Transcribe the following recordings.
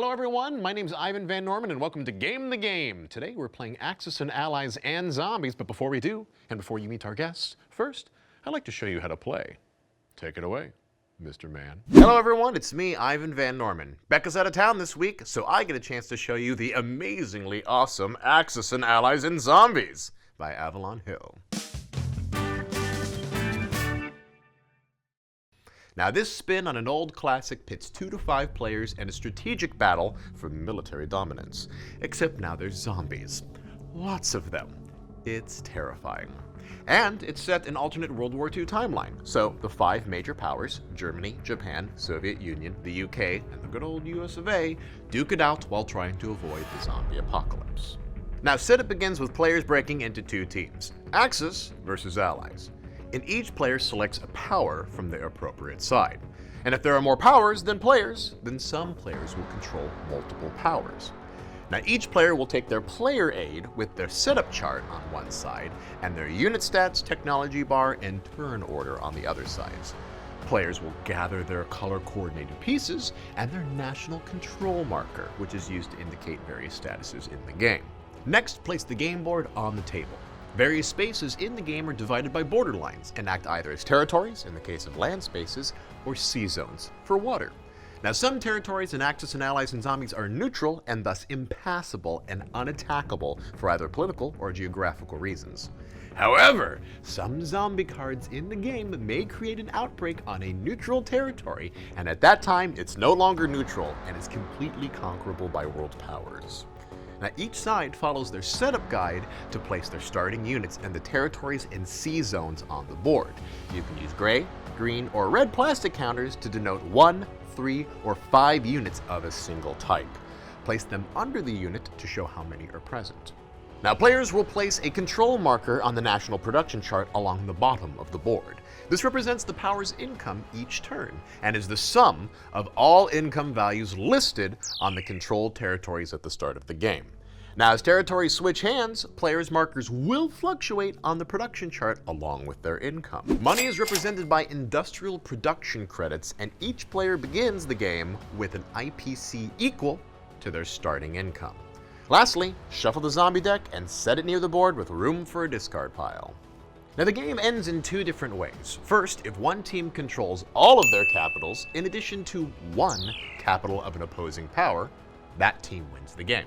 Hello everyone, my name's Ivan Van Norman and welcome to Game the Game. Today we're playing Axis and Allies and Zombies, but before we do, and before you meet our guests, first, I'd like to show you how to play. Take it away, Mr. Man. Hello everyone, it's me, Ivan Van Norman. Becca's out of town this week, so I get a chance to show you the amazingly awesome Axis and Allies and Zombies by Avalon Hill. Now this spin on an old classic pits 2 to 5 players in a strategic battle for military dominance. Except now there's zombies. Lots of them. It's terrifying. And it's set in alternate World War II timeline, so the 5 major powers, Germany, Japan, Soviet Union, the UK, and the good old US of A, duke it out while trying to avoid the zombie apocalypse. Now setup begins with players breaking into 2 teams, Axis versus Allies. And each player selects a power from their appropriate side. And if there are more powers than players, then some players will control multiple powers. Now each player will take their player aid with their setup chart on one side, and their unit stats, technology bar, and turn order on the other sides. Players will gather their color-coordinated pieces and their national control marker, which is used to indicate various statuses in the game. Next, place the game board on the table. Various spaces in the game are divided by border lines and act either as territories, in the case of land spaces, or sea zones, for water. Now some territories in Axis and Allies and Zombies are neutral and thus impassable and unattackable for either political or geographical reasons. However, some zombie cards in the game may create an outbreak on a neutral territory, and at that time it's no longer neutral and is completely conquerable by world powers. Now each side follows their setup guide to place their starting units and the territories and sea zones on the board. You can use gray, green, or red plastic counters to denote 1, 3, or 5 units of a single type. Place them under the unit to show how many are present. Now players will place a control marker on the national production chart along the bottom of the board. This represents the power's income each turn, and is the sum of all income values listed on the controlled territories at the start of the game. Now as territories switch hands, players' markers will fluctuate on the production chart along with their income. Money is represented by industrial production credits, and each player begins the game with an IPC equal to their starting income. Lastly, shuffle the zombie deck and set it near the board with room for a discard pile. Now the game ends in 2 different ways. First, if one team controls all of their capitals in addition to 1 capital of an opposing power, that team wins the game.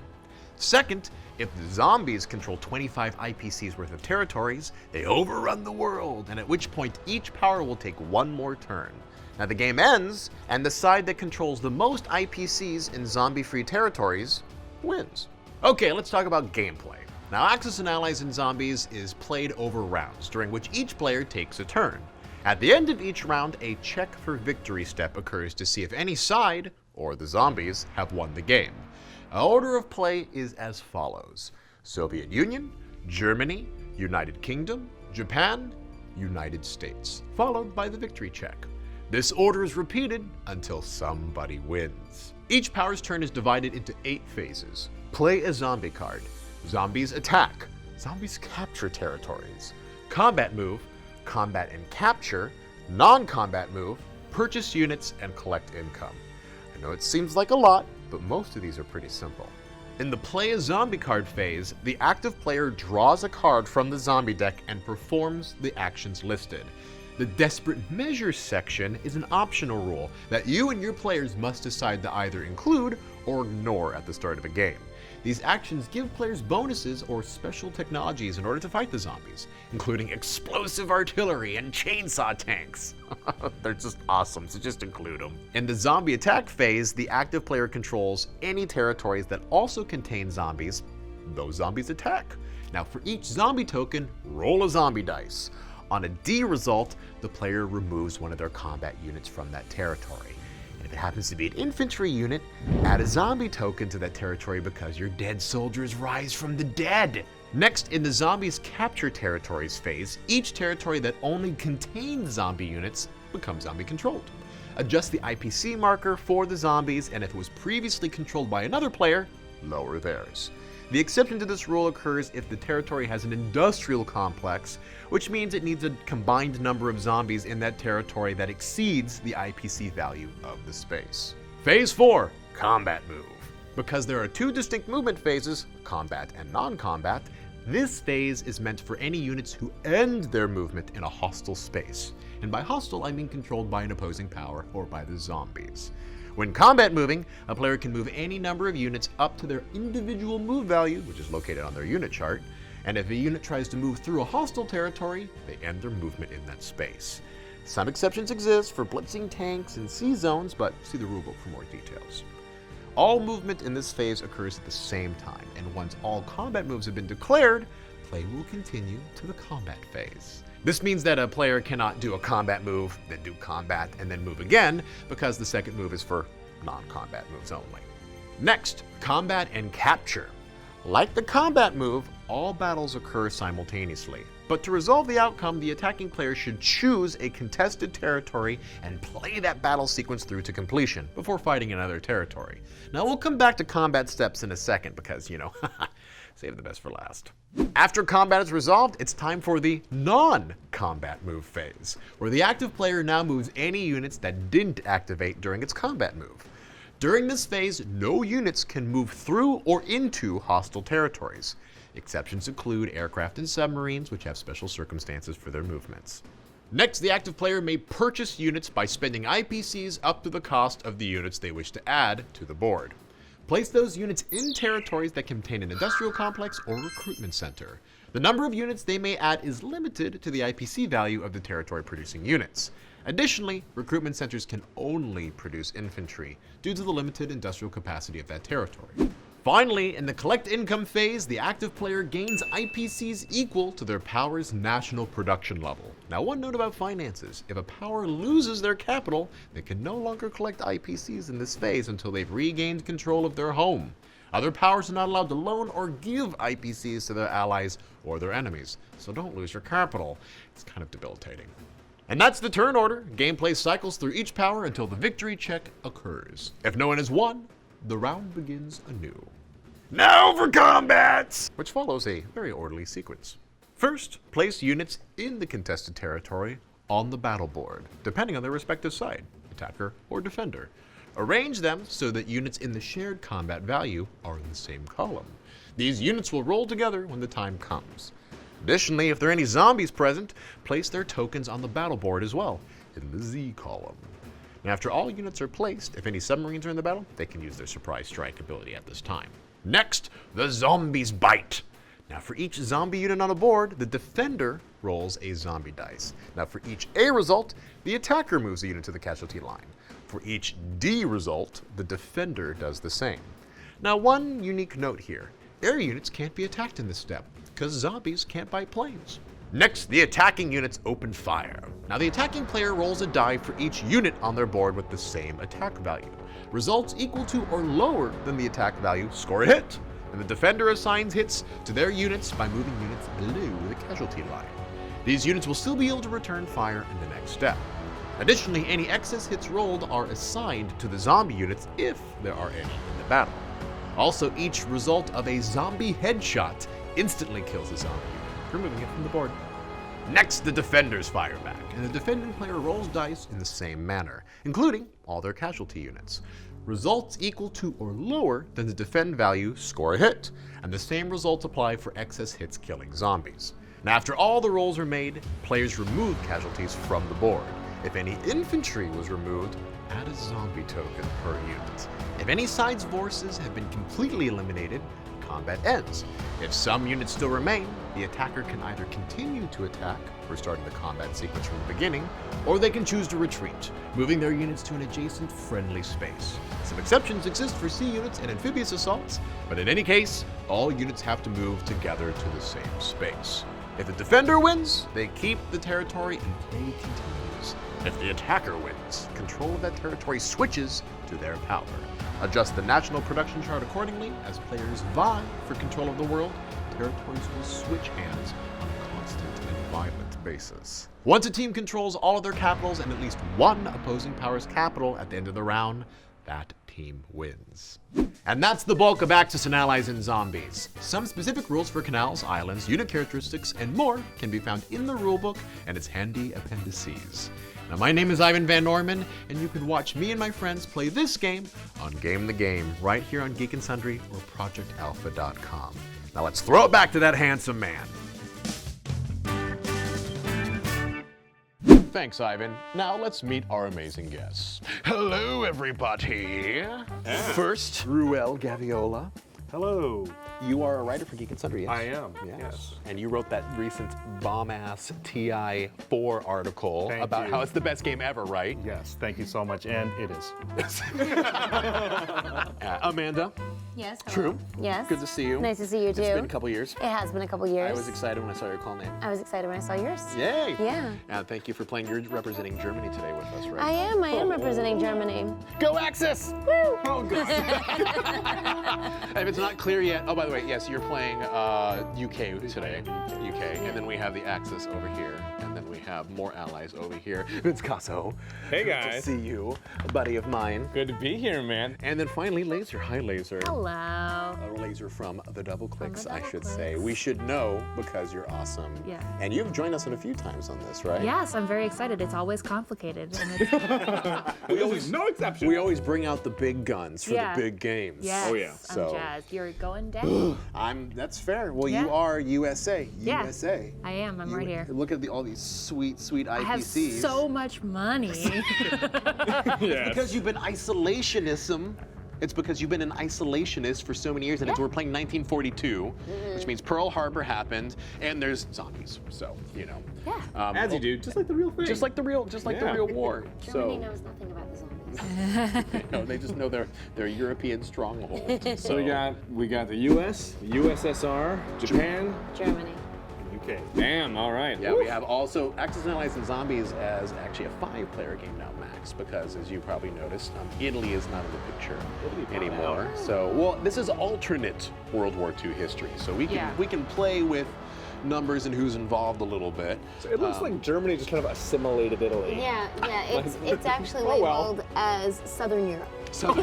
Second, if the zombies control 25 IPCs worth of territories, they overrun the world, and at which point each power will take 1 more turn. Now the game ends, and the side that controls the most IPCs in zombie-free territories wins. Okay, let's talk about gameplay. Now Axis and Allies and Zombies is played over rounds, during which each player takes a turn. At the end of each round, a check for victory step occurs to see if any side, or the zombies, have won the game. Our order of play is as follows: Soviet Union, Germany, United Kingdom, Japan, United States, followed by the victory check. This order is repeated until somebody wins. Each power's turn is divided into 8 phases. Play a zombie card. Zombies attack. Zombies capture territories. Combat move, combat and capture. Non-combat move, purchase units and collect income. I know it seems like a lot, but most of these are pretty simple. In the play a zombie card phase, the active player draws a card from the zombie deck and performs the actions listed. The desperate measures section is an optional rule that you and your players must decide to either include or ignore at the start of a game. These actions give players bonuses or special technologies in order to fight the zombies, including explosive artillery and chainsaw tanks. They're just awesome, so just include them. In the zombie attack phase, the active player controls any territories that also contain zombies. Those zombies attack. Now for each zombie token, roll a zombie dice. On a D result, the player removes one of their combat units from that territory. And if it happens to be an infantry unit, add a zombie token to that territory because your dead soldiers rise from the dead. Next, in the zombies capture territories phase, each territory that only contains zombie units becomes zombie controlled. Adjust the IPC marker for the zombies, and if it was previously controlled by another player, lower theirs. The exception to this rule occurs if the territory has an industrial complex, which means it needs a combined number of zombies in that territory that exceeds the IPC value of the space. Phase 4, Combat Move. Because there are two distinct movement phases, combat and non-combat, this phase is meant for any units who end their movement in a hostile space. And by hostile, I mean controlled by an opposing power or by the zombies. When combat moving, a player can move any number of units up to their individual move value, which is located on their unit chart, and if a unit tries to move through a hostile territory, they end their movement in that space. Some exceptions exist for blitzing tanks and C zones, but see the rulebook for more details. All movement in this phase occurs at the same time, and once all combat moves have been declared, play will continue to the combat phase. This means that a player cannot do a combat move, then do combat, and then move again, because the second move is for non-combat moves only. Next, combat and capture. Like the combat move, all battles occur simultaneously. But to resolve the outcome, the attacking player should choose a contested territory and play that battle sequence through to completion before fighting another territory. Now we'll come back to combat steps in a second because, save the best for last. After combat is resolved, it's time for the non-combat move phase, where the active player now moves any units that didn't activate during its combat move. During this phase, no units can move through or into hostile territories. Exceptions include aircraft and submarines, which have special circumstances for their movements. Next, the active player may purchase units by spending IPCs up to the cost of the units they wish to add to the board. Place those units in territories that contain an industrial complex or recruitment center. The number of units they may add is limited to the IPC value of the territory producing units. Additionally, recruitment centers can only produce infantry due to the limited industrial capacity of that territory. Finally, in the collect income phase, the active player gains IPCs equal to their power's national production level. Now, one note about finances: if a power loses their capital, they can no longer collect IPCs in this phase until they've regained control of their home. Other powers are not allowed to loan or give IPCs to their allies or their enemies, so don't lose your capital. It's kind of debilitating. And that's the turn order. Gameplay cycles through each power until the victory check occurs. If no one has won, the round begins anew. Now for combat! Which follows a very orderly sequence. First, place units in the contested territory on the battle board, depending on their respective side, attacker or defender. Arrange them so that units in the shared combat value are in the same column. These units will roll together when the time comes. Additionally, if there are any zombies present, place their tokens on the battle board as well, in the Z column. And after all units are placed, if any submarines are in the battle, they can use their surprise strike ability at this time. Next, the zombies bite. Now for each zombie unit on a board, the defender rolls a zombie dice. Now for each A result, the attacker moves a unit to the casualty line. For each D result, the defender does the same. Now one unique note here: air units can't be attacked in this step, because zombies can't bite planes. Next, the attacking units open fire. Now the attacking player rolls a die for each unit on their board with the same attack value. Results equal to or lower than the attack value score a hit, and the defender assigns hits to their units by moving units below the casualty line. These units will still be able to return fire in the next step. Additionally, any excess hits rolled are assigned to the zombie units if there are any in the battle. Also, each result of a zombie headshot instantly kills a zombie unit, removing it from the board. Next, the defenders fire back, and the defending player rolls dice in the same manner, including all their casualty units. Results equal to or lower than the defend value score a hit, and the same results apply for excess hits killing zombies. Now, after all the rolls are made, players remove casualties from the board. If any infantry was removed, add a zombie token per unit. If any side's forces have been completely eliminated, combat ends. If some units still remain, the attacker can either continue to attack, restarting the combat sequence from the beginning, or they can choose to retreat, moving their units to an adjacent friendly space. Some exceptions exist for sea units and amphibious assaults, but in any case, all units have to move together to the same space. If the defender wins, they keep the territory and play continues. If the attacker wins, control of that territory switches to their power. Adjust the national production chart accordingly. As players vie for control of the world, territories will switch hands on a constant and violent basis. Once a team controls all of their capitals and at least one opposing power's capital at the end of the round, that team wins. And that's the bulk of Axis and Allies and Zombies. Some specific rules for canals, islands, unit characteristics, and more can be found in the rulebook and its handy appendices. Now, my name is Ivan Van Norman, and you can watch me and my friends play this game on Game the Game right here on Geek and Sundry or ProjectAlpha.com. Now, let's throw it back to that handsome man. Thanks, Ivan. Now let's meet our amazing guests. Hello, everybody. First, Ruel Gaviola. Hello. You are a writer for Geek and Sundry, yes? I am, yes. And you wrote that recent bomb-ass TI4 article about how it's the best game ever, right? Yes, thank you so much, and it is. Amanda. Yes. True. Yes. Good to see you. Nice to see you too. It's been a couple years. It has been a couple years. I was excited when I saw your call name. I was excited when I saw yours. Yay! Yeah. And thank you for playing. You're representing Germany today with us, right? I am representing Germany. Go Axis! Woo! Oh, God. If it's not clear yet, oh, by the way, yes, you're playing UK today. UK. And then we have the Axis over here. And then we have more allies over here. Vince Casso. Hey, Good guys. to see you, a buddy of mine. Good to be here, man. And then finally, Laser. Hi, Laser. Hello. A Laser from the Double Clicks, I should Double say. Clicks. We should know because you're awesome. Yeah. And you've joined us a few times on this, right? Yes, I'm very excited. It's always complicated. And it's, We always, No exception. we always bring out the big guns for Yeah. the big games. yes, Oh, yeah. I'm So- jazzed. You're going down. That's fair. Well, Yeah. you are USA. Yeah. USA. I am. I'm right here. Look at all these sweet IPCs. I have so much money. Yes. Because you've been isolationism. It's because you've been an isolationist for so many years, and we're playing 1942, which means Pearl Harbor happened, and there's zombies. So, you know. Yeah. As you do, just like the real thing. Just like the real war. Germany So, knows nothing about the zombies. no, they just know their European stronghold. So we got the U.S., USSR, Japan, Germany. UK. Damn. All right. Yeah, we have also Axis and Allies and Zombies as actually a 5-player game now, max, because as you probably noticed, Italy is not in the picture anymore. So, well, this is alternate World War II history, so we can play with numbers and who's involved a little bit. So it looks like Germany just kind of assimilated Italy. Yeah, it's actually Oh, well. labeled as Southern Europe. Oh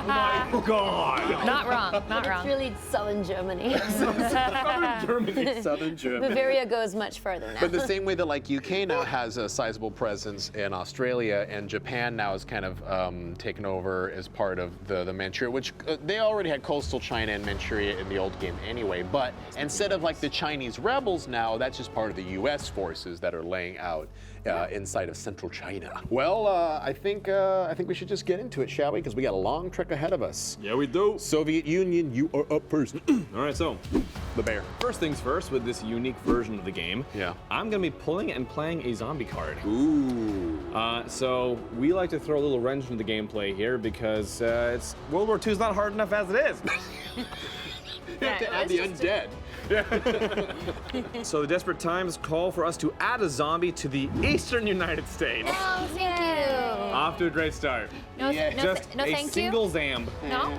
my God. Not wrong. Not It's wrong. really Southern Germany. Southern Germany. Southern Germany. Bavaria goes much further now. But the same way that like UK now has a sizable presence in Australia, and Japan now is kind of taken over as part of the Manchuria, which they already had coastal China and Manchuria in the old game anyway. But instead of like the Chinese rebels now, that's just part of the U.S. forces that are laying out inside of central China. Well, I think we should just get into it, shall we? Because we got a long trek ahead of us. Yeah, we do. Soviet Union, you are up first. All right, so The bear. first things first with this unique version of the game. Yeah. I'm gonna be pulling and playing a zombie card. Ooh. So we like to throw a little wrench into the gameplay here because it's World War II is not hard enough as it is. You have to add the undead. So the desperate times call for us to add a zombie to the eastern United States. Oh, thank you. Off to a great start. No, Just no, a thank single you. zamb. No.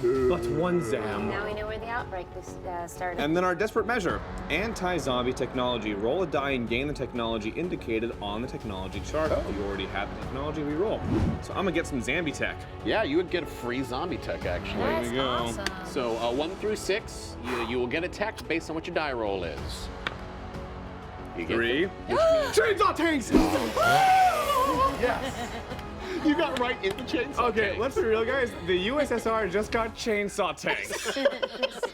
But one zam. Now we know where the outbreak started. And then our desperate measure, anti-zombie technology. Roll a die and gain the technology indicated on the technology chart. If you already have the technology, we roll. So I'm gonna get some zombie tech. Yeah, you would get a free zombie tech actually. That's we go. awesome. So 1 through 6, you will get a tech based on what your die roll is. You get 3. Chainsaw tanks! Yes. You got right in the chainsaw Okay, tanks. let's be real, guys. The USSR just got chainsaw tanks.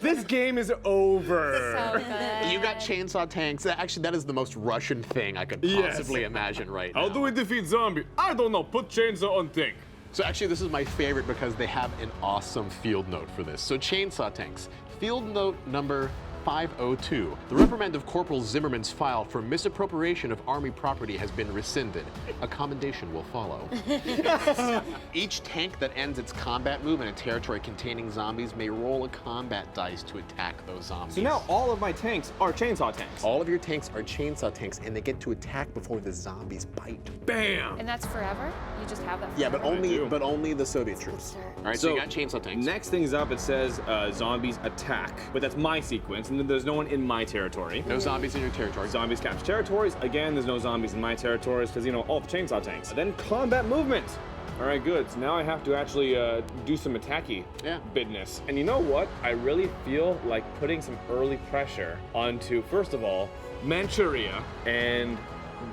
This game is over. So good. You got chainsaw tanks. Actually, that is the most Russian thing I could Yes. possibly imagine right now. How do we defeat zombie? I don't know. Put chainsaw on tank. So actually, this is my favorite because they have an awesome field note for this. So chainsaw tanks. Field note number 502. The reprimand of Corporal Zimmerman's file for misappropriation of Army property has been rescinded. A commendation will follow. Each tank that ends its combat move in a territory containing zombies may roll a combat dice to attack those zombies. So now all of my tanks are chainsaw tanks. all of your tanks are chainsaw tanks, and they get to attack before the zombies bite. Bam! And that's forever? You just have that Yeah, but forever? do. only the Soviet troops. All right, so you got chainsaw tanks. Next things up, it says zombies attack, but that's my sequence, and then there's no one in my territory. No zombies in your territory. Zombies capture territories. Again, there's no zombies in my territories because, you know, all the chainsaw tanks. Then combat movement. All right, good. So now I have to actually do some attacky business. And you know what? I really feel like putting some early pressure onto, first of all, Manchuria and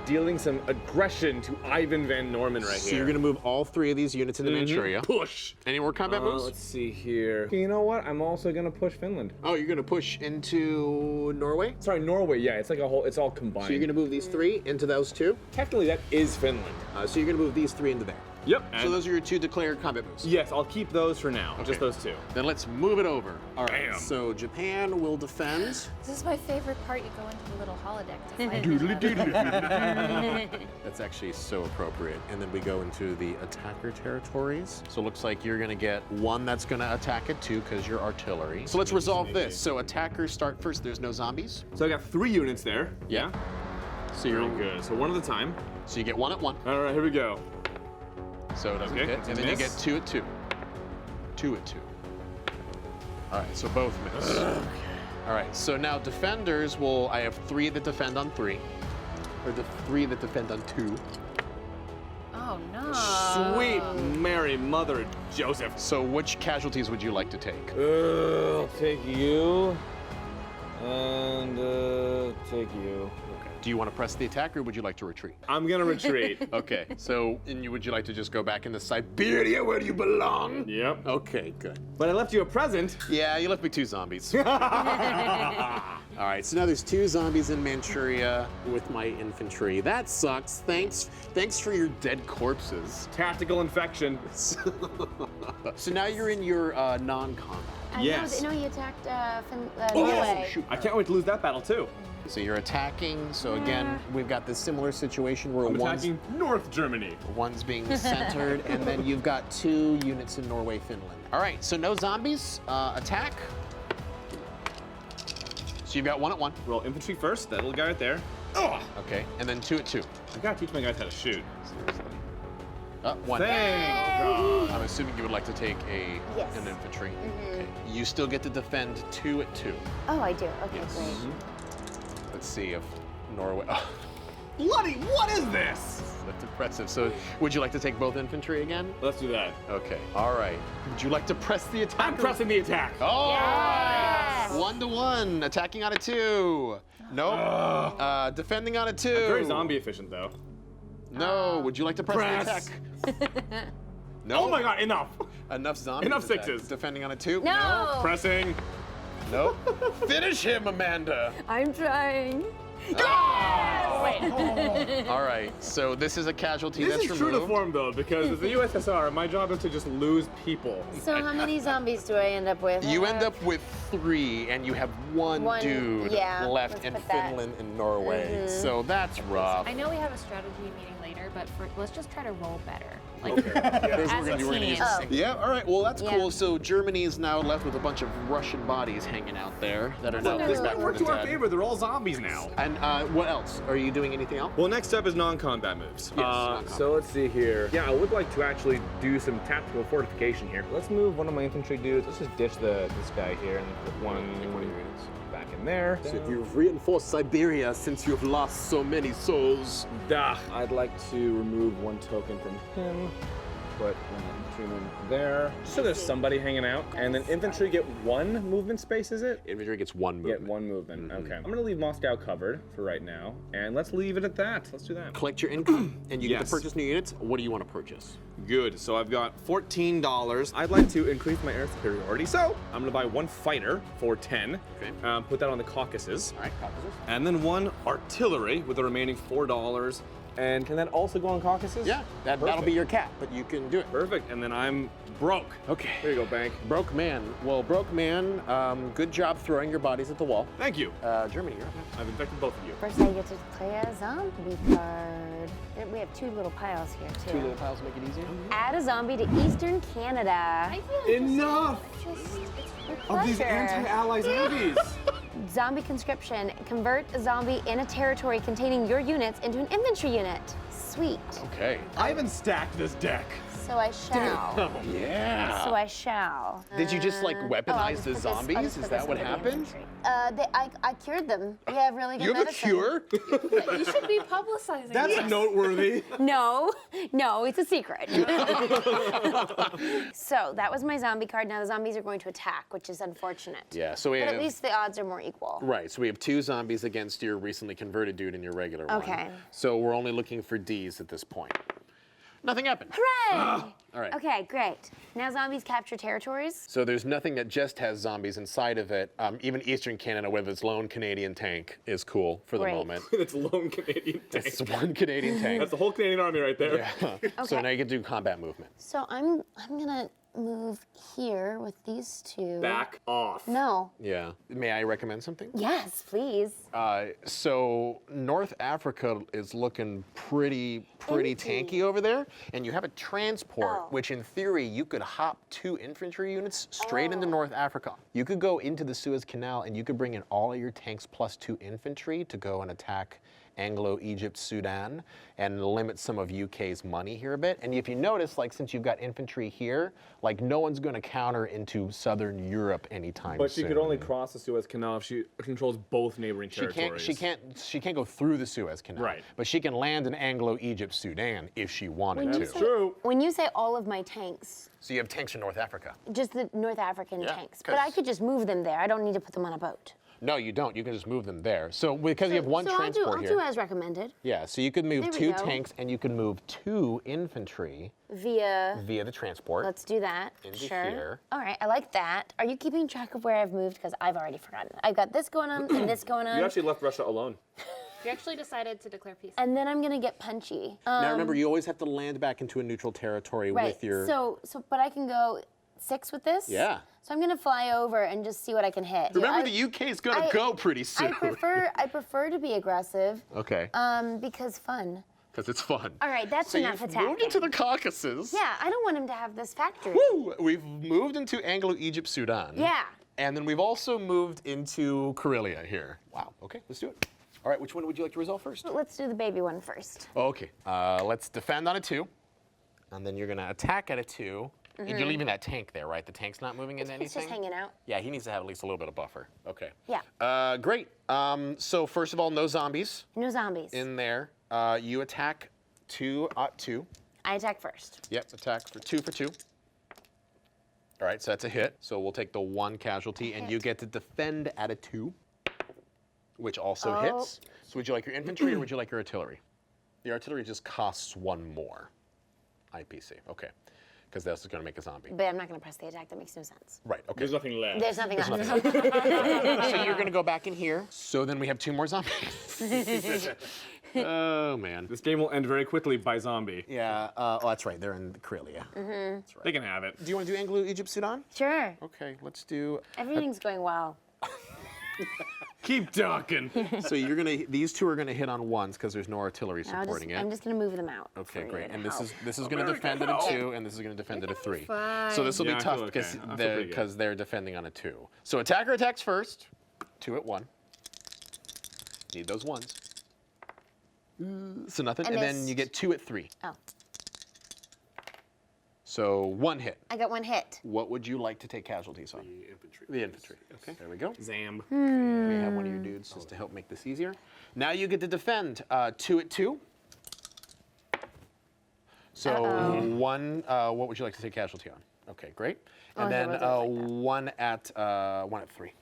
dealing some aggression to Ivan Van Norman right So here. you're gonna move all 3 of these units into Manchuria. Push. Any more combat moves? Let's see here. Okay, you know what? I'm also gonna push Finland. Oh, you're gonna push into Norway? Sorry, Norway. Yeah, it's like a whole. It's all combined. So you're gonna move these 3 into those 2? Technically, that is Finland. So you're gonna move these 3 into there. Yep. So those are your 2 declared combat moves. Yes, I'll keep those for now. Just those 2. Then let's move it over. All right. Bam. So Japan will defend. This is my favorite part. You go into the little holodeck to fight. That's actually so appropriate. And then we go into the attacker territories. So it looks like you're gonna get 1 that's gonna attack it 2 because you're artillery. So let's resolve this. So attackers start first. There's no zombies. So I got 3 units there. Yeah. So you're Very good. So 1 at a time. So you get 1 at 1. All right, here we go. So it doesn't Okay, hit. it's a And then you miss. get 2 at 2. 2 at 2. All right, so both miss. All right, so now defenders will, I have 3 that defend on 3. Or the 3 that defend on 2. Oh no. Sweet Mary, Mother of Joseph. So which casualties would you like to take? I'll take you. And take you. Do you want to press the attack or would you like to retreat? I'm gonna retreat. Okay, so would you like to just go back into Siberia where you belong? Yep. Okay, good. But I left you a present. Yeah, you left me 2 zombies. All right, so now there's 2 zombies in Manchuria with my infantry. That sucks. Thanks for your dead corpses. Tactical infection. So now you're in your non-combat. Yes. No, he attacked Oh, Norway. shoot. I can't wait to lose that battle too. So you're attacking. So again, we've got this similar situation where I'm attacking North Germany. one's being centered, and then you've got 2 units in Norway, Finland. All right, so no zombies. Attack. So you've got 1 at 1. Roll infantry first, that little guy right there. Oh! Okay, and then 2 at 2. I gotta teach my guys how to shoot. Seriously. 1. Thank I'm assuming you would like to take Yes. an infantry. Okay. You still get to defend 2 at 2. Oh, I do. Okay, Yes. great. Let's see if Norway. Bloody, what is this? That's impressive. So, would you like to take both infantry again? Let's do that. Okay. All right. Would you like to press the attack? I'm pressing the attack. Oh! Yes! 1 to 1. Attacking on a 2. Nope. Defending on a 2. Very zombie efficient though. No. Would you like to press Press. the attack? No. Oh my god, enough. Enough zombies. Enough attack. sixes. Defending on a 2. No! Pressing. Nope. Finish him, Amanda. I'm trying. All right. So this is a casualty This that's is true removed. to form though, because as the USSR, my job is to just lose people. So how many zombies do I end up with? You end up with 3, and you have one One, dude yeah, left let's in put that. Finland and Norway. So that's rough. I know we have a strategy meeting later, but let's just try to roll better. Like, Here's what as a we're gonna team. use Oh. Yeah, all right. Well, that's Yeah. cool. So Germany is now left with a bunch of Russian bodies hanging out there that are now This pushed might back Work from to the our dead. favor, they're all zombies now. And what else? Are you doing anything else? Well, next up is non-combat moves. non-combat. So let's see here. Yeah, I would like to actually do some tactical fortification here. Let's move one of my infantry dudes. Let's just ditch this guy here and put one back in there. So you've reinforced Siberia since you've lost so many souls. I'd like to remove 1 token from him. Put infantryman there. So there's somebody hanging out. And then infantry get 1 movement space, is it? Infantry gets 1 movement. Get 1 movement. Okay. I'm gonna leave Moscow covered for right now. And let's leave it at that. Let's do that. Collect your income, and you get Yes. to purchase new units. What do you want to purchase? Good. So I've got $14. I'd like to increase my air superiority. So I'm gonna buy 1 fighter for 10. Okay. Put that on the Caucasus. All right, Caucasus. And then 1 artillery with the remaining $4. And can that also go on Caucasus? Yeah, that'll Perfect. be your cap, but you can do it. Perfect. And then I'm broke. Okay. Here you go, bank. Broke man. Well, broke man, good job throwing your bodies at the wall. Thank you. Germany, you're up next. I've infected both of you. First, I get to play a zombie card. We have 2 little piles here too. 2 little piles make it easier. Add a zombie to Eastern Canada. I feel like Enough With of these pleasure. anti-ally zombies. Zombie conscription. Convert a zombie in a territory containing your units into an infantry unit. Sweet. Okay. I haven't stacked this deck. So I shall. Yeah. So I shall. Did you just like I'll weaponize just the put this- I'll zombies? just Is put that this what under the happened? infantry. I cured them. We have really good You have a medicine. cure? You should be publicizing That's this. noteworthy. No, it's a secret. So that was my zombie card. Now the zombies are going to attack, which is unfortunate. Yeah, so we But have... at least the odds are more equal. Right, so we have 2 zombies against your recently converted dude and your regular one. Okay. So we're only looking for Ds at this point. Nothing happened. Hooray! All right. Okay, great. Now zombies capture territories. So there's nothing that just has zombies inside of it. Even Eastern Canada with its lone Canadian tank is cool for the Great. moment. It's lone Canadian tank. It's one Canadian tank. That's the whole Canadian army right there. Yeah. So Okay. now you can do combat movement. So I'm gonna move here with these 2. Back off. No. Yeah. May I recommend something? Yes, please. So North Africa is looking pretty tanky over there, and you have a transport, Oh. which in theory you could hop 2 infantry units straight into North Africa. You could go into the Suez Canal and you could bring in all of your tanks plus 2 infantry to go and attack Anglo-Egypt, Sudan, and limit some of UK's money here a bit. And if you notice, like since you've got infantry here, like no one's going to counter into Southern Europe anytime But soon. she could only cross the Suez Canal if she controls both neighboring territories. She can't go through the Suez Canal. Right. But she can land in Anglo-Egypt, Sudan if she wanted to. That's true. When you say all of my tanks, So you have tanks in North Africa. just the North African Yeah, tanks. But I 'cause- could just move them there. I don't need to put them on a boat. No, you don't. You can just move them there. So because you have one so transport I'll here. do as recommended Yeah, so you could move There we 2 go. tanks and you can move 2 infantry via. via the transport. Let's do that. Into Sure. here. All right, I like that. Are you keeping track of where I've moved? Because I've already forgotten. I've got this going on and this going on. You actually left Russia alone. You actually decided to declare peace. And then I'm gonna get punchy. Now remember, you always have to land back into a neutral territory Right. with your. But I can go 6 with this. Yeah. So I'm gonna fly over and just see what I can hit. Remember, I- the UK's gonna I- go pretty soon. I prefer to be aggressive. Okay. Because fun. Because it's fun. All right, that's So enough you've attacking. moved into the Caucasus. Yeah, I don't want him to have this factory. Woo! We've moved into Anglo-Egypt, Sudan. Yeah. And then we've also moved into Karelia here. Wow. Okay, let's do it. All right, which one would you like to resolve first? Let's do the baby one first. Okay. Let's defend on a 2, and then you're gonna attack at a 2. And you're leaving that tank there, right? The tank's not moving into It's anything. just hanging out. Yeah, he needs to have at least a little bit of buffer. Okay. Yeah. Great. So first of all, no zombies No zombies. in there. You attack 2 at 2. I attack first. Yep, attack for 2 for 2. All right, so that's a hit. So we'll take the 1 casualty, and you get to defend at a 2, which also Oh. hits. So would you like your infantry or would you like your artillery? The artillery just costs 1 more. IPC, okay. Because that's going to make a zombie. But I'm not gonna press the attack. That makes no sense. Right, okay. There's nothing left. There's nothing left. So you're going to go back in here. So then we have 2 more zombies. Oh, man. This game will end very quickly by zombie. Yeah, oh, that's right. They're in Karelia. That's right. They can have it. Do you want to do Anglo-Egypt, Sudan? Sure. Okay, let's do... Everything's going well. Keep talking. So you're going to... These 2 are going to hit on 1s because there's no artillery supporting I'm it. just gonna move them out. Okay, for you great. to And this help. is going to defend at a 2, and this is going to defend at a 3. Fine. So this will Yeah, be I tough feel okay. because I feel pretty good. they're defending on a 2. So attacker attacks first. 2 at 1. Need those 1s. So nothing, I and then missed. you get 2 at 3. Oh, So 1 hit. I got 1 hit. What would you like to take casualties on? The infantry. The infantry. Okay, there we go. Zam. We have one of your dudes just to help make this easier. Now you get to defend 2 at 2. So 1. What would you like to take casualty on? Okay, great. And Oh, then so we'll do it like that. 1 at 3.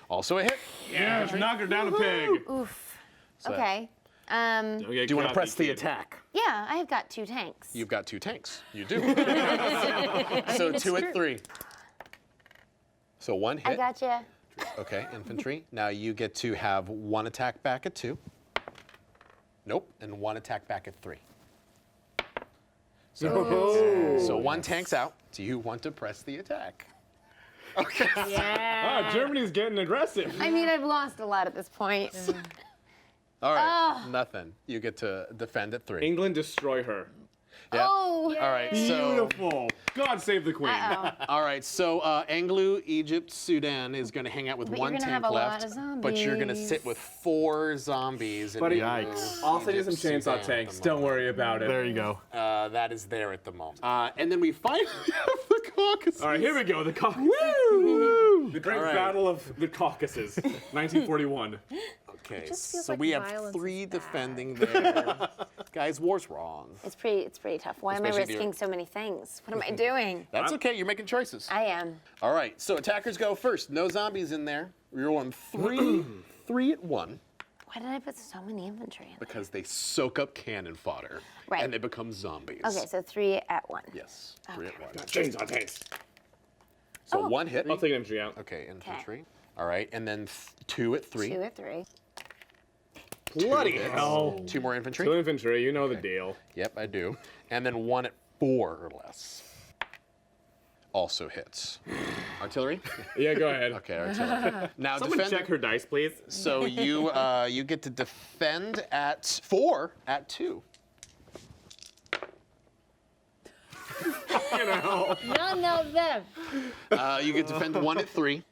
Also a hit. Yeah, knock her down a peg. Oof. So- Okay. Do you want to press the attack? Yeah, I've got 2 tanks. You've got 2 tanks. You do. So 2 at 3. So 1 hit. I gotcha. Okay, infantry. Now you get to have 1 attack back at 2. Nope, and 1 attack back at 3. So 1 tank's out. Do you want to press the attack? Okay. Yeah. Ah, Germany's getting aggressive. I mean, I've lost a lot at this point. All right, nothing. You get to defend at 3. England, destroy her. Yeah. Oh. All right, so Beautiful. God save the queen. all right, so Anglo, Egypt, Sudan is going to hang out with But one you're gonna tank have a left, lot of but you're going to zombies. sit with 4 zombies. in Buddy, Anglo, I'll send you some Egypt, chainsaw Sudan at tanks. the Don't moment. worry about it. There you go. That is there at the moment. And then we finally have the Caucasus. All right, here we go. The Caucasus. Woo! The Great All right. Battle of the Caucasus, 1941. Okay, just feels so like we have violence 3 is bad. defending there. Guys, war's wrong. It's pretty tough. Why am I Especially the- risking so many things? What am I doing? That's okay, you're making choices. I am. All right, so attackers go first. No zombies in there. We're rolling 3 at 1 Why did I put so many infantry in there? because they soak up cannon fodder. Right. And they become zombies. Okay, so 3 at 1. Yes, 3 at 1. Chainsaw tanks. So 1 hit. I'll take an infantry out. Okay, infantry. All right, and then 2 at 3. 2 at 3. Bloody hits. hell. 2 more infantry. 2 infantry, you know the deal. Yep, I do. And then 1 at 4 or less. Also hits. Artillery? Yeah, go ahead. Okay, artillery. Now Someone defend. check her dice, please. So you get to defend at 4 at 2. You know. None of them. You get to defend 1 at 3.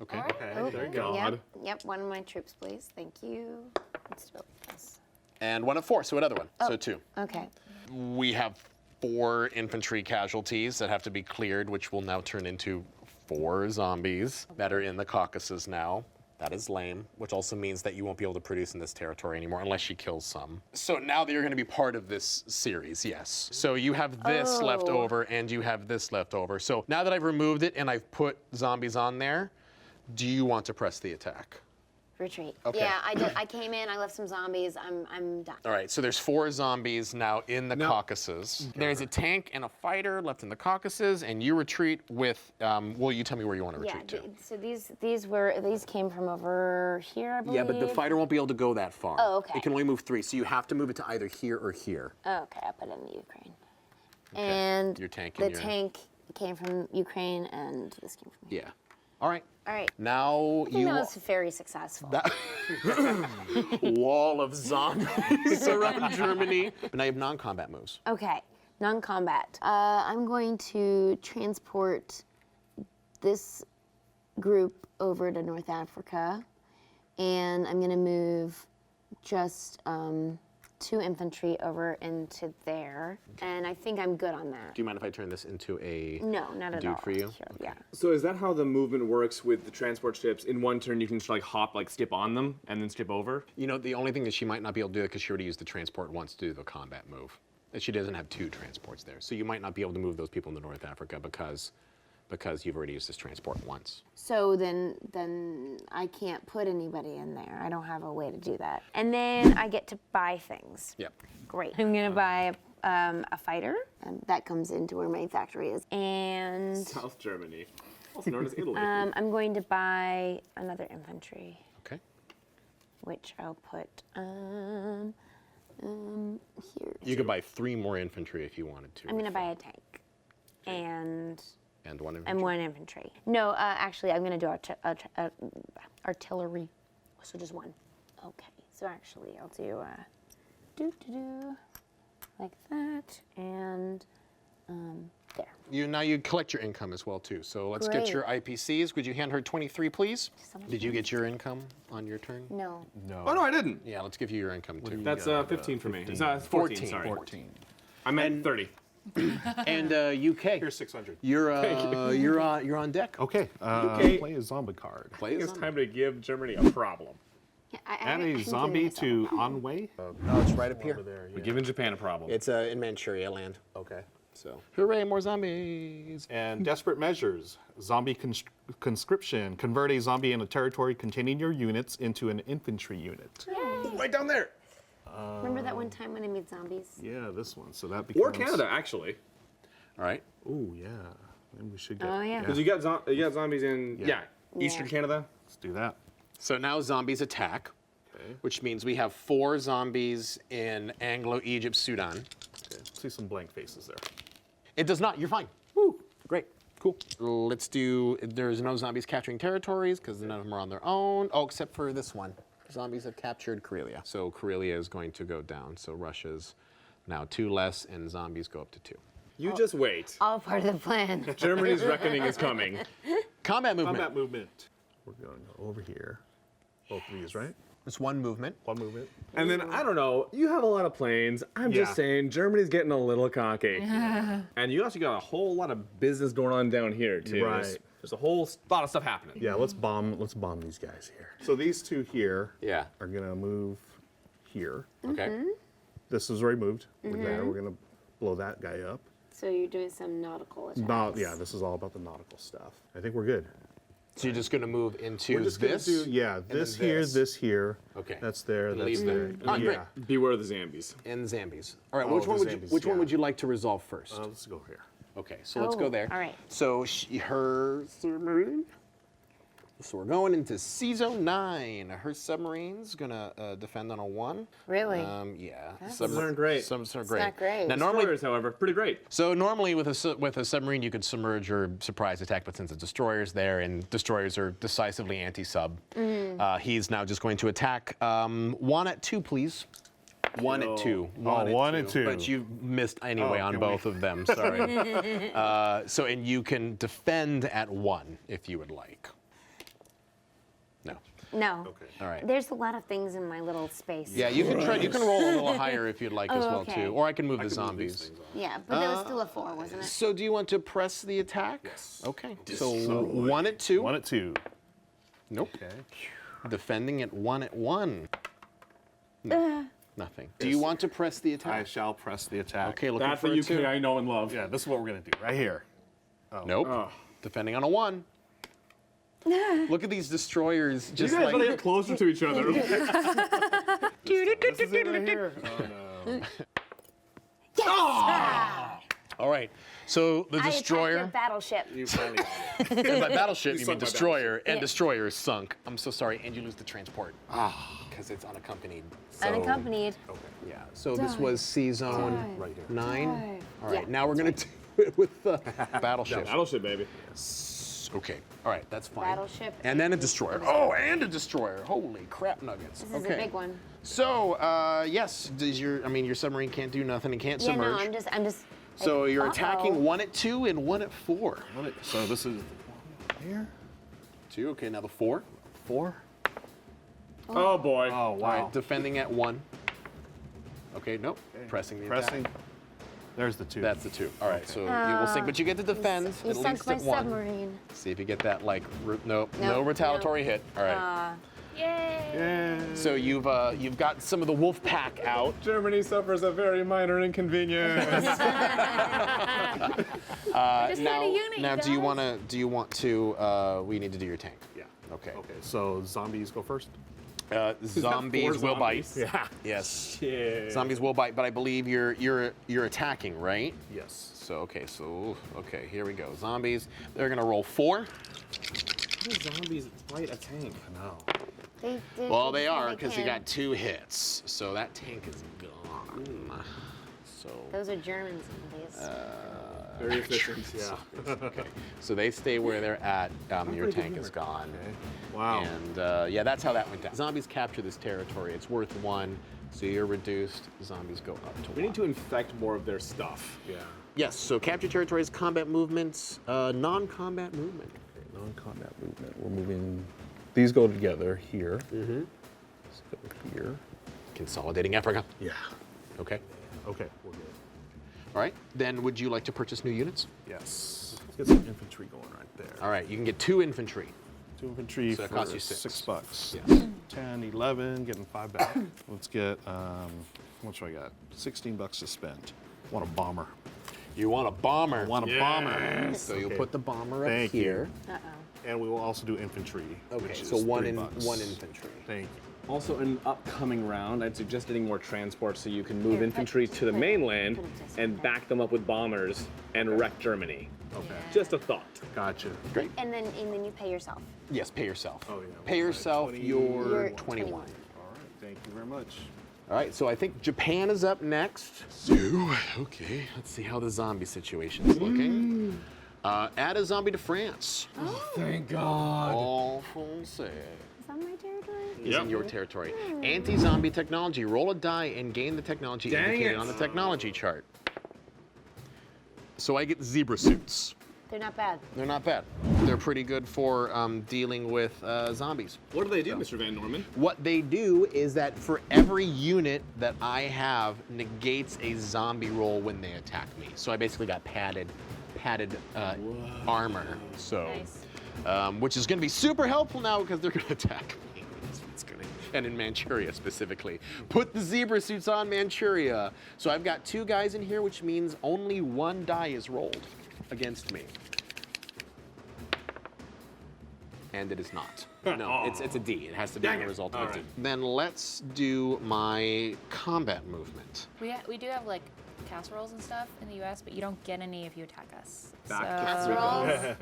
Okay. Okay, there you go. God. Yep, one of my troops, please. Thank you. Let's do this. And 1 at 4, so another one. So 2. Okay. We have 4 infantry casualties that have to be cleared, which will now turn into 4 zombies that are in the Caucasus now. That is lame, which also means that you won't be able to produce in this territory anymore unless she kills some. So now that you're going to be part of this series, yes. So you have this left over and you have this left over. So now that I've removed it and I've put zombies on there, do you want to press the attack? Retreat. Okay. Yeah, I came in, I left some zombies. I'm done. All right, so there's 4 zombies now in the Caucasus. There's a tank and a fighter left in the Caucasus, and you retreat with. Well, you tell me where you want to Yeah, retreat to. so these came from over here, I believe. Yeah, but the fighter won't be able to go that far. Oh, okay. It can only move 3, so you have to move it to either here or here. Oh, okay, I put it in the Ukraine. And Your tank the and your- tank came from Ukraine, and this came from here. Yeah. All right. All right. Now I think you. that was very successful. Wall of zombies around Germany. But now you have non-combat moves. Okay, non-combat. I'm going to transport this group over to North Africa, and I'm going to move just 2 infantry over into there, and I think I'm good on that. Do you mind if I turn this into a No, not at dude all. for you? Sure, yeah. So is that how the movement works with the transport ships? In one turn, you can just like hop, like skip on them, and then skip over? You know, the only thing that she might not be able to do it because she already used the transport once to do the combat move. And she doesn't have 2 transports there. So you might not be able to move those people into North Africa because you've already used this transport once. So then I can't put anybody in there. I don't have a way to do that. And then I get to buy things. Yep. Great. I'm gonna buy a fighter, and that comes into where my factory is. And South Germany, also known as Italy. I'm going to buy another infantry, Okay. which I'll put here. You could buy 3 more infantry if you wanted to. I'm gonna buy a tank, and 1 infantry. 1 infantry. No, actually, I'm gonna do artillery, so just 1. Okay. So actually, I'll do like that, and there. Now you collect your income as well too. So let's get your IPCs. Would you hand her 23, please? Did you get your income on your turn? No. Oh no, I didn't. Yeah, let's give you your income too. That's 15 for me. It's 14, sorry. 14. I meant 30. And UK. Here's 600. You're on deck. Okay, Okay. play a zombie card. Play It's as time to give Germany a problem. Yeah, Add a zombie to Anhui. No, it's right up here. We're giving Japan a problem. It's in Manchuria land. Okay. So hooray, more zombies. And desperate measures. Zombie conscription. Convert a zombie in a territory containing your units into an infantry unit. Right down there. Remember that one time when I made zombies? Yeah, this one. So that becomes. Or Canada, actually. All right. Ooh, yeah. Then we should get. Oh, yeah. Because you got zombies in Eastern Yeah. Canada. Let's do that. So now zombies attack, Okay. which means we have 4 zombies in Anglo, Egypt, Sudan. Okay. See some blank faces there. It does not. You're fine. Woo. Great. Cool. Let's do. There's no zombies capturing territories because none of them are on their own. Oh, except for this one. Zombies have captured Karelia. So Karelia is going to go down. So Russia's Now 2 less, and zombies go up to 2. You just wait. All part of the plan. Germany's reckoning is coming. Combat movement. Combat movement. We're going to go over here. Both of these, right? It's 1 movement. 1 movement. And then, I don't know, you have a lot of planes. I'm just saying, Germany's getting a little cocky. And you also got a whole lot of business going on down here, too. Right. There's a whole lot of stuff happening. Yeah, let's bomb these guys here. So these 2 here are gonna move here. Okay. This is already moved. With that, we're gonna blow that guy up. So you're doing some nautical attacks. Yeah, this is all about the nautical stuff. I think we're good. So you're just going to move into We're just this? gonna do, this here, this here. Okay. That's there, And that's leave there. them. Oh, great. Beware the zombies. And zombies. All right, Oh, which the one would zombies, one would you like to resolve first? Let's go here. Okay, so let's go there. all right. So her submarine. So we're going into Season 9. Her submarine's gonna defend on a 1. Really? Yeah. That's aren't great. Some are It's great. not great. Now normally, Destroyers, however, pretty great. so normally with a submarine you could submerge or surprise attack, but since the destroyer's there and destroyers are decisively anti-sub, he's now just going to attack. 1 at 2, please. 1 at 2. 1 at 2. But you missed anyway on can both of them. Sorry. And you can defend at 1 if you would like. No. No. Okay. All right. There's a lot of things in my little space. Yeah, you can try. You can roll a little higher if you'd like as well okay. too, or I can move the Move these zombies. things off. Yeah, but there was still a 4, wasn't it? So do you want to press the attack? Yes. Okay. So 1 at 2. 1 at 2. Nope. Okay. Defending at 1 at 1. No. Nothing. Do you want to press the I attack? shall press the attack. Okay, looking That's for the a 2. UK I know and love. Yeah, this is what we're gonna do right here. Nope. Defending on a 1. Look at these destroyers just You guys like. gotta get closer to each other. This is it right here. Oh no. All right. So the I attacked your destroyer. battleship. You finally got it. And by battleship, you sunk mean my destroyer, and destroyer is sunk. I'm so sorry, and you lose the transport. Because it's unaccompanied. So, Unaccompanied. Yeah. So this was Season Right here. 9. All right. Yeah, Now we're gonna do it with the battleship. Battleship, baby. Okay. All right. That's fine. Battleship. And then a destroyer. Oh, and a destroyer. Holy crap nuggets. This is a big one. So yes, does your submarine can't do nothing and can't Yeah, no, submerge. I'm just. So like, you're uh-oh. attacking 1 at 2 and 1 at 4. So this is here. 2. Okay. Now the 4. 4. Oh boy. Oh All wow. right, defending at 1. Okay, nope. Pressing the Pressing. attack. There's the 2. That's the 2. All right, so you will sink, but you get to defend You at sunk least my at 1. submarine. See if you get that no No, retaliatory hit. All right. Yay! Yeah. So you've got some of the wolf pack out. Germany suffers a very minor inconvenience. Just had a unit, now you do you guys. want to we need to do your tank. Yeah. Okay. Okay. So zombies go first. Zombies will bite. Yeah. Yes. Yeah. Zombies will bite, but I believe you're attacking, right? Yes. So okay, here we go. Zombies, they're gonna roll 4. Zombies fight a tank. No. Well, they are because you got 2 hits, so that tank is gone. So Those are German zombies. Very efficient. Yeah. okay, so they stay where they're at. Your tank is gone. Wow. And yeah, that's how that went down. Zombies capture this territory. It's worth 1, so you're reduced. Zombies go up to 1. We need to infect more of their stuff. Yeah. Yes. So capture territories, combat movements, non-combat movement. Okay, non-combat movement. We're moving. These go together here. Mm-hmm. Let's go here. Consolidating Africa. Yeah. Okay. Okay. We're good. All right. Then would you like to purchase new units? Yes. Let's get some infantry going right there. All right. You can get 2 infantry. 2 infantry So that for costs you 6. $6. Yes. 10, 11, getting 5 back. Let's get, what should I got? $16 to spend. Want a bomber. You want a bomber. Want a bomber. So you'll Okay. put the bomber up Thank you. here. Uh-oh. And we will also do infantry. Okay. which So is one $3. infantry. Thank you. Also, in an upcoming round, I'd suggest getting more transport so you can move Here, infantry put- to the put it- mainland put it this and way. back them up with bombers and wreck Germany. Okay. Just a thought. Gotcha. Great. And then you pay yourself. Yes. Pay yourself. Oh, yeah. Pay yourself 20 your You're 21. 21. All right. Thank you very much. All right. So I think Japan is up next. So okay. Let's see how the zombie situation is looking. Add a zombie to France. Thank God. All français. on my territory? Is in your territory. Anti-zombie technology. Roll a die and gain the technology indicated on the technology chart. So I get zebra suits. They're not bad. They're not bad. They're pretty good for dealing with zombies. What do they do, Mr. Van Norman? What they do is that for every unit that I have negates a zombie roll when they attack me. So I basically got padded armor. So, which is going to be super helpful now because they're going to attack me. It's gonna, and in Manchuria specifically. Put the zebra suits on Manchuria. So I've got 2 guys in here, which means only 1 die is rolled against me. And it is not. No, it's a D. It has to be the result of a D. Then let's do my combat movement. We do have like casseroles and stuff in the U.S., but you don't get any if you attack us. Casseroles?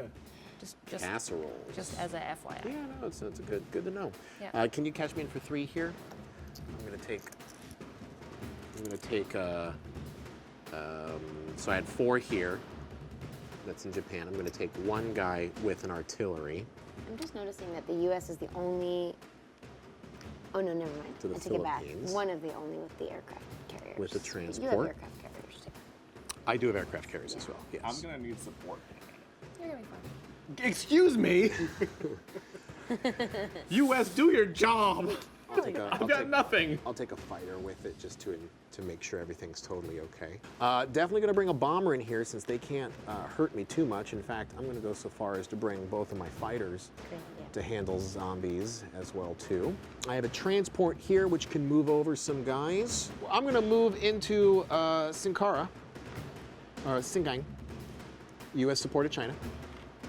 Just Casseroles. Just as a FYI. Yeah, no, it's good to know. Yeah. Can you catch me in for 3 here? I'm gonna take. So I had 4 here. That's in Japan. I'm gonna take 1 guy with an artillery. I'm just noticing that the U.S. is the only. Oh no, never mind. To the I take it back. Philippines. One of the only with the aircraft carriers. With the You have transport. aircraft carriers too. I do have aircraft carriers as well. Yes. I'm gonna need support. You're gonna be fine. Excuse me. U.S., do your job. I've got nothing. I'll take a fighter with it just to make sure everything's totally okay. Definitely going to bring a bomber in here since they can't hurt me too much. In fact, I'm going to go so far as to bring both of my fighters to handle zombies as well too. I have a transport here which can move over some guys. I'm going to move into Sincara, or Singang, U.S. supported China.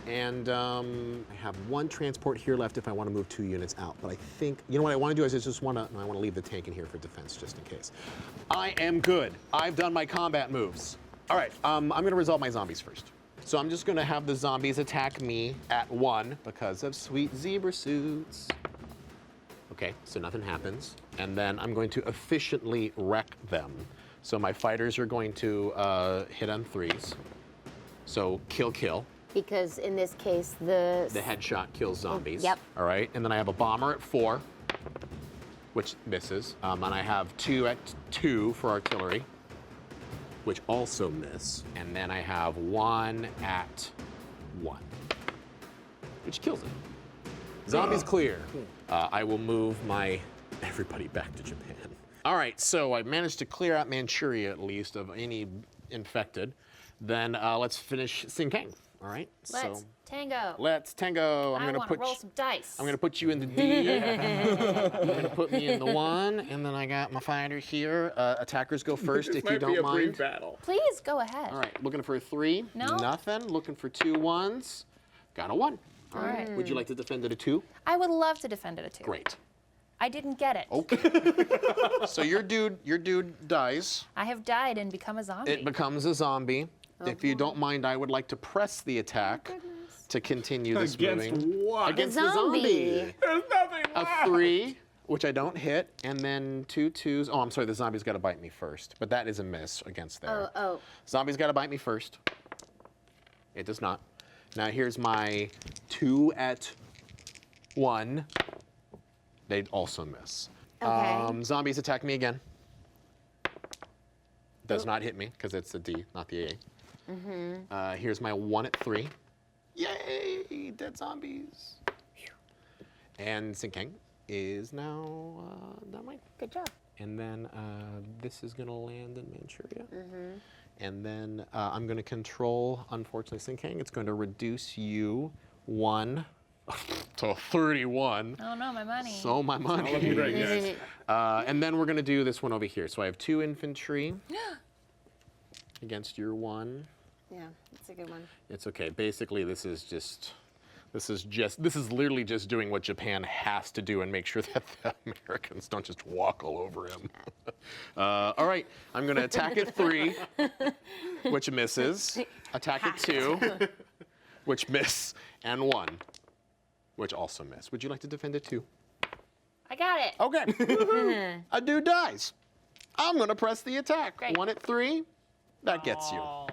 And I have 1 transport here left if I want to move 2 units out. But I think, you know what I want to do is I just want to leave the tank in here for defense just in case. I am good. I've done my combat moves. All right, I'm going to resolve my zombies first. So I'm just going to have the zombies attack me at 1 because of sweet zebra suits. Okay, so nothing happens. And then I'm going to efficiently wreck them. So my fighters are going to hit on 3s. So kill. Because in this case, the headshot kills zombies. Yep. All right, and then I have a bomber at 4, which misses. And I have 2 at 2 for artillery, which also miss. And then I have 1 at 1, which kills it. Zombies clear. I will move everybody back to Japan. All right, so I managed to clear out Manchuria at least of any infected. Then let's finish Sinking. All right. Let's tango. Let's tango. I want to roll some dice. I'm gonna put you in the D. You're gonna put me in the 1, and then I got my fighter here. Attackers go first if you don't mind. Battle. Please go ahead. All right. Looking for a 3. No. Nothing. Looking for 2 1s. Got a 1. All right. Would you like to defend at a 2? I would love to defend it a 2. Great. I didn't get it. Okay. So your dude dies. I have died and become a zombie. It becomes a zombie. If you don't mind, I would like to press the attack to continue this moving. Against what? Against The the zombie. zombie. There's nothing A left. 3, which I don't hit, and then 2 2s. Oh, I'm sorry, the zombie's got to bite me first, but that is a miss against there. Oh. Zombie's got to bite me first. It does not. Now here's my 2 at 1. They also miss. Okay. Zombies attack me again. Does not hit me because it's a D, not the A. Here's my 1 at 3. Yay! Dead zombies. And Sinking is now done mine. Good job. And then this is going to land in Manchuria. And then I'm going to control, unfortunately, Sinking. It's going to reduce you 1 to 31. Oh no, my money. So my money. Looking great, guys. And then we're going to do this one over here. So I have 2 infantry against your 1. Yeah, that's a good one. It's okay. Basically, this is literally just doing what Japan has to do and make sure that the Americans don't just walk all over him. All right, I'm going to attack at 3, which misses. Attack at 2, which miss, and 1, which also miss. Would you like to defend at 2? I got it. Okay. A dude dies. I'm going to press the attack. Great. 1 at 3, that gets you. Oh.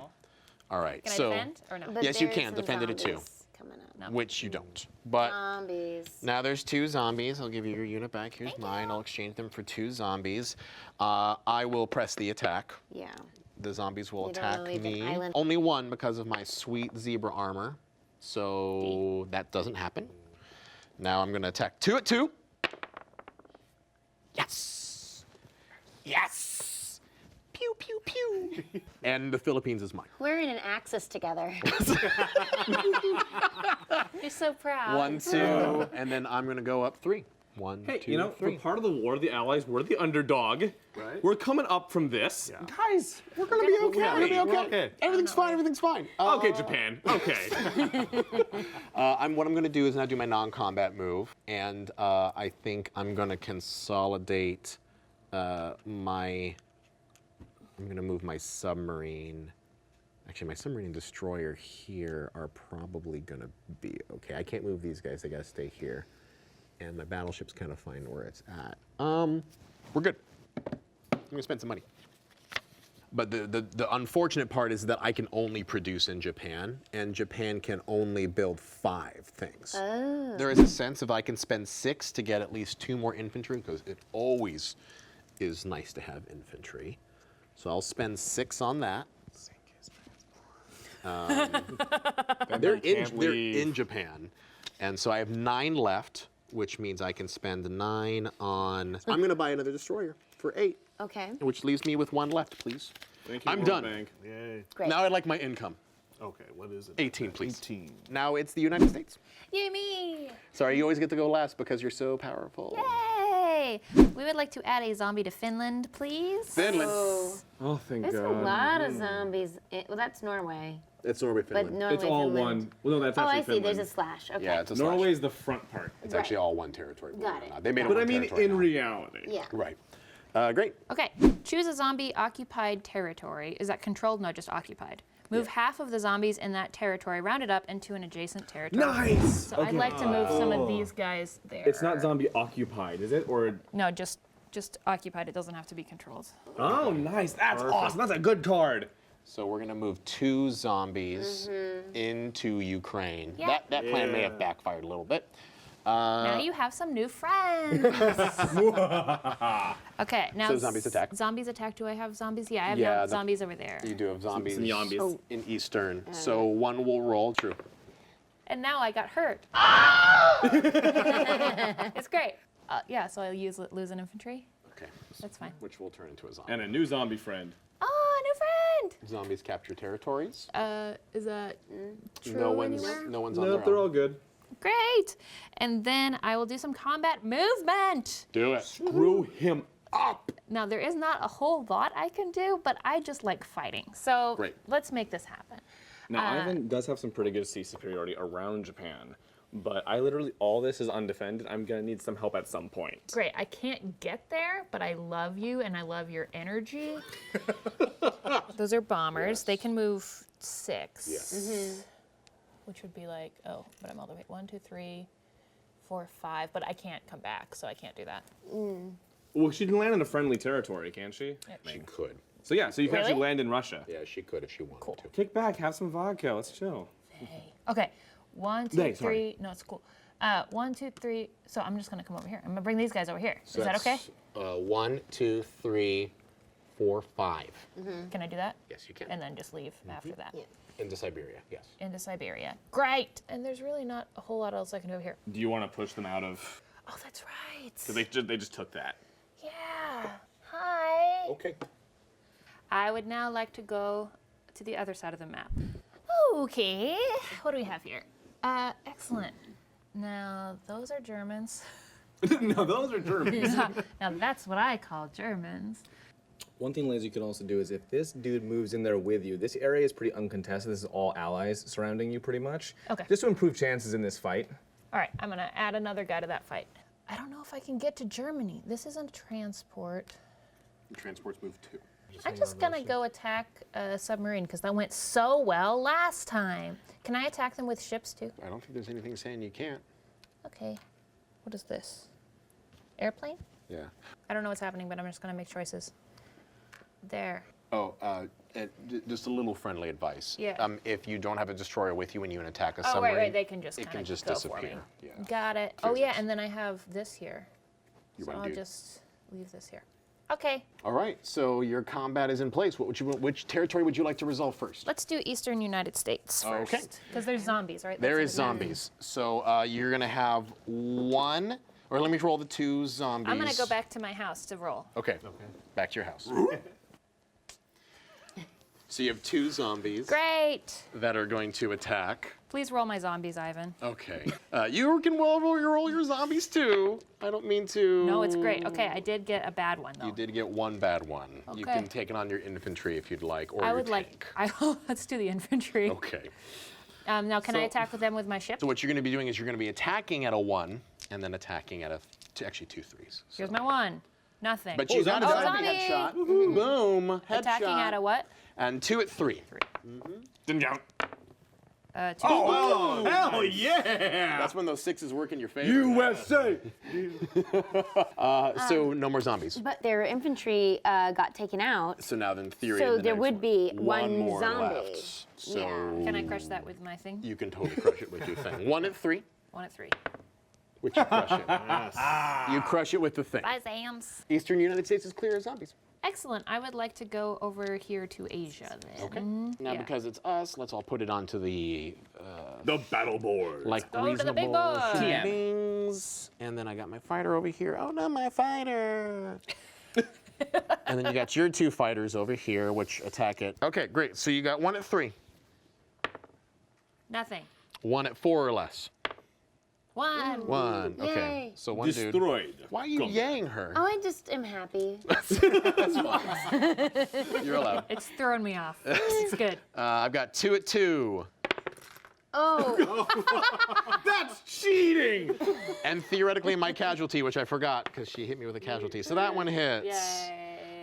All right. Can so I defend or no? But Yes, you there is can. some Defend it at 2. zombies coming up. No. which you don't. But Zombies. now there's 2 zombies. I'll give you your unit back. Here's mine. I'll exchange them for 2 zombies. I will press the attack. Yeah. The zombies will You don't attack wanna leave an me. island. Only 1 because of my sweet zebra armor. So that doesn't happen. Now I'm going to attack 2 at 2. Yes! Yes! Pew, pew, pew. And the Philippines is mine. We're in an axis together. You're so proud. 1, 2, and then I'm going to go up 3. 1, Hey, 2, you know, 3. for part of the war of the Allies, we're the underdog. Right. We're coming up from this. Yeah. Guys, We're going to be okay. Yeah, We're going to be we're okay. okay. Everything's fine. Everything's fine. okay, Japan. Okay. What I'm going to do is now do my non-combat move, and I think I'm going to consolidate I'm going to move my submarine. Actually, my submarine and destroyer here are probably going to be okay. I can't move these guys. They got to stay here. And my battleship's kind of fine where it's at. We're good. I'm going to spend some money. But the unfortunate part is that I can only produce in Japan, and Japan can only build 5 things. Oh. There is a sense if I can spend 6 to get at least 2 more infantry, because it always is nice to have infantry. So I'll spend 6 on that. They're in Japan, and so I have 9 left, which means I can spend 9 on. I'm going to buy another destroyer for 8. Okay. Which leaves me with 1 left, please. Thank you, I'm World done. Bank. Yay. Great. Now I'd like my income. Okay, what is it? 18, please. 18. Now it's the United States. Yay me! Sorry, you always get to go last because you're so powerful. Yay! We would like to add a zombie to Finland, please. Finland. Oh, Oh, thank there's God. a lot of zombies. Well, that's Norway. It's Norway, But Finland. Norway, It's all Finland. one. Well, no, that's Oh, actually I see. Finland. There's a slash. Okay. Yeah, it's a slash. Norway's the front part. It's actually all one territory. believe Got or it. not. They made it But one I mean, territory in now. reality. Yeah. Right. Great. Okay, choose a zombie occupied territory. Is that controlled? No, just occupied. Move half of the zombies in that territory, round it up into an adjacent territory. Nice! So I'd like to move some of these guys there. It's not zombie occupied, is it? Or No, just occupied. It doesn't have to be controlled. oh, nice! That's awesome. That's a good card. So we're gonna move 2 zombies into Ukraine. Yeah. That plan may have backfired a little bit. Now you have some new friends. Okay, now So zombies attack. Zombies attack. Do I have zombies? Yeah, I have Yeah, zombies over there. You do have zombies Some zombies. Oh. in Eastern. So 1 will roll. True. And now I got hurt. It's great. Yeah, so I'll lose an infantry. Okay. That's fine. Which will turn into a zombie. And a new zombie friend. Oh, new friend. Zombies capture territories. Is that true No one's on their they're own. all good. great? And then I will do some combat movement. Do it. Screw him up. Now there is not a whole lot I can do, but I just like fighting. So Great. let's make this happen. Now, Ivan does have some pretty good sea superiority around Japan, but I literally, all this is undefended. I'm gonna need some help at some point. Great. I can't get there, but I love you and I love your energy. Those are bombers. They can move 6. Yes. Which would be like, oh, but I'm all the way 1, 2, 3, 4, 5. But I can't come back, so I can't do that. Well, she can land in a friendly territory, can't she? She could. So yeah, so you can actually Really? land in Russia. Yeah, she could if she wanted to. Kick back, have some vodka, let's chill. Okay. 1, 2, Hey, 3. sorry. No, it's cool. 1, 2, 3. So I'm just gonna come over here. I'm gonna bring these guys over here. So Is that okay? that's, 1, 2, 3, 4, 5. Can I do that? Yes, you can. And then just leave after that. Yeah. Into Siberia. Yes. Into Siberia. Great. And there's really not a whole lot else I can do over here. Do you want to push them out of? Oh, that's right. Because they just took that. Yeah. Hi. Okay. I would now like to go to the other side of the map. Okay. What do we have here? Excellent. Now, those are Germans. No, those are Germans. Now, that's what I call Germans. One thing, Liz, you can also do is if this dude moves in there with you, this area is pretty uncontested. This is all allies surrounding you pretty much. Okay. Just to improve chances in this fight. All right, I'm going to add another guy to that fight. I don't know if I can get to Germany. This isn't transport. Transports move 2. I'm just going to go attack a submarine because that went so well last time. Can I attack them with ships too? I don't think there's anything saying you can't. Okay. What is this? Airplane? Yeah. I don't know what's happening, but I'm just going to make choices. There. Just a little friendly advice. Yeah. If you don't have a destroyer with you when you attack a Oh, submarine, right. They can just it kind can of just go disappear. for me. Yeah. Got it. Oh yeah, and then I have this here. You So want I'll to do? just leave this here. Okay. All right. So your combat is in place. Which territory would you like to resolve first? Let's do Eastern United States first. Okay. Because there's zombies, right? There That's is it. zombies. So you're gonna have one, or let me roll the 2 zombies. I'm gonna go back to my house to roll. Okay. Back to your house. So you have 2 zombies Great. that are going to attack. Please roll my zombies, Ivan. Okay. You can roll your zombies too. I don't mean to. No, it's great. Okay, I did get a bad one though. You did get one bad one. You Okay. can take it on your infantry if you'd like, or I your would tank. let's do the infantry. Okay. Now, can I attack with them with my ship? So what you're going to be doing is you're going to be attacking at a 1, and then attacking at actually 2 3s. So. Here's my 1. Nothing. But you got a zombie zombie! headshot. Boom. Headshot. Attacking at a what? And 2 at 3. 3. Didn't count. 2. Oh, Hell yeah! That's when those 6s work in your favor. USA! So no more zombies. But their infantry got taken out. So now then theory. So in the there next would one. be one one more zombie. left. So Yeah. Can I crush that with my thing? you can totally crush it with your thing. 1 at 3, 1 at 3. which you crush it. You crush it with the thing. Bye, Zams. Eastern United States is clear of zombies. Excellent. I would like to go over here to Asia then. Okay. Now Yeah. because it's us, let's all put it onto the The battle board. like go to the reasonable big board. things. And then I got my fighter over here. Oh no, my fighter. And then you got your 2 fighters over here, which attack it. Okay, great. So you got 1 at 3, Nothing. 1 at 4 or less. 1. 1. Okay. Yay. So 1 dude. Destroyed. Why are you yang her? Oh, I just am happy. You're allowed. It's throwing me off. It's good. I've got 2 at 2. Oh, That's cheating! And theoretically my casualty, which I forgot because she hit me with a casualty. So that one hits. Yay.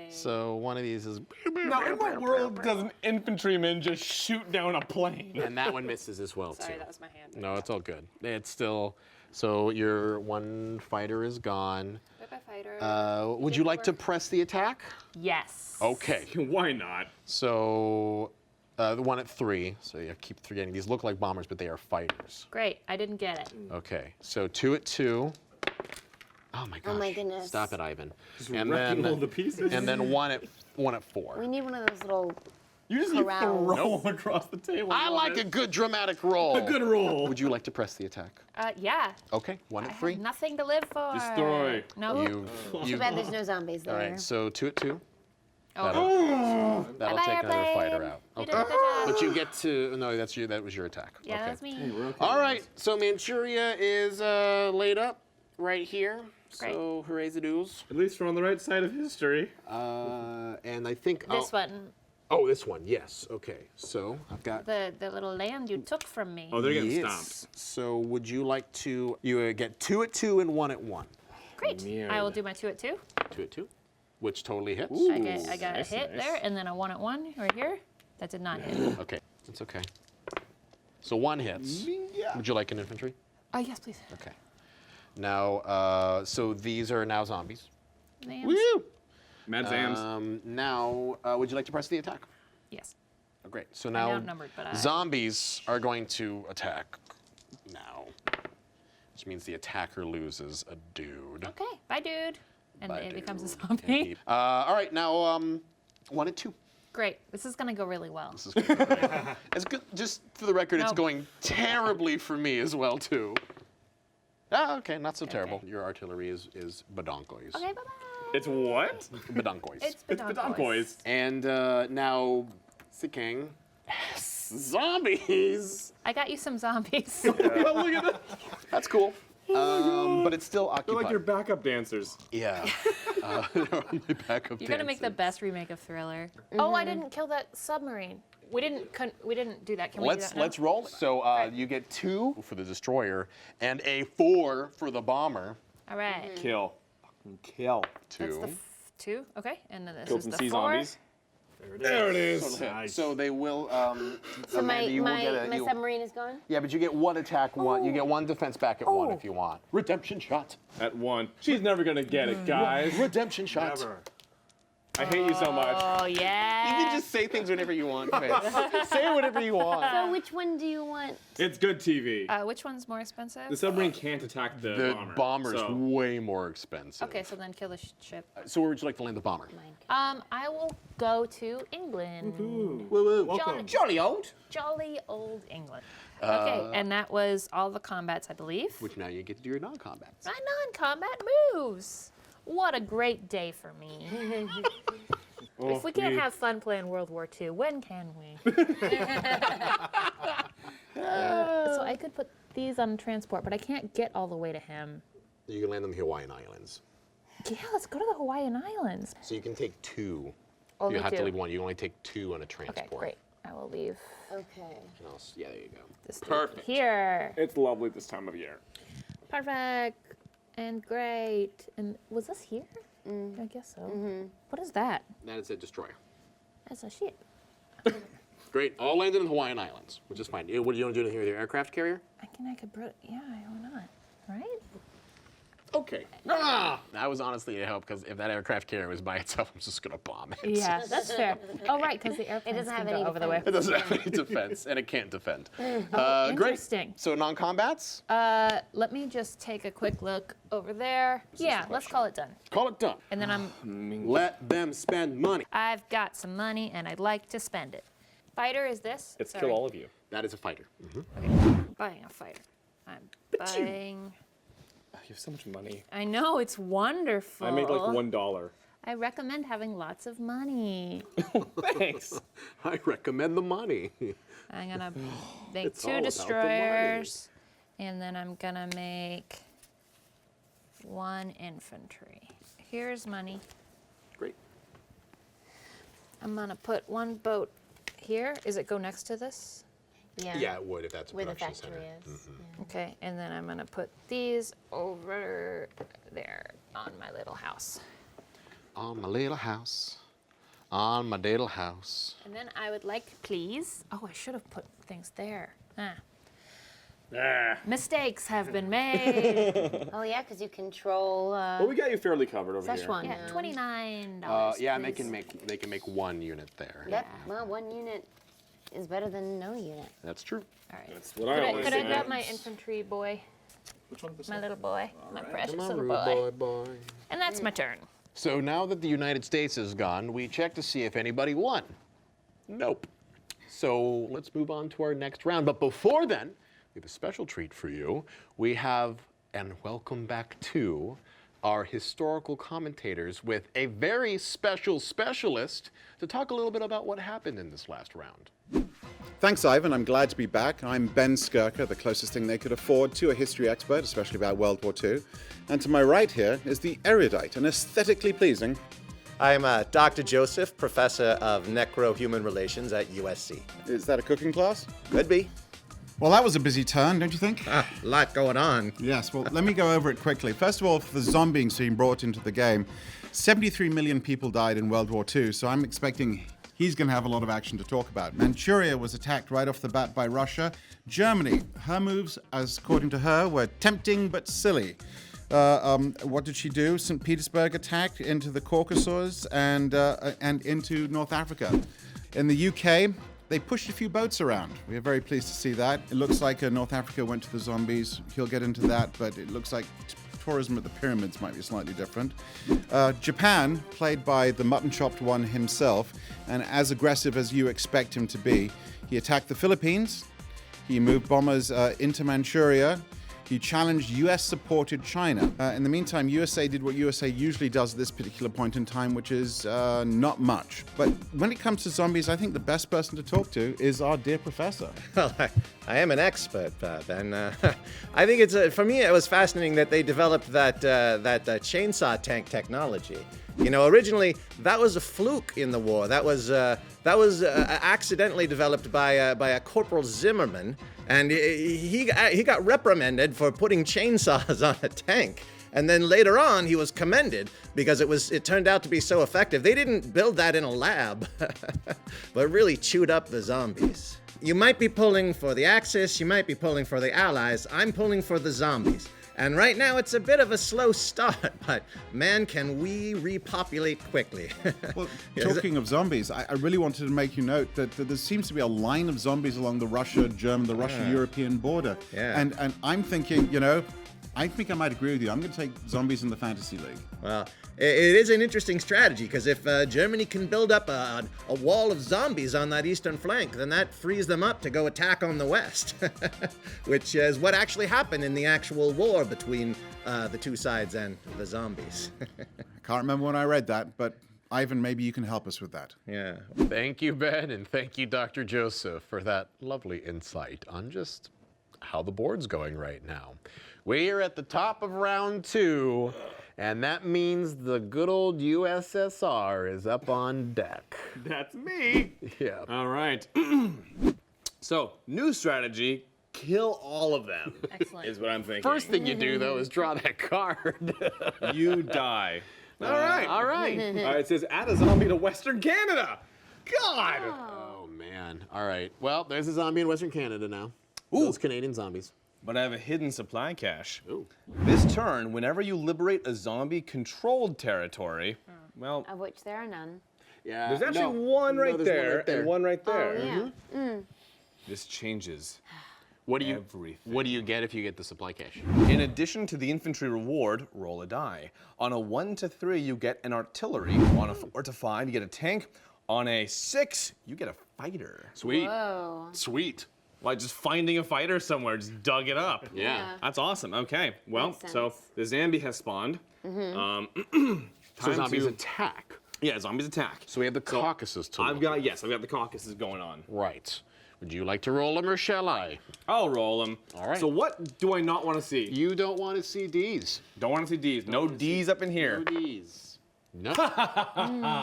So one of these is. Now, in what world does an infantryman just shoot down a plane? And that one misses as well, Sorry, too. that was my hand. No, it's all good. It's still. So your 1 fighter is gone. Bye-bye, fighter. Would you like to press the attack? Yes. Okay. Why not? So the 1 at 3. So you keep forgetting. These look like bombers, but they are fighters. Great. I didn't get it. Okay. So 2 at 2. Oh my gosh. oh my goodness. Stop it, Ivan. Wrecking all the pieces? And then 1 at 4. We need one of those little. You just keep Corral. throwing across the table. I like a good dramatic roll. A good roll. Would you like to press the attack? Yeah. Okay. 1 I at have 3. nothing to live for. Destroy. No. Too bad there's no zombies there. All right. So 2 at 2. Oh. That'll Bye-bye, take another fighter airplane. out. You Okay. did a good job. But you get to no. That's you. That was your attack. Yeah, okay. that was me. All right. So Manchuria is laid up right here. Great. So hooray the doos. At least we're on the right side of history. And I think This one. Oh, this one. Yes. Okay. So I've got. The little land you took from me. Oh, they're getting Yes. stomped. So would you like to? You get 2 at 2 and 1 at 1. Great. I will do my 2 at 2. 2 at 2, which totally hits. I got a hit there, and then a 1 at 1 right here. That did not hit. Okay. That's okay. So 1 hits. Would you like an infantry? Yes, please. Okay. Now, so these are now zombies. Zams. Woo! Mad Zams. Now, would you like to press the attack? Yes. Oh, great. So I'm now, outnumbered, but I... zombies are going to attack now, which means the attacker loses a dude. Okay. Bye, dude. And Bye, it becomes a dude. zombie. All right. Now, 1 at 2. Great. This is gonna go really well. This is going to be great. It's good. Just for the record, it's No. going terribly for me as well too. Ah, okay, not so terrible. okay. Your artillery is badonkois. Okay. Bye bye. It's what? Badonkois. It's It's Badonkois. And now, Sikang. Yes, zombies. I got you some zombies. Look at that. That's cool. But it's still They're occupied. like your backup dancers. Yeah. They're on my backup You're gonna make the dancers. best remake of Thriller. Oh, I didn't kill that submarine. We didn't do that. Can we do that now? Let's roll. So you get 2 for the destroyer and a 4 for the bomber. All right. Kill. Fucking kill. 2. That's the 2. Okay. And then this Kill is some the sea 4. zombies. There it is. So they will. So Amanda, you will my get a, you- submarine is gone? Yeah, but you get 1 attack, 1. You get 1 defense back at 1 if you want. Redemption shot. At 1. She's never gonna get it, guys. Redemption shot. Never. I hate you so much. Oh, yeah. You can just say things whenever you want, Vince. Say whatever you want. So which one do you want? It's good TV. Which one's more expensive? The submarine can't attack the The bomber. bomber's so- way more expensive. Okay, so then kill the ship. So where would you like to land the bomber? I will go to England. Welcome. Jolly old. Jolly old England. Okay, and that was all the combats, I believe. Which now you get to do your non-combats. My non-combat moves. What a great day for me. If we can't have fun playing World War II, when can we? So I could put these on transport, but I can't get all the way to him. You can land them in the Hawaiian Islands. Yeah, let's go to the Hawaiian Islands. So you can take 2. Only you have to two. leave 1. You only take 2 on a transport. Okay, great. I will leave Okay. Yeah, there you go. this dude Perfect. here. It's lovely this time of year. Perfect and great. And was this here? I guess so. What is that? That is a destroyer. That's a ship. Great. All landed in the Hawaiian Islands, which is fine. What do you want to do here with your aircraft carrier? I could put, yeah, why not? Right? Okay. That was honestly a help, because if that aircraft carrier was by itself, I'm just going to bomb it. Yeah, that's fair. Oh, right, because the airplane doesn't have go any over the way. It doesn't have any defense, and it can't defend. Great. Interesting. So non-combats? Let me just take a quick look over there. Yeah, let's call it done. Call it done. And then I'm, Let them spend money. I've got some money and I'd like to spend it. Fighter is this? It's Sorry. kill all of you. That is a fighter. Buying a fighter. I'm buying. You have so much money. I know, it's wonderful. I made like $1. I recommend having lots of money. Thanks. I recommend the money. I'm gonna make It's all 2 about the destroyers, and then I'm gonna make 1 infantry. Here's money. Great. I'm gonna put 1 boat here. Is it go next to this? Yeah. Yeah, it would if that's a Where the production factory center. is. Okay, and then I'm gonna put these over there on my little house. On my little house. On my little house. And then I would like, please. Oh, I should have put things there. Mistakes have been made. Oh yeah, because you control Well, we got you fairly covered over here. Szechuan. Yeah, $29. Yeah, and please. they can make 1 unit there. Yep. Well, 1 unit is better than no unit. That's true. All right. That's what I always Could I say. grab my infantry boy? Which one? My little boy. My precious Come on, little rude boy. boy. And that's my turn. So now that the United States is gone, we check to see if anybody won. Nope. So let's move on to our next round. But before then, we have a special treat for you. We have, and welcome back to, our historical commentators with a very special specialist to talk a little bit about what happened in this last round. Thanks, Ivan. I'm glad to be back. I'm Ben Skirker, the closest thing they could afford to a history expert, especially about World War II. And to my right here is the erudite and aesthetically pleasing. I'm Dr. Joseph, professor of necro-human relations at USC. Is that a cooking class? Could be. Well, that was a busy turn, don't you think? A lot going on. Yes, well, let me go over it quickly. First of all, for the zombies being brought into the game, 73 million people died in World War II, so I'm expecting he's going to have a lot of action to talk about. Manchuria was attacked right off the bat by Russia. Germany, her moves, as according to her, were tempting but silly. What did she do? St. Petersburg attacked into the Caucasus and into North Africa. In the UK, they pushed a few boats around. We are very pleased to see that. It looks like North Africa went to the zombies. He'll get into that, but it looks like tourism at the pyramids might be slightly different. Japan, played by the mutton-chopped one himself, and as aggressive as you expect him to be, he attacked the Philippines. He moved bombers into Manchuria. He challenged US-supported China. In the meantime, USA did what USA usually does at this particular point in time, which is not much. But when it comes to zombies, I think the best person to talk to is our dear professor. Well, I am an expert, Ben. I think it's for me. It was fascinating that they developed that chainsaw tank technology. You know, originally that was a fluke in the war. That was accidentally developed by a Corporal Zimmerman, and he got reprimanded for putting chainsaws on a tank. And then later on, he was commended because it turned out to be so effective. They didn't build that in a lab, but really chewed up the zombies. You might be pulling for the Axis, you might be pulling for the Allies. I'm pulling for the zombies. And right now it's a bit of a slow start, but man, can we repopulate quickly. Well, Yeah, talking of zombies, I really wanted to make you note that there seems to be a line of zombies along the Russia-European border. Yeah. And I'm thinking, I think I might agree with you. I'm going to take zombies in the Fantasy League. Well, it is an interesting strategy, because if Germany can build up a wall of zombies on that eastern flank, then that frees them up to go attack on the west, which is what actually happened in the actual war between the two sides and the zombies. I can't remember when I read that, but Ivan, maybe you can help us with that. Yeah. Thank you, Ben, and thank you, Dr. Joseph, for that lovely insight on just how the board's going right now. We are at the top of round 2, and that means the good old USSR is up on deck. That's me. Yeah. All right. So, new strategy, kill all of them. Excellent. Is what I'm thinking. First thing you do, though, is draw that card. You die. All right. All right. All right, it says add a zombie to Western Canada. God. Oh, man. All right. Well, there's a zombie in Western Canada now. Those Canadian zombies. But I have a hidden supply cache. Ooh. This turn, whenever you liberate a zombie-controlled territory, well, Of which there are none. Yeah. there's actually one right there's there and one right there. Oh, yeah. This changes What do you everything. What do you get if you get the supply cache? In addition to the infantry reward, roll a die. On a 1 to 3, you get an artillery. On a 4 to 5, you get a tank. On a 6, you get a fighter. Sweet. Whoa. Sweet. Like just finding a fighter somewhere, just dug it up. Yeah. That's awesome. Okay, well, Makes so sense. the zombie has spawned. So Time zombies to- attack. Yeah, zombies attack. So we have the Caucasus to I've look got, at. yes, I've got the Caucasus going on. Right. Would you like to roll them or shall I? I'll roll them. All right. So what do I not want to see? You don't want to see D's. Don't want to see D's. No D's up in here. No D's. No.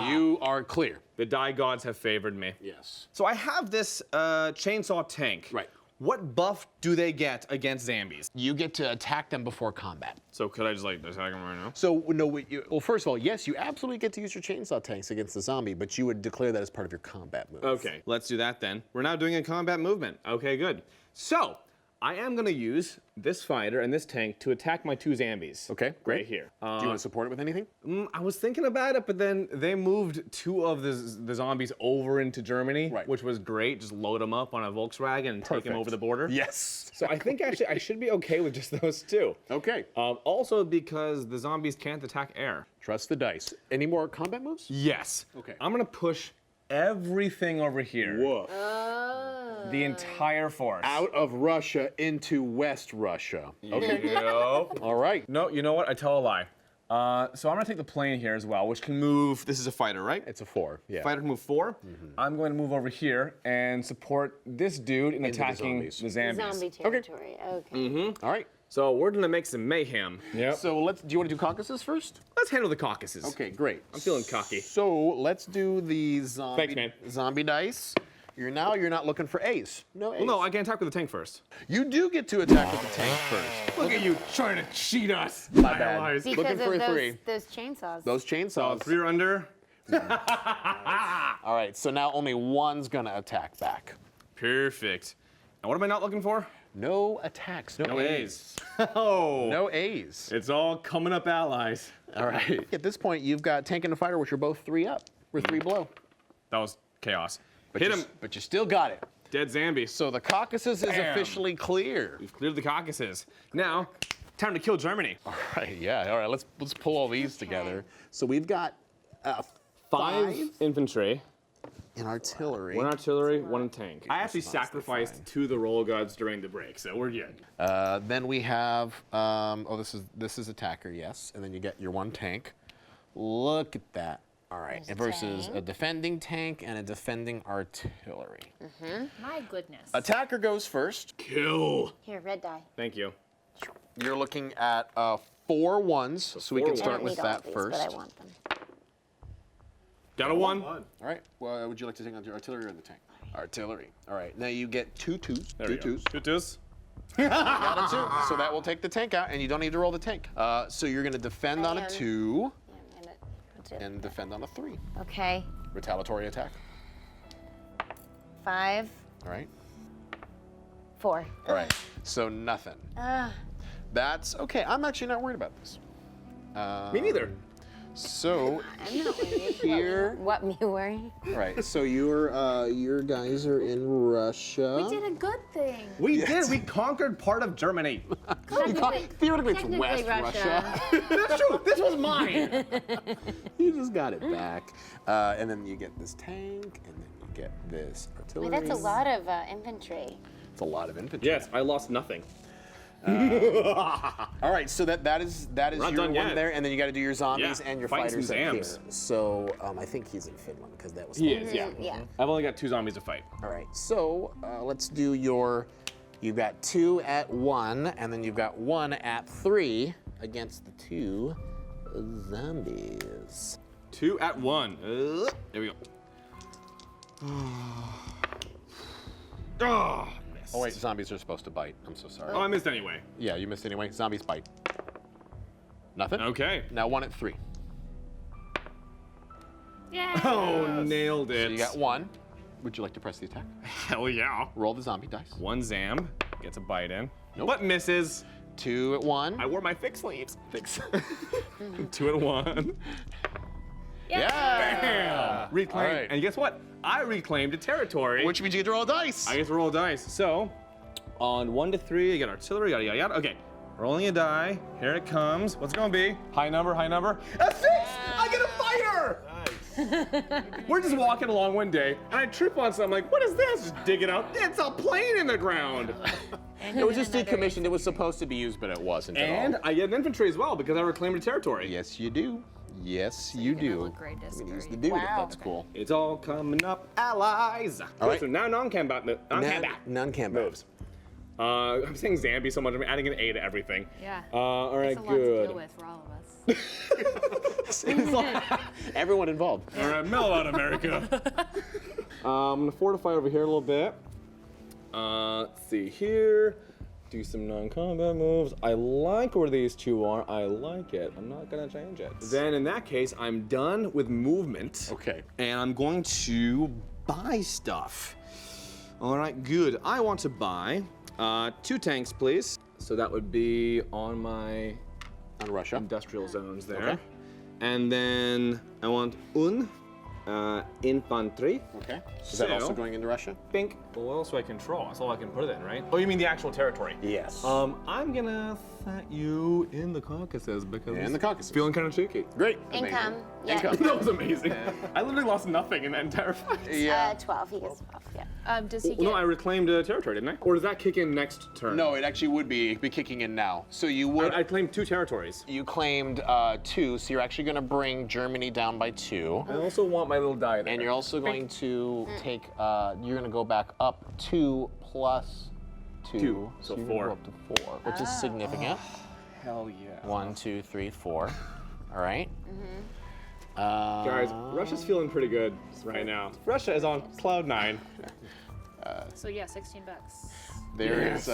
You are clear. The die gods have favored me. Yes. So I have this chainsaw tank. Right. What buff do they get against zombies? You get to attack them before combat. So could I just like attack them right now? So, no, well, first of all, yes, you absolutely get to use your chainsaw tanks against the zombie, but you would declare that as part of your combat move. Okay, let's do that then. We're now doing a combat movement. Okay, good. So, I am gonna use this fighter and this tank to attack my 2 zombies. Okay, great. Right here. Do you want to support it with anything? I was thinking about it, but then they moved 2 of the zombies over into Germany, Right. which was great. Just load them up on a Volkswagen and take them Perfect. over the border. Yes. So I think actually I should be okay with just those 2. Okay. Also because the zombies can't attack air. Trust the dice. Any more combat moves? Yes. Okay. I'm gonna push everything over here. Woof. The entire force. Out of Russia into West Russia. Okay. Yep. All right. No, you know what? I tell a lie. So I'm gonna take the plane here as well, which can move. This is a fighter, right? It's a 4. Yeah. Fighter can move 4. I'm going to move over here and support this dude in Into the attacking zombies. the zombies. Zombie territory. Okay. All right. So we're gonna make some mayhem. Yep. So do you want to do Caucasus first? Let's handle the Caucasus. Okay, great. I'm feeling cocky. So let's do the zombie, Thanks, man. zombie dice. You're not looking for A's. No A's. Well, no, I can attack with the tank first. You do get to attack with the tank first. Look at you trying to cheat us. My bad. Allies. Because Looking for of a 3. those chainsaws. Those chainsaws. 3 or under. All right, so now only one's gonna attack back. Perfect. And what am I not looking for? No attacks. No A's. Oh. No A's. It's all coming up allies. All right. At this point, you've got tank and a fighter, which are both 3 up. We're 3 below. That was chaos. But Hit you- him. But you still got it. Dead zombie. So the Caucasus is Bam. officially clear. We've cleared the Caucasus. Now, time to kill Germany. All right. Yeah. All right. Let's pull all these together. So we've got 5 infantry, in artillery. 1 artillery, 1 tank. I actually sacrificed 2 the roll gods during the break, so we're good. Then we have this is attacker, yes, and then you get your 1 tank. Look at that. All right, There's a versus tank. a defending tank and a defending artillery. My goodness. Attacker goes first. Kill. Here, red die. Thank you. You're looking at 4 ones, so we can 4 start I don't with need all that of these, first. but I want them. Got a 1. All right. Well, would you like to take on the artillery or the tank? Artillery. All right. Now you get 2 twos. There 2 we go. twos. 2 twos. Got a 2. So that will take the tank out, and you don't need to roll the tank. So you're going to defend on a 2 and defend on a 3. Okay. Retaliatory attack. 5, All right. 4. All right. So nothing. That's okay. I'm actually not worried about this. Me neither. So I'm not worried. here, What me worry? right? So your guys are in Russia. We did a good thing. We did. We conquered part of Germany. Theoretically, it's Technically West Russia. That's true. This was mine. You just got it back, and then you get this tank, and then you get this artillery. Wait, that's a lot of infantry. It's a lot of infantry. Yes, I lost nothing. All right, so that is not your done one yet. there, and then you got to do your zombies Yeah, and your fighting fighters some up here. Zams. So I think he's in Finland because that was. He is, yeah. Yeah. I've only got 2 zombies to fight. All right, so let's do your. You've got 2 at 1, and then you've got 1 at 3 against the 2 zombies. 2 at 1. There we go. Oh, missed. Oh wait, zombies are supposed to bite. I'm so sorry. Oh, I missed anyway. Yeah, you missed anyway. Zombies bite. Nothing. Okay. Now 1 at 3. Yeah. Oh, nailed it. So you got 1. Would you like to press the attack? Hell yeah. Roll the zombie dice. 1 Zam gets a bite in. Nope. But misses. 2 at 1. I wore my thick sleeves. 2 at 1. Yeah. Reclaim. All right. And guess what? I reclaimed a territory. Which means you get to roll a dice. I get to roll dice. So, on 1 to 3, you get artillery, yada, yada, yada. Okay, rolling a die. Here it comes. What's it gonna be? High number, high number. A 6! I get a fighter! We're just walking along one day, and I trip on something. I'm like, what is this? Just dig it out. It's a plane in the ground. It was just decommissioned. It was supposed to be used, but it wasn't at all. And I get an infantry as well, because I reclaimed a territory. Yes, you do. Yes, you do. Look great, I mean, he's discouraged. the dude. Wow. That's cool. It's all coming up, allies. All right. So now non-combat Non-combat moves. I'm saying Zambi so much. I'm adding an A to everything. Yeah. All right, It's a lot to good. deal with for all of us. It's like everyone involved. All right, mellow out, America. I'm gonna fortify over here a little bit. Let's see here. Do some non-combat moves. I like where these 2 are. I like it. I'm not gonna change it. Then in that case, I'm done with movement. Okay. And I'm going to buy stuff. All right, good. I want to buy 2 tanks, please. So that would be on my On Russia. industrial zones there. Okay. And then I want infantry. Okay. Is that also So- going into Russia? Bink. Well, what else do I control? That's all I can put it in, right? Oh, you mean the actual territory? Yes. I'm gonna set you in the Caucasus because In the Caucasus. feeling kind of cheeky. Great. Income. Amazing. Yeah. Income. That was amazing. I literally lost nothing in that entire fight. Yeah. 12. He gets 12. Yeah. Does he get? No, I reclaimed a territory, didn't I? Or does that kick in next turn? No, it actually would be kicking in now. So you would. I claimed 2 territories. You claimed 2, so you're actually going to bring Germany down by 2. I also want my little die there. And you're also going to take, you're going to go back up 2 plus 2. 2, so you're gonna 4. go up to 4, which is significant. Hell yeah. 1, 2, 3, 4. All right. Guys, Russia's feeling pretty good right now. Russia is on cloud 9. So yeah, $16. There's,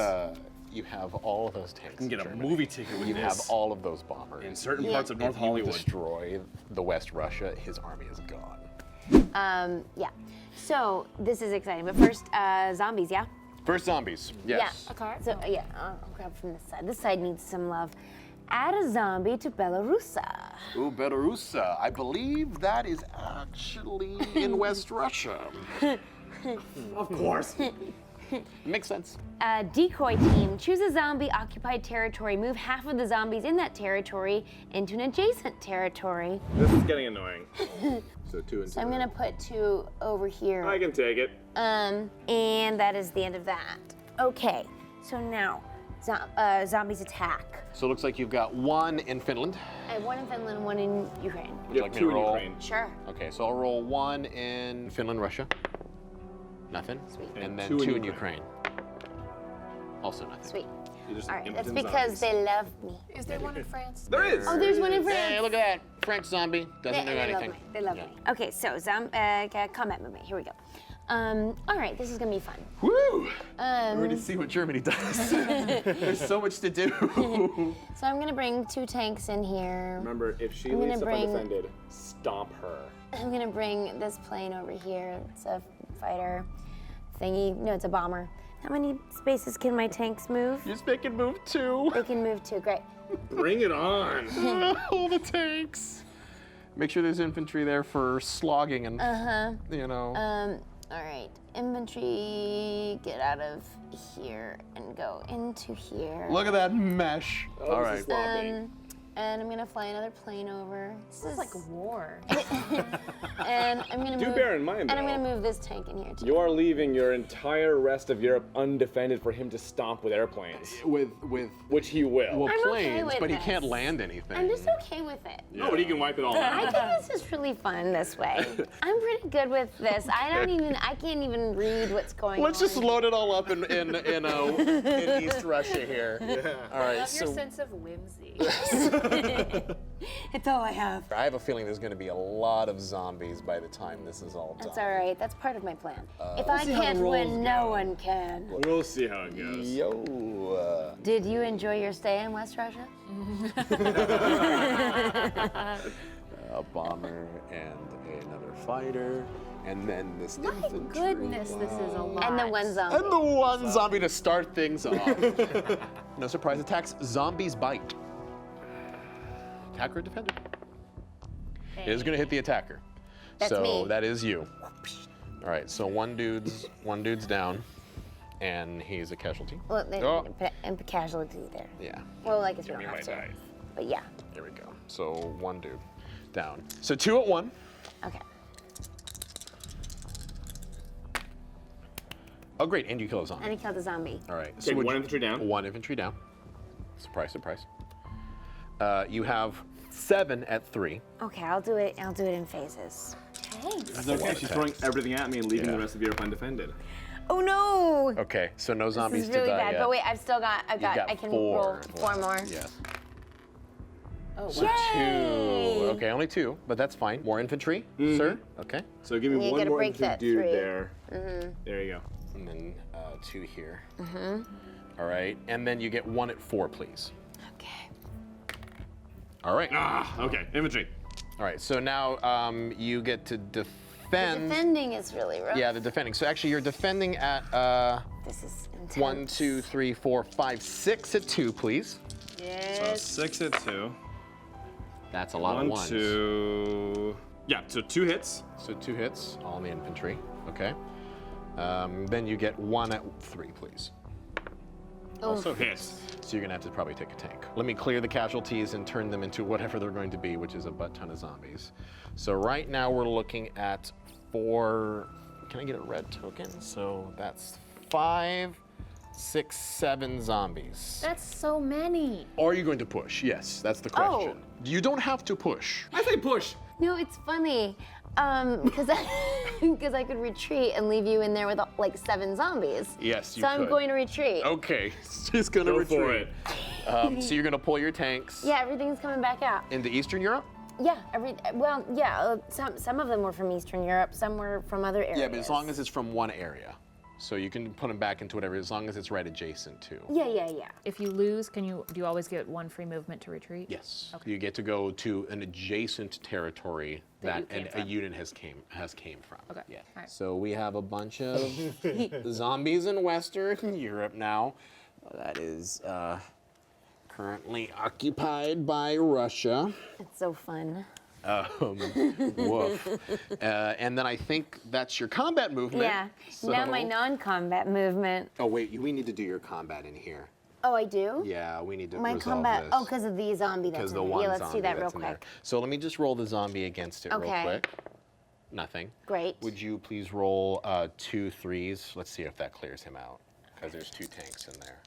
you have all of those tanks. You can get in a Germany. movie ticket with You this. have all of those bombers. In certain parts of North If you Hollywood. destroy the West Russia, his army is gone. Yeah. So this is exciting. But first, zombies, yeah? First zombies. Yes. Yeah. A card? So, yeah, I'll grab from this side. This side needs some love. Add a zombie to Belarusa. Ooh, Belarusa. I believe that is actually in West Russia. Of course. Makes sense. Decoy team. Choose a zombie-occupied territory. Move half of the zombies in that territory into an adjacent territory. This is getting annoying. So 2 and 2. So I'm gonna put 2 over here. I can take it. And that is the end of that. Okay, so now, zombies attack. So it looks like you've got 1 in Finland. I have 1 in Finland, 1 in Ukraine. Would you like me to roll? Sure. Okay, so I'll roll 1 in Finland, Russia. Nothing. Sweet. And then 2 2 in in Ukraine. Also nothing. Sweet. You're just All right, that's impotent because zombies. they love me. Is there one in France? There is. Oh, there's one in France. Hey, look at that. French zombie. Doesn't do They anything. love me. They love Yeah. me. Okay, so combat movement. Here we go. All right, this is gonna be fun. Woo! We're going to see what Germany does. There's so much to do. So I'm gonna bring 2 tanks in here. Remember, if she I'm gonna leaves stuff bring- undefended, stomp her. I'm gonna bring this plane over here. It's a fighter thingy. No, it's a bomber. How many spaces can my tanks move? Just make it move 2. They can move 2, great. Bring it on. All the tanks. Make sure there's infantry there for slogging and, you know. All right, infantry, get out of here and go into here. Look at that mesh. All right. And I'm gonna fly another plane over. This is like war. And I'm gonna Do move. bear in mind, And I'm though, gonna move this tank in here too. you are leaving your entire rest of Europe undefended for him to stomp with airplanes, With which he will. I'm okay planes, with but he this. can't land anything. I'm just okay with it. No, but he can wipe it all I out. think this is really fun this way. I'm pretty good with this. I can't even read what's going on. Let's just load it all up in East Russia here. All I right. love So your sense of whimsy. It's all I have. I have a feeling there's going to be a lot of zombies by the time this is all done. That's all right. That's part of my plan. If I see how the can't rolls win, no one can. We'll see how it goes. Yo. Did you enjoy your stay in West Russia? A bomber and another fighter, and then this My infantry. goodness, this is a lot. And the one zombie. And the one zombie to start things off. No surprise attacks. Zombies bite. Attacker or defender? It is going to hit the attacker. That's so me. that is you. All right. So one dude's down, and he's a casualty. Well, they Oh. put a casualty there. Yeah. Well, I guess we don't He have might to. die. But yeah. There we go. So one dude down. So 2 at 1. Okay. Oh, great. And you kill a zombie. And he killed the zombie. All right. Okay, would one you- infantry down. 1 infantry down. Surprise, surprise. You have 7 at 3. Okay, I'll do it in phases. It's okay. She's throwing everything at me and leaving Yeah. the rest of Europe undefended. Oh no! Okay, so no This zombies is to really die bad. yet. But wait, I got can 4. roll 4 more. Yes. Oh, So wow. 2. Okay, only 2, but that's fine. More infantry, sir. Okay. So give me You one gotta more break infantry that dude 3. there. There you go. And then 2 here. All right, and then you get 1 at 4, please. Okay. All right. Ah, okay. Infantry. All right, so now you get to defend. Defending is really rough. Yeah, the defending. So actually, you're defending at This is intense. 1, 2, 3, 4, 5, 6 at 2, please. So Yes. 6 at 2. That's a lot of 1, ones. 2. Yeah, so 2 hits. So 2 hits, all in the infantry. Okay. Then you get 1 at 3, please. Also hits. So you're gonna have to probably take a tank. Let me clear the casualties and turn them into whatever they're going to be, which is a butt ton of zombies. So right now we're looking at 4. Can I get a red token? So that's 5, 6, 7 zombies. That's so many. Are you going to push? Yes, that's the question. You don't have to push. I say push. No, it's funny. Because I could retreat and leave you in there with like 7 zombies. Yes, you So I'm could. going to retreat. Okay, she's gonna Go retreat. for it. So you're gonna pull your tanks Yeah, everything's coming back out. into Eastern Europe? Yeah, some of them were from Eastern Europe, some were from other areas. Yeah, but as long as it's from one area. So you can put them back into whatever, as long as it's right adjacent to. Yeah. If you lose, do you always get 1 free movement to retreat? Yes. You get to go to an adjacent territory That you that came a from. unit has came from. Okay. Yeah. All right. So we have a bunch of zombies in Western Europe now. That is currently occupied by Russia. It's so fun. Woof. And then I think that's your combat movement. Yeah. Now my non-combat movement. Oh wait, we need to do your combat in here. Oh, I do? Yeah, we need to My resolve combat. this. Oh, because of the zombie that's Because in the there. one Yeah, let's zombie do that real that's in there. quick. So let me just roll the zombie against it real Okay. quick. Nothing. Great. Would you please roll 2 3s? Let's see if that clears him out. Because there's 2 tanks in there.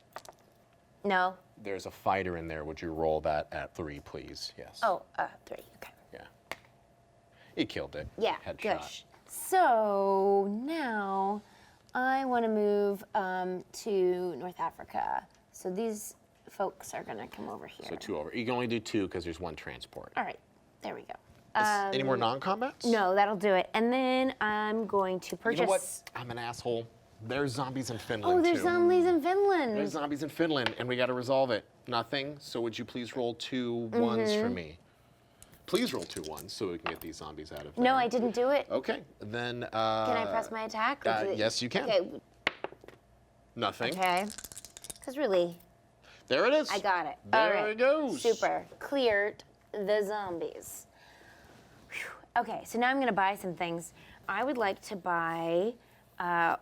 No. There's a fighter in there. Would you roll that at 3, please? Yes. Oh, 3. Okay. Yeah. He killed it. Yeah, Headshot. good. So now I want to move to North Africa. So these folks are going to come over here. So 2 over. You can only do 2 because there's 1 transport. All right, there we go. Any more non-combats? No, that'll do it. And then I'm going to You purchase. know what? I'm an asshole. There's zombies in Finland Oh, there's too. zombies in Finland. There's zombies in Finland, and we got to resolve it. Nothing. So would you please roll 2 1s Mm-hmm. for me? Please roll 2 1s so we can get these zombies out of there. No, I didn't do it. Okay, then. Can I press my attack? Or is it- Yes, you can. Okay. Nothing. Okay. Because really, There it is. I got it. There All right. it goes. Super. Cleared the zombies. Whew. Okay, so now I'm going to buy some things. I would like to buy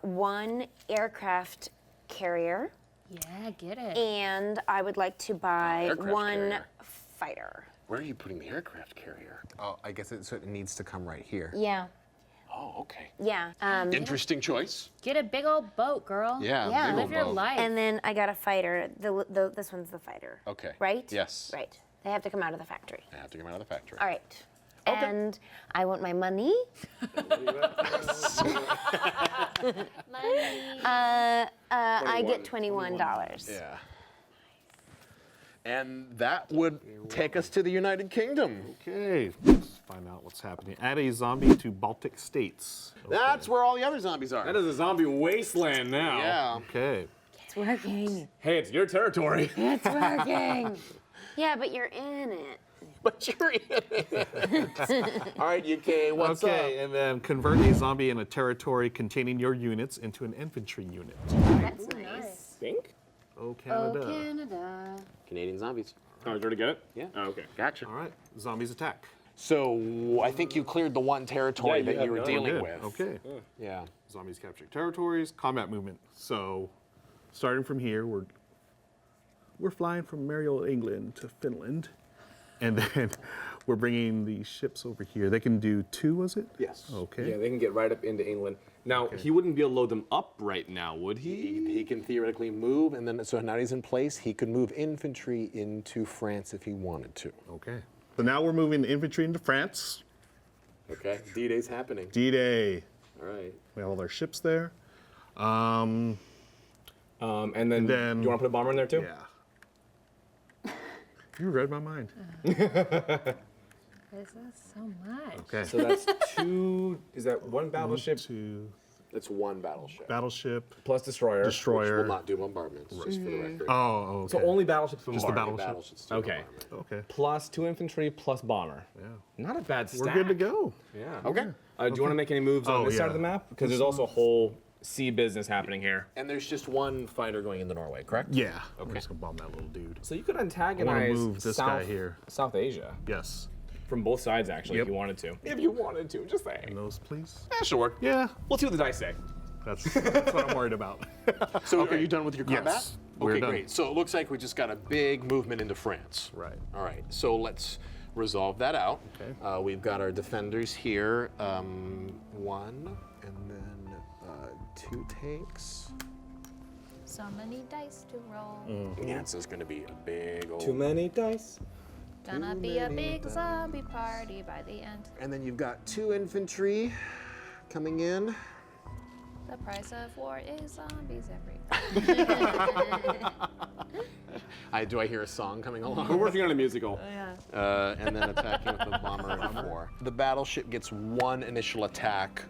1 aircraft carrier, Yeah, get it. and I would like to buy Aircraft 1 carrier. fighter. Where are you putting the aircraft carrier? Oh, I guess so it needs to come right here. Yeah. Oh, okay. Yeah. Interesting choice. Get a big old boat, girl. Yeah, Yeah. big Live old your boat. life. And then I got a fighter. This one's the fighter. Okay. Right? Yes. Right. They have to come out of the factory. I have to come out of the factory. All right. And I want my money. I get $21. Yeah. And that would take us to the United Kingdom. Okay, let's find out what's happening. Add a zombie to Baltic states. That's where all the other zombies are. That is a zombie wasteland now. Yeah. Okay. It's working. Hey, it's your territory. It's working. Yeah, but you're in it. But you're in it. All right, UK, what's Okay, up? and then convert a zombie in a territory containing your units into an infantry unit. That's nice. Think? Oh, Canada. Canada. Canadian zombies. Oh, did you already get it? Yeah. Oh, okay. Gotcha. All right, zombies attack. So I think you cleared the one territory Yeah, you that have you were none. dealing Good. with. Okay. Yeah. Zombies capturing territories, combat movement. So, starting from here, we're flying from merry old England to Finland, and then we're bringing the ships over here. They can do 2, was it? Yes. Okay. Yeah, they can get right up into England. Now, he wouldn't be able to load them up right now, would he? He can theoretically move, and then so now he's in place. He could move infantry into France if he wanted to. Okay. So now we're moving infantry into France. Okay. D-Day's happening. D-Day. All right. We have all our ships there. And then, then- do you want to put a bomber in there too? Yeah. You read my mind. This is so much. Okay. So that's 2. Is that 1 battleship 2 It's one battleship. battleship, plus destroyer? Which destroyer. will not do bombardments, just for the record. Oh, okay. So only battleships from Just the Barbie. battleship. Battleships do Okay. bombardment. Okay. Plus 2 infantry plus bomber. Yeah. Not a bad stack. We're good to go. Yeah. Okay. Do you want to make any moves on Oh, this side yeah. of the map? Because there's also a whole sea business happening here. And there's just one fighter going into Norway, correct? Yeah. We're just gonna bomb that little dude. So you could antagonize move this South, guy here. South Asia Yes. from both sides, actually, Yep. if you wanted to. If you wanted to, just saying. And those, please. Yeah, sure. Yeah. We'll see what the dice say. That's what I'm worried about. So are you done with your combat? Yes, we're Okay, done. great. So it looks like we just got a big movement into France. Right. All right. So let's resolve that out. Okay. We've got our defenders here. 1, and then 2 tanks. So many dice to roll. Yeah, so it's going to be a big old. Too many dice. Gonna be a big zombie party by the end. And then you've got 2 infantry coming in. The price of war is zombies everywhere. Do I hear a song coming We're along? working on a musical. And then attacking with the bomber at 4. The battleship gets 1 initial attack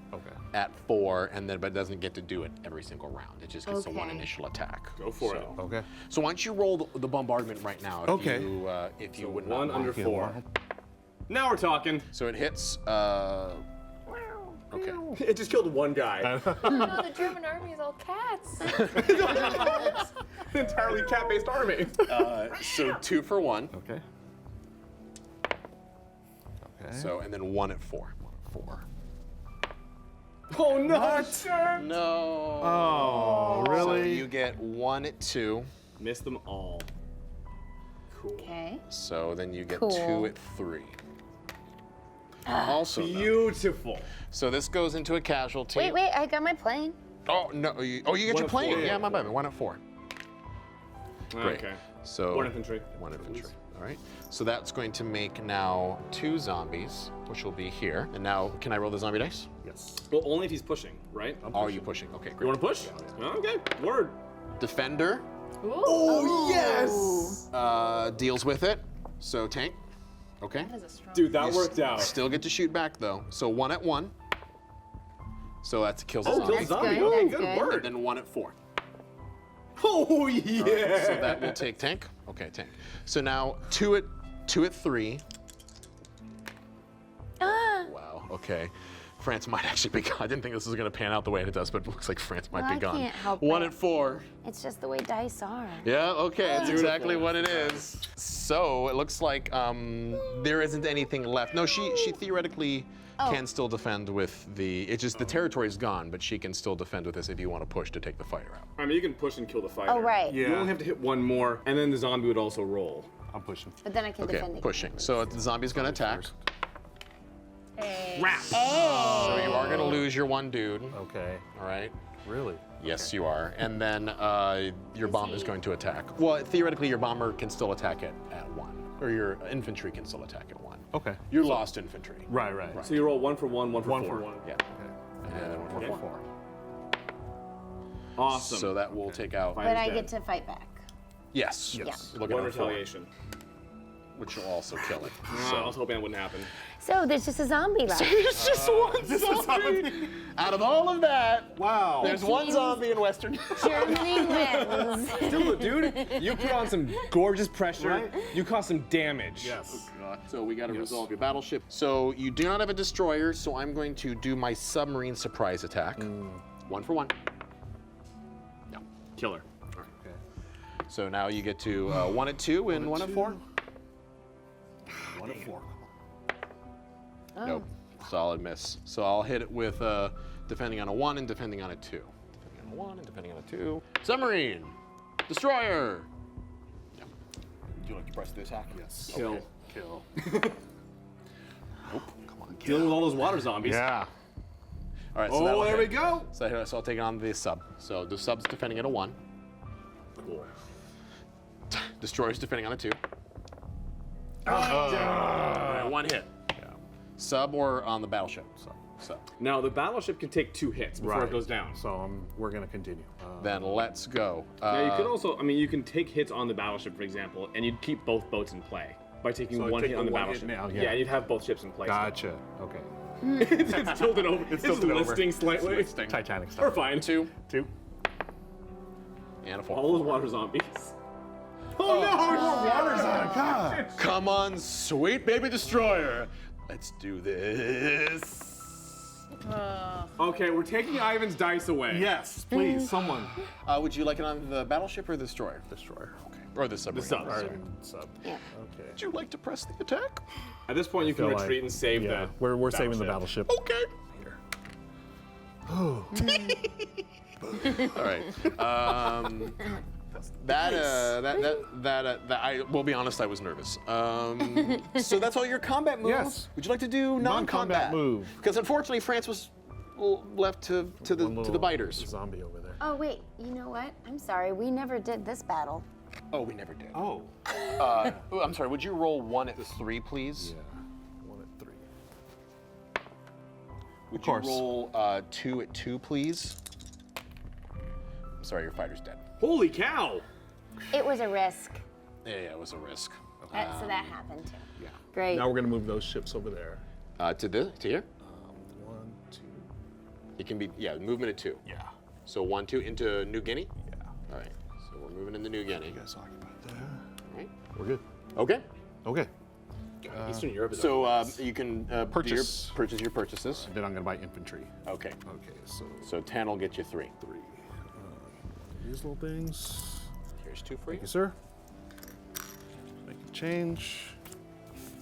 at 4, and then but doesn't get to do it every single round. It just gets the 1 Okay. initial attack. Go for it. Okay. So why don't you roll the bombardment right now? If Okay. You, if you would not 1 mind. under 4. Now we're talking. So it hits. Okay. It just killed 1 guy. No, the German army is all cats. An entirely cat-based army. So 2 for 1. Okay. Okay. So and then 1 at 4. 1 at 4. Oh no! Sure. No. Oh, So really? you get 1 at 2. Missed them all. Cool. Okay. So then you get Cool. 2 at 3. Also, though, Beautiful. so this goes into a casualty. Wait, I got my plane. Oh no! You get 1 your at plane. 4. Yeah, my bad. 1 at 4. Great. Okay. So 1 infantry. 1 infantry. All right. So that's going to make now 2 zombies, which will be here. And now, can I roll the zombie dice? Yes. Well, only if he's pushing, right? Are you pushing? Okay, You great. want to push? Okay. Word. Defender Oh yes! deals with it. So tank. Okay. That is a strong. Dude, that You worked out. Still get to shoot back though. So 1 at 1. So that kills a Oh, zombie. kill zombie. good, Okay, that's good good. And word. then 1 at 4. Oh yeah! So that will take tank. Okay, tank. So now 2 at 3. Wow. Okay. France might actually be gone. I didn't think this was going to pan out the way it does, but it looks like France might be I gone. can't help 1 it. at 4. It's just the way dice are. Yeah, okay, that's exactly what it is. So it looks like there isn't anything left. No, she theoretically can still defend with the. It's just the territory is gone, but she can still defend with this if you want to push to take the fighter out. I mean, you can push and kill the fighter. Oh, right. You only have to hit one more, and then the zombie would also roll. I'm pushing. But then I can Okay, defend again. pushing. So the zombie's going to attack. Wrap. So you are going to lose your one dude. Okay. All right. Really? Yes, you are. And then your bomber is going to attack. Well, theoretically, your bomber can still attack it at 1, or your infantry can still attack at 1. Okay. You lost infantry. Right. So you roll 1 for 1, 1 for 4. 1 for 1. Yeah. And then 1 for 4. Awesome. So that will take out. But I get to fight back. Yes. Yes. Look One at retaliation. which will also kill it. I was hoping that wouldn't happen. So there's just a zombie left. It's just one zombie. Out of all of that, Wow. there's one zombie in Western. Germany wins. Dude, you put on some gorgeous pressure. Right? You caused some damage. Yes. So we got to resolve your battleship. So you do not have a destroyer, so I'm going to do my submarine surprise attack. 1 for 1. No. Killer. So now you get to 1 at 2 and 1 at 4. 1 at 4. Nope. Solid miss. So I'll hit it with defending on a 1 and defending on a 2. Defending on a 1 and defending on a 2. Submarine! Destroyer! Yep. Would you like to press the attack? Yes. Kill. Okay. Kill. Nope. Come on, kill. Dealing with all those water zombies. Yeah. All right, so Oh, that'll there hit. we go. So I'll take on the sub. So the sub's defending at a 1. Cool. Destroyer's defending on a 2. Alright, 1 hit. Sub or on the battleship? Sub. Now, the battleship can take 2 hits before it goes down. So we're gonna continue. Then let's go. Now, you could also, I mean, you can take hits on the battleship, for example, and you'd keep both boats in play by taking So one take hit the on the one hit battleship. now, Yeah, yeah. and you'd have both ships in play. Gotcha. Okay. It's tilted over. It's tilted over. listing slightly. Titanic We're style. fine. 2 2. and a 4. All those water zombies. Oh no! Water's on. God. Come on, sweet baby destroyer. Let's do this. Okay, we're taking Ivan's dice away. Yes, please, someone. Would you like it on the battleship or the destroyer? Destroyer. Okay. Or the submarine. sub. Sorry. Sub. Yeah. Okay. Would you like to press the attack? At this point, you can Feel retreat like- and save Yeah, the. we're saving the battleship. Okay. All right. That I will be honest, I was nervous. So that's all your combat moves. Yes. Would you like to do non-combat move. Because unfortunately, France was left to One the little biters. Zombie over there. Oh wait, you know what? I'm sorry, we never did this battle. Oh, we never did. Oh. I'm sorry. Would you roll 1 at 3, please? Yeah. 1 at 3. Would Of course. you roll 2 at 2, please? I'm sorry, your fighter's dead. Holy cow! It was a risk. Yeah, it was a risk. So that happened too. Yeah. Great. Now we're gonna move those ships over there. To here? 1, 2. It can be, movement at 2. Yeah. So 1, 2 into New Guinea? Yeah. All right. So we're moving into New Guinea. You guys occupy there. All right. We're good. Okay. Okay. Eastern Europe is So you can Purchase. purchase your purchases. Then I'm gonna buy infantry. Okay. Okay. So So 10 will get you 3. 3. These little things. Here's 2 for you. Thank you, sir. Make a change.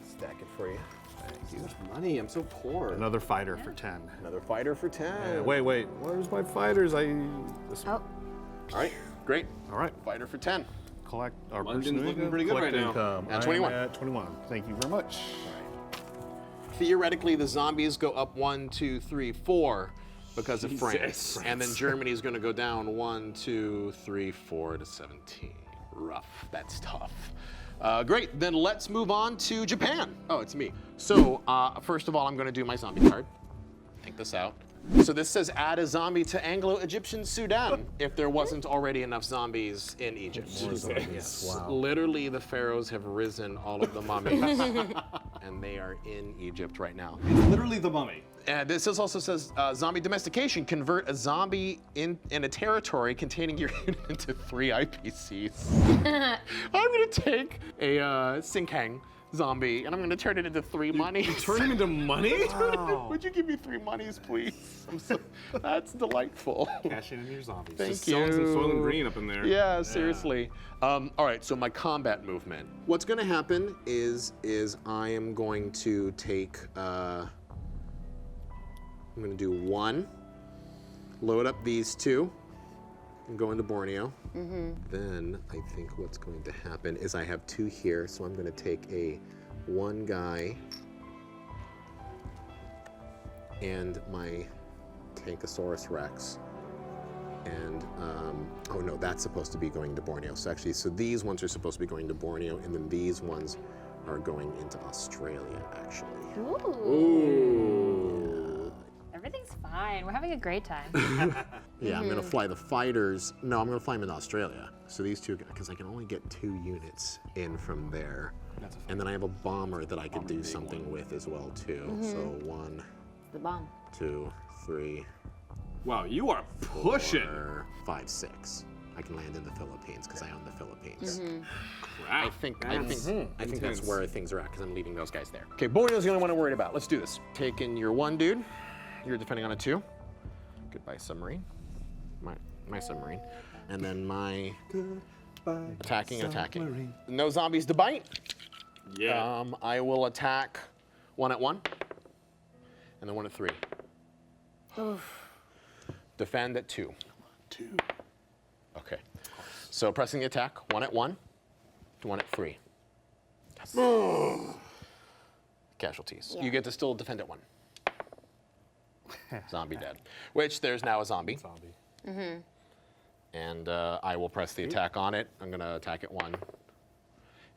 Stack it for you. Thank you. Money. I'm so poor. Another fighter for 10. Another fighter for 10. Wait. Where's my fighters? This Oh, All right. Great. All right. Fighter for 10. Collect our London's personal looking income. pretty good Collect right now. income. And I am 21. at 21. Thank you very much. Theoretically, the zombies go up 1, 2, 3, 4 because of Jesus. France. And then Germany is going to go down 1, 2, 3, 4 to 17. Rough. That's tough. Great. Then let's move on to Japan. Oh, it's me. So first of all, I'm going to do my zombie card. Take this out. So this says add a zombie to Anglo-Egyptian Sudan if there wasn't already enough zombies in Egypt. Yes. Wow. Literally, the pharaohs have risen all of the mummies, and they are in Egypt right now. It's literally the mummy. And this also says zombie domestication. Convert a zombie in a territory containing your unit into 3 IPCs. I'm gonna take a Sinkhang zombie, and I'm gonna turn it into 3 monies. Turn him into money? Would you give me 3 monies, please? That's delightful. Cash in your zombies. Thank Just you. selling some Soylent Green up in there. Yeah, seriously. All right, so my combat movement. What's gonna happen is I am going to take, I'm gonna do 1, load up these 2, and go into Borneo. Then I think what's going to happen is I have 2 here, so I'm gonna take one guy and my Tankosaurus Rex. And, oh no, that's supposed to be going to Borneo. So actually, these ones are supposed to be going to Borneo, and then these ones are going into Australia, actually. Ooh. Everything's fine. We're having a great time. Yeah, I'm gonna fly the fighters. No, I'm gonna fly them into Australia. So these 2, because I can only get 2 units in from there. And then I have a bomber that I could do something with as well, too. So 1, The bomb. 2, 3, Wow, you are pushing. 4, 5, 6. I can land in the Philippines because I own the Philippines. Crap. I think that's Intense. where things are at because I'm leaving those guys there. Okay, Borneo's the only one I'm worried about. Let's do this. Taking your 1 dude. You're defending on a 2. Goodbye, submarine. My submarine. And then my attacking and attacking. No zombies to bite. Yeah. I will attack 1 at 1. And then 1 at 3. Defend at 2. 2. Okay. So pressing the attack, 1 at 1 to 1 at 3. Yes. Casualties. Yeah. You get to still defend at 1. Zombie dead. Which there's now a zombie. And I will press the attack on it. I'm gonna attack at 1.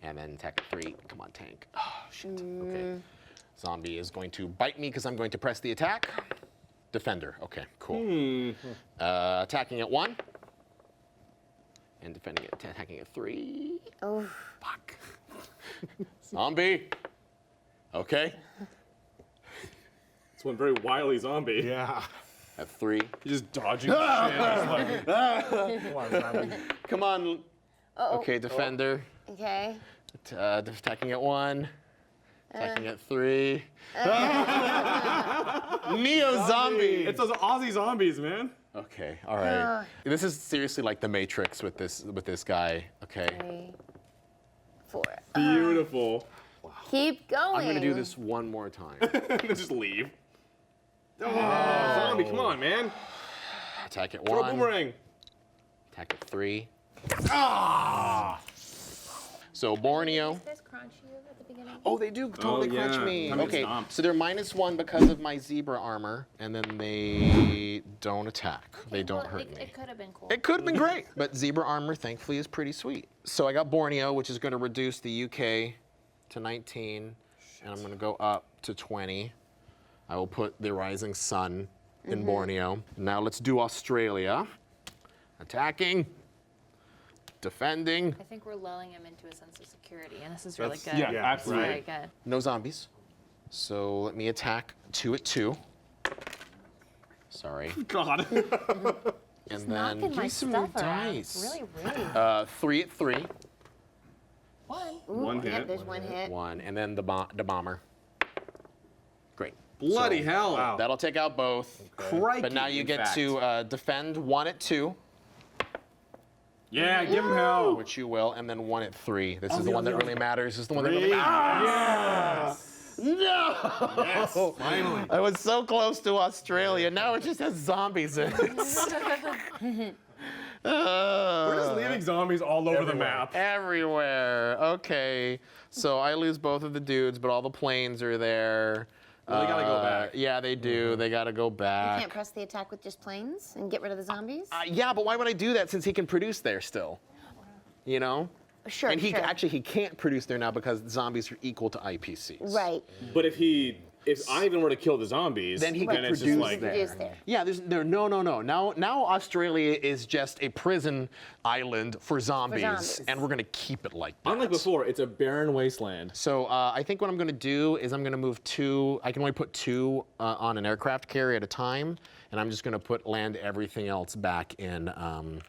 And then attack at 3. Come on, tank. Oh, shit. Okay. Zombie is going to bite me because I'm going to press the attack. Defender. Okay, cool. Attacking at 1. And defending it, attacking at 3. Oh. Fuck. Zombie. Okay. It's one very wily zombie. Yeah. At 3. He's just dodging shit. Come on, zombie. Come on. Okay, defender. Okay. Attacking at 1. Attacking at 3. Neo zombie. It's those Aussie zombies, man. Okay, all right. This is seriously like the Matrix with this guy. Okay. 3, 4. Beautiful. Keep going. I'm gonna do this one more time. Just leave. Oh, zombie, come on, man. Attack at Throw a 1. boomerang. Attack at 3. So Borneo. These guys crunch you at the beginning? Oh, they do totally yeah. crunch me. I mean, Okay, stomp. so they're -1 because of my zebra armor, and then they don't attack. They don't Well, hurt me. It could have been cool. It could have been great, but zebra armor, thankfully, is pretty sweet. So I got Borneo, which is going to reduce the UK to 19, and I'm going to go up to 20. I will put the rising sun in Borneo. Now let's do Australia. Attacking, defending. I think we're lulling him into a sense of security, and this is really good. Yeah, This is absolutely. very good. No zombies. So let me attack 2 at 2. Sorry. God. And then Knocking my give some stuff around. dice. Really rude. 3 at 3. One Yep, hit. there's 1 hit. 1, and then the bomber. Great. Bloody So, hell. Wow. That'll take out both. Crikey, But now you in get fact. to defend 1 at 2, Yeah, give him hell. which you will, and then 1 at 3. This is the the one that other really matters. This is the one that really matters. No! Finally. I was so close to Australia. Now it just has zombies in it. We're just leaving zombies all over the map. Everywhere. Okay. So I lose both of the dudes, but all the planes are there. Well, they gotta go back. Yeah, they do. They gotta go You back. can't press the attack with just planes and get rid of the zombies? Yeah, but why would I do that since he can produce there still? You know? Sure, And he sure. actually he can't produce there now because zombies are equal to IPCs. Right. But if Ivan were to kill the zombies, Then he could it's just produce like there. Reduce there. Yeah, no. Now Australia is just a prison island for zombies, zombies. and we're gonna keep it like that. Unlike before, it's a barren wasteland. So I think what I'm gonna do is I'm gonna move 2. I can only put 2 on an aircraft carrier at a time, and I'm just gonna land everything else back in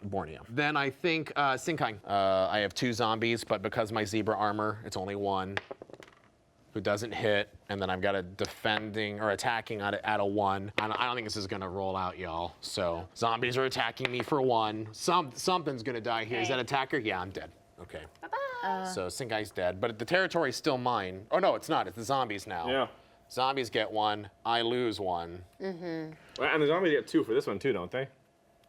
Borneo. Then I think Sinkai. I have 2 zombies, but because my zebra armor, it's only 1. who doesn't hit, and then I've got a defending or attacking at a 1. I don't think this is gonna roll out, y'all. So zombies are attacking me for 1. Something's gonna die here. Is that attacker? Yeah, I'm dead. Okay. Bye-bye. So Singai's dead, but the territory's still mine. Oh no, it's not. It's the zombies now. Yeah. Zombies get 1. I lose 1. Well, and the zombies get 2 for this one too, don't they?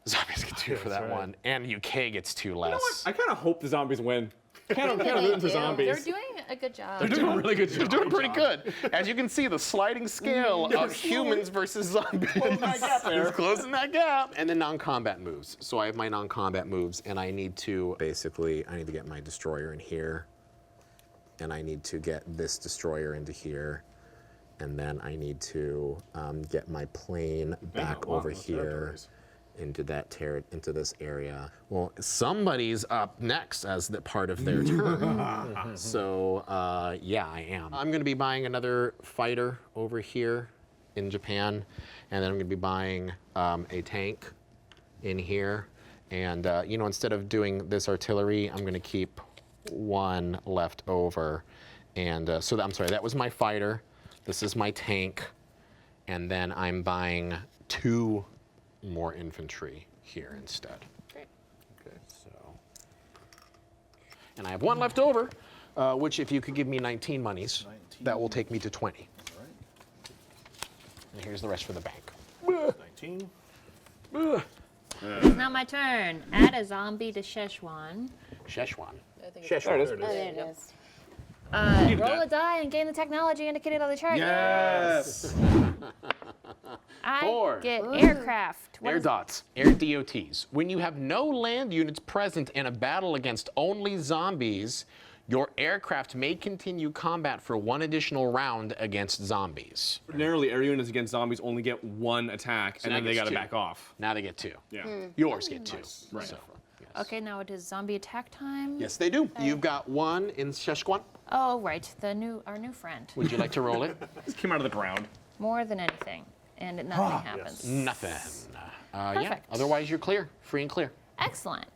Zombies get 2 for that one, and UK gets 2 less. You know what? I kind of hope the zombies win. Kind of rooting for zombies. They're doing a good job. They're doing a really good job. They're doing pretty good. As you can see, the sliding scale of humans versus zombies is closing that gap. And then non-combat moves. So I have my non-combat moves, and I need to get my destroyer in here, and I need to get this destroyer into here, and then I need to get my plane back over here. Into this area. Well, somebody's up next as the part of their turn. So yeah, I am. I'm gonna be buying another fighter over here in Japan, and then I'm gonna be buying a tank in here. And instead of doing this artillery, I'm gonna keep 1 left over. And I'm sorry, that was my fighter. This is my tank. And then I'm buying 2 more infantry here instead. Great. Okay, so. And I have 1 left over, which if you could give me 19 monies, that will take me to 20. All right. And here's the rest for the bank. 19. It's now my turn. Add a zombie to Szechuan. Szechuan. There it is. Oh, there it is. Roll a die and gain the technology indicated on the chart. Yes. I 4. get aircraft. What Air is- dots, air DOTs. When you have no land units present in a battle against only zombies, your aircraft may continue combat for 1 additional round against zombies. Ordinarily, air units against zombies only get 1 attack, and now then they gets gotta 2. back off. Now they get 2. Yeah. Yours get 2. Right. So, yes. Okay, now it is zombie attack time. Yes, they do. You've got 1 in Szechuan. Oh, right. Our new friend. Would you like to roll it? Just came out of the ground. More than anything, and nothing happens. Nothing. Yeah. Perfect. Otherwise, you're clear. Free and clear. Excellent.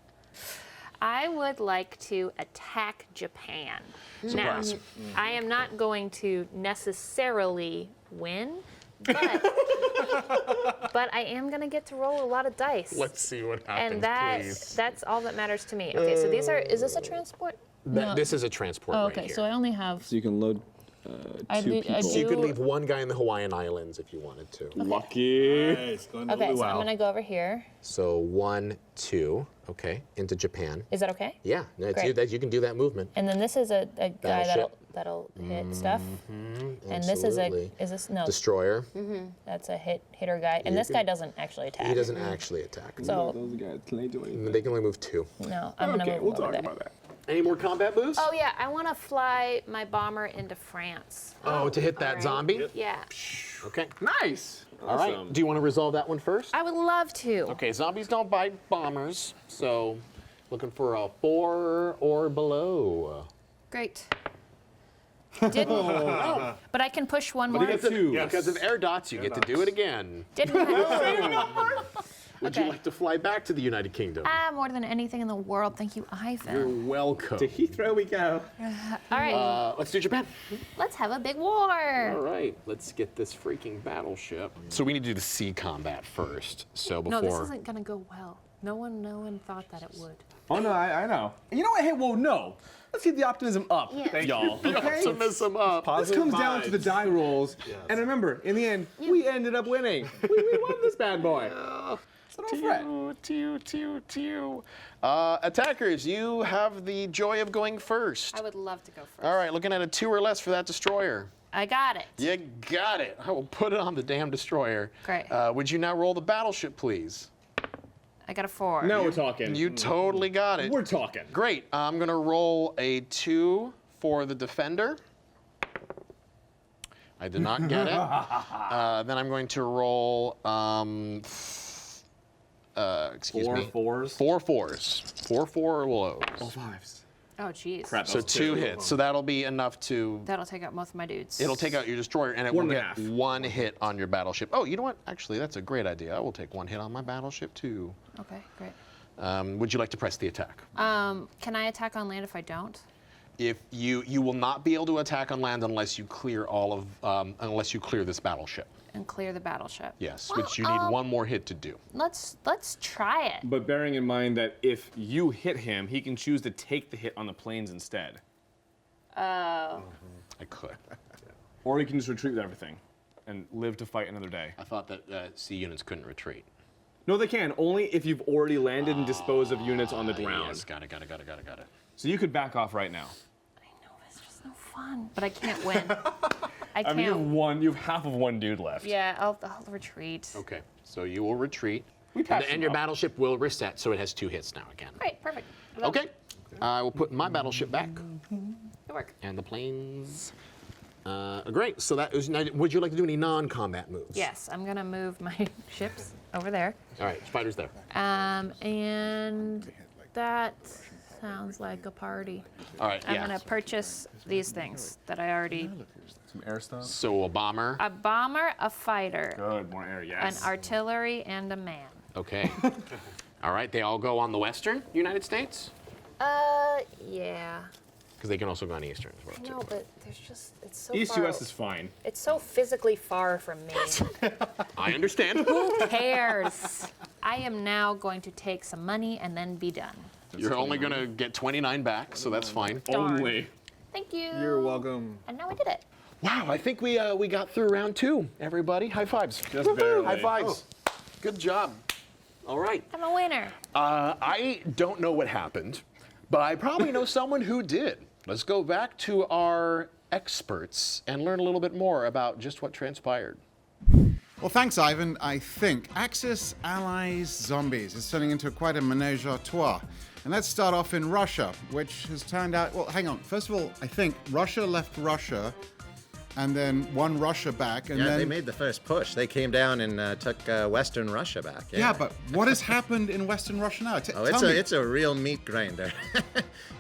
I would like to attack Japan. Surprise. Now, I am not going to necessarily win, but I am going to get to roll a lot of dice. Let's see what happens, And please. that's all that matters to me. Okay, so is this a transport? This is a transport Oh, right okay, here. so I only have. So you can load I 2 do- people. I So you could do- leave 1 guy in the Hawaiian Islands if you wanted to. Lucky. Nice. Going to Okay, so luau. I'm going to go over here. So 1, 2, okay, into Japan. Is that okay? Yeah, that's Great. you can do that movement. And then this is a guy Battleship. that'll hit stuff. And this Absolutely. is this no? Destroyer. That's a hitter guy. And this guy doesn't actually attack. He doesn't actually attack. So Those guys, can they do anything? They can only move 2. no, I'm gonna Okay, move we'll over talk there. about that. Any more combat moves? Oh yeah, I want to fly my bomber into France. Oh, to hit that All right. zombie? Yeah, Okay. Nice. All right. Awesome. Do you want to resolve that one first? I would love to. Okay, zombies don't bite bombers, so looking for a 4 or below. Great. Didn't. But I can push one more. Because of, Because of air dots, you get to do it again. Didn't. Would Okay. you like to fly back to the United Kingdom? More than anything in the world. Thank you, You're Ivan. welcome. To Heathrow we go. All right, Let's do Japan. let's have a big war. All right, let's get this freaking battleship. So we need to do the sea combat first. So before. No, this isn't gonna go well. No one thought that it would. Oh no, I know. You know what? Hey, well, no. Let's keep the optimism up, Yeah. y'all. Okay. Optimism up. This comes down to the die rolls, and remember, in the end, we ended up winning. we won this bad boy. So don't fret. Attackers, you have the joy of going first. I would love to go first. All right, looking at a 2 or less for that destroyer. I got it. You got it. I will put it on the damn destroyer. Great. Would you now roll the battleship, please? I got a 4. Now we're talking. You totally got it. We're talking. Great. I'm going to roll a 2 for the defender. I did not get it. Then I'm going to roll, excuse me. 4 4s. 4 4s. 4 4 lows. 5s. Oh, jeez. Crap. So 2 hits. So that'll be enough to. That'll take out most of my dudes. It'll take out your destroyer, and it One will and a get half. 1 hit on your battleship. Oh, you know what? Actually, that's a great idea. I will take 1 hit on my battleship too. Okay, great. Would you like to press the attack? Can I attack on land if I don't? If you will not be able to attack on land unless you clear unless you clear this battleship. And clear the battleship. Yes, which you need one more hit to do. Let's try it. But bearing in mind that if you hit him, he can choose to take the hit on the planes instead. Oh. I could. Or he can just retreat with everything and live to fight another day. I thought that sea units couldn't retreat. No, they can. Only if you've already landed and disposed of units on the ground. Yes, got it. So you could back off right now. I know, it's just no fun. But I can't win. I I mean, you can't. have half of one dude left. Yeah, I'll retreat. Okay, so you will retreat. We patched And them your up. battleship will reset, so it has 2 hits now again. Great, perfect. Okay, I will put my battleship back. Good work. And the planes. Great, so that was, now, would you like to do any non-combat moves? Yes, I'm gonna move my ships over there. All right, fighters there. And that sounds like a party. All right, I'm yeah. gonna purchase these things that I already. Some air stuff. So a bomber. A bomber, a fighter, Good, more air, yes. an artillery, and a man. Okay. All right, they all go on the western United States? Yeah. Because they can also go on eastern as well, I too. know, but there's just it's so East far. US is fine. It's so physically far from me. I understand. Who cares? I am now going to take some money and then be done. You're only going to get 29 back, so that's fine. Darn. Only. Thank you. You're welcome. And now I did it. Wow, I think we got through round 2, everybody. High fives. Just barely. High fives. Good job. All right. I'm a winner. I don't know what happened, but I probably know someone who did. Let's go back to our experts and learn a little bit more about just what transpired. Well, thanks, Ivan. I think Axis allies zombies is turning into quite a menage a trois. And let's start off in Russia, which has turned out, well, hang on. First of all, I think Russia left Russia and then won Russia back. And Yeah, then they made the first push. They came down and took Western Russia back. Yeah, but what has happened in Western Russia now? Oh, Tell me. it's a real meat grinder.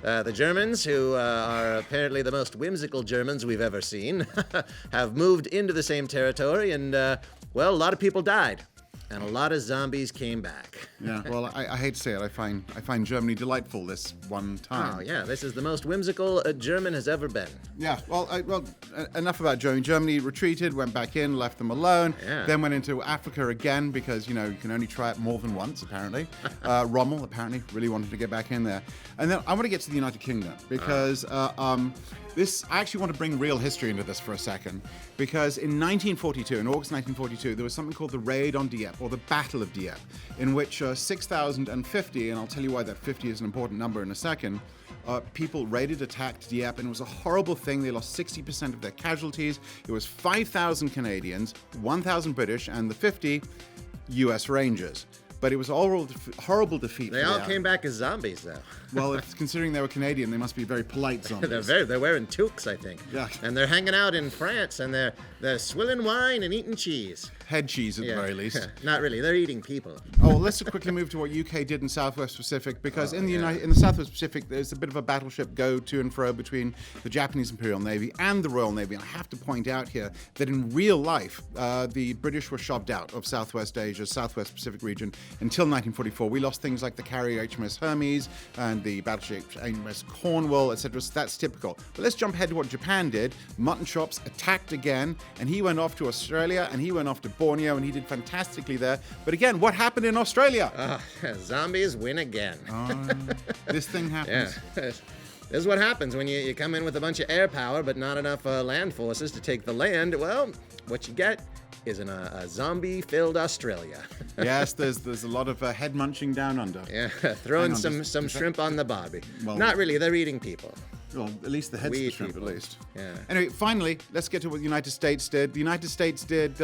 The Germans, who are apparently the most whimsical Germans we've ever seen, have moved into the same territory, and well, a lot of people died, and a lot of zombies came back. Yeah, well, I hate to say it. I find Germany delightful this one time. Oh yeah, this is the most whimsical a German has ever been. Yeah, well, enough about Germany. Germany retreated, went back in, left them alone, Yeah. then went into Africa again because, you can only try it more than once, apparently. Rommel, apparently, really wanted to get back in there. And then I want to get to the United Kingdom because I actually want to bring real history into this for a second, because in 1942, in August 1942, there was something called the Raid on Dieppe, or the Battle of Dieppe, in which 6,050, and I'll tell you why that 50 is an important number in a second, people raided, attacked Dieppe, and it was a horrible thing. They lost 60% of their casualties. It was 5,000 Canadians, 1,000 British, and the 50 US Rangers. But it was all horrible defeat. They for all them. came back as zombies, though. Well, considering they were Canadian, they must be very polite zombies. They're wearing toques, I think. Yeah. And they're hanging out in France, and they're swilling wine and eating cheese. Head cheese at the very least. Not really. They're eating people. Oh, let's quickly move to what UK did in Southwest Pacific, because in the Southwest Pacific, there's a bit of a battleship go to and fro between the Japanese Imperial Navy and the Royal Navy. And I have to point out here that in real life, the British were shoved out of Southwest Asia, Southwest Pacific region until 1944. We lost things like the carrier HMS Hermes and the battleship HMS Cornwall, etc. So that's typical. But let's jump ahead to what Japan did. Mutton Chops attacked again, and he went off to Australia, and he went off to Borneo, and he did fantastically there. But again, what happened in Australia? Zombies win again. This thing happens. Yeah. This is what happens when you come in with a bunch of air power but not enough land forces to take the land. Well, what you get is a zombie-filled Australia. Yes, there's a lot of head munching down under. Yeah, throwing Hang on, some shrimp on the barbie. Well- Not really, they're eating people. Well, at least the head's the Weed shrimp, people. at least. Yeah. Anyway, finally, let's get to what the United States did. The United States did,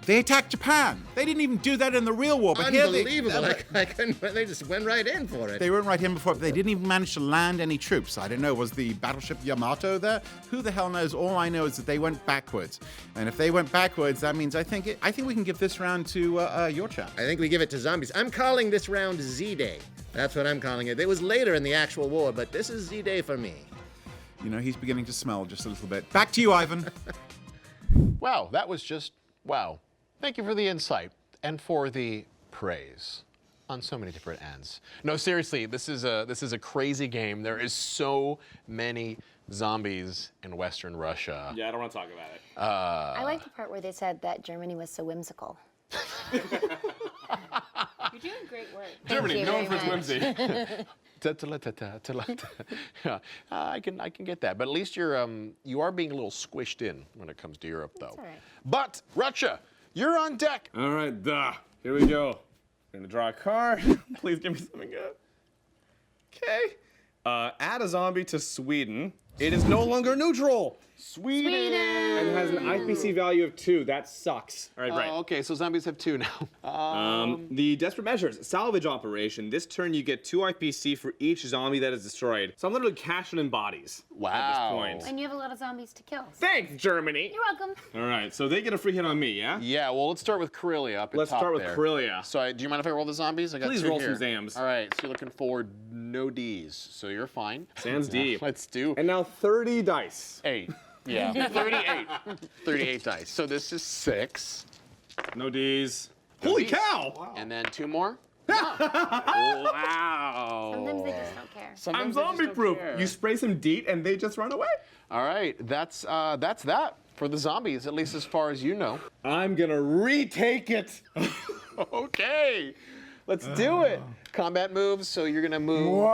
they attacked Japan. They didn't even do that in the real war. But Unbelievable. They just went right in for it. They weren't right in before, but they didn't even manage to land any troops. I don't know, was the battleship Yamato there? Who the hell knows? All I know is that they went backwards. And if they went backwards, that means I think we can give this round to your chap. I think we give it to zombies. I'm calling this round Z-Day. That's what I'm calling it. It was later in the actual war, but this is Z-Day for me. He's beginning to smell just a little bit. Back to you, Ivan. Wow, that was just wow. Thank you for the insight and for the praise. on so many different ends. No, seriously, this is a crazy game. There is so many zombies in Western Russia. Yeah, I don't want to talk about it. I like the part where they said that Germany was so whimsical. You're doing great work. Germany, you known for very its whimsy. Yeah, I can get that. But at least you are being a little squished in when it comes to Europe, though. all right. But Russia, you're on deck. All right, here we go. I'm gonna draw a card. Please give me something good. Okay. Add a zombie to Sweden. It is no longer neutral. Sweden. And has an IPC value of 2. That sucks. All right, great. Okay, so zombies have 2 now. The Desperate Measures salvage operation. This turn you get 2 IPC for each zombie that is destroyed. So I'm literally cashing in bodies Wow. at this point. And you have a lot of zombies to kill. Thanks, Germany. You're welcome. All right, so they get a free hit on me, yeah? Yeah, well, let's start with Karelia up at Let's top start with there. Karelia. So, do you mind if I roll the zombies? I got Please 2 roll here. some Zams. All right, so you're looking for no Ds, so you're fine. Sans D. Let's do And now 30 dice. 8. Yeah, 38. 38 dice. So this is 6. No Ds. Holy Ds. cow! And then 2 more. Wow. Sometimes they just don't care. Sometimes I'm they just zombie don't proof. care. You spray some DEET and they just run away. All right, that's that for the zombies, at least as far as you know. I'm gonna retake it. Okay, let's do it. Combat moves, so you're gonna move.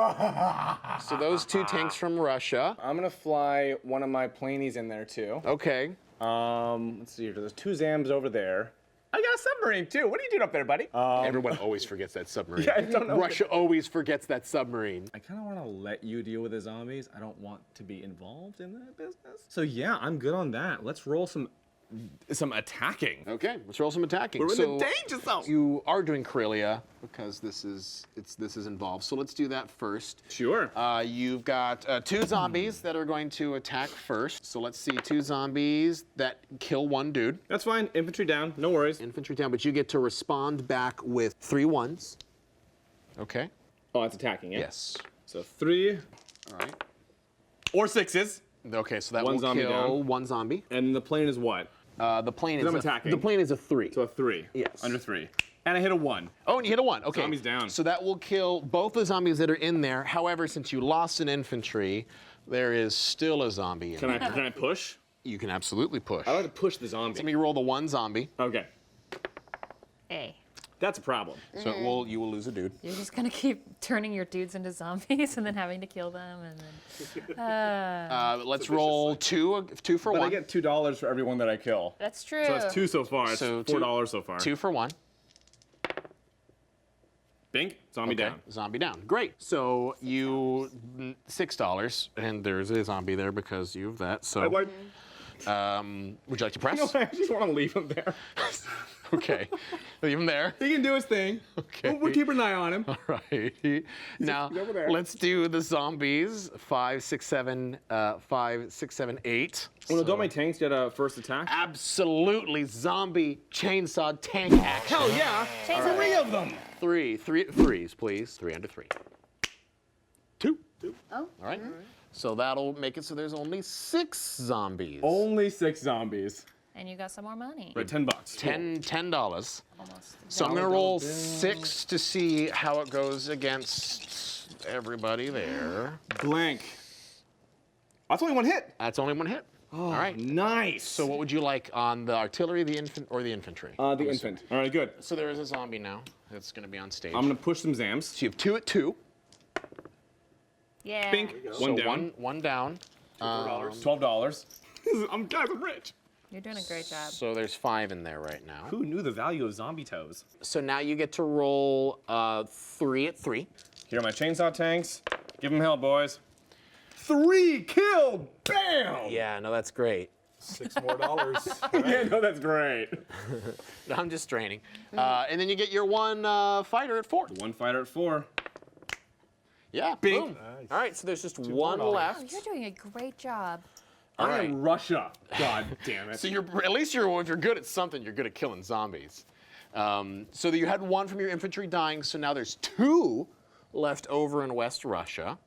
So those 2 tanks from Russia. I'm gonna fly one of my planies in there too. Okay. Let's see here. There's 2 Zams over there. I got a submarine too. What are you doing up there, buddy? Everyone always forgets that submarine. Yeah, I don't know. Russia always forgets that submarine. I kind of want to let you deal with the zombies. I don't want to be involved in that business. So yeah, I'm good on that. Let's roll some attacking. Okay, let's roll some attacking. We're in so the danger zone. You are doing Karelia because this is involved. So let's do that first. Sure. You've got 2 zombies that are going to attack first. So let's see, 2 zombies that kill 1 dude. That's fine. Infantry down. No worries. Infantry down, but you get to respond back with 3 ones. Okay. Oh, that's attacking, yeah? Yes. So 3 All right. or 6s. Okay, so that One will zombie kill down. 1 zombie. And the plane is what? The plane is I'm attacking. The plane is a 3. So a 3. Yes. Under 3. And I hit a 1. Oh, and you hit a 1. Okay. Zombies down. So that will kill both the zombies that are in there. However, since you lost an infantry, there is still a zombie in Can there. I push? You can absolutely push. I like to push the zombie. Let me roll the 1 zombie. Okay. A. That's a problem. So you will lose a dude. You're just gonna keep turning your dudes into zombies and then having to kill them and then. Let's roll two for But 1. I get $2 for every one that I kill. That's true. So that's 2 so far. It's So $4 so far. 2 for 1. Bink. Zombie Okay, down. zombie down. Great. So you $6, and there's a zombie there because you have that. So would you like to press? No, I just want to leave him there. Okay, leave him there. He can do his thing. Okay. We're keeping an eye on him. All right. Now he's over there. let's do the zombies. 5, 6, 7, 5, 6, 7, 8. Well, no, don't my tanks get a first attack? Absolutely, zombie chainsaw tank action. Hell yeah! Chainsaw 3 of them. 3s, please. 3 under 3. 2. Oh. All right. So that'll make it so there's only 6 zombies. Only 6 zombies. And you got some more money. Right, $10. $10. Almost. So I'm gonna roll 6 to see how it goes against everybody there. Blank. That's only 1 hit. That's only 1 hit. Oh, All right. Nice. So what would you like on the artillery, the infant, or the infantry? The infant. All right, good. So there is a zombie now that's gonna be on stage. I'm gonna push some Zams. So you have 2 at 2. Yeah. Bink. So One down. One down. $12. I'm rich. You're doing a great job. So there's 5 in there right now. Who knew the value of zombie toes? So now you get to roll 3 at 3. Here are my chainsaw tanks. Give them hell, boys. 3 killed. Bam. Yeah, no, that's great. $6 more. Yeah, no, that's great. I'm just straining. And then you get your 1 fighter at 4. 1 fighter at 4. Yeah, Bink. boom. All right, so there's just 1 left. Oh, you're doing a great job. All I right. am Russia. God damn it. So at least if you're good at something, you're good at killing zombies. So you had 1 from your infantry dying, so now there's 2 left over in West Russia.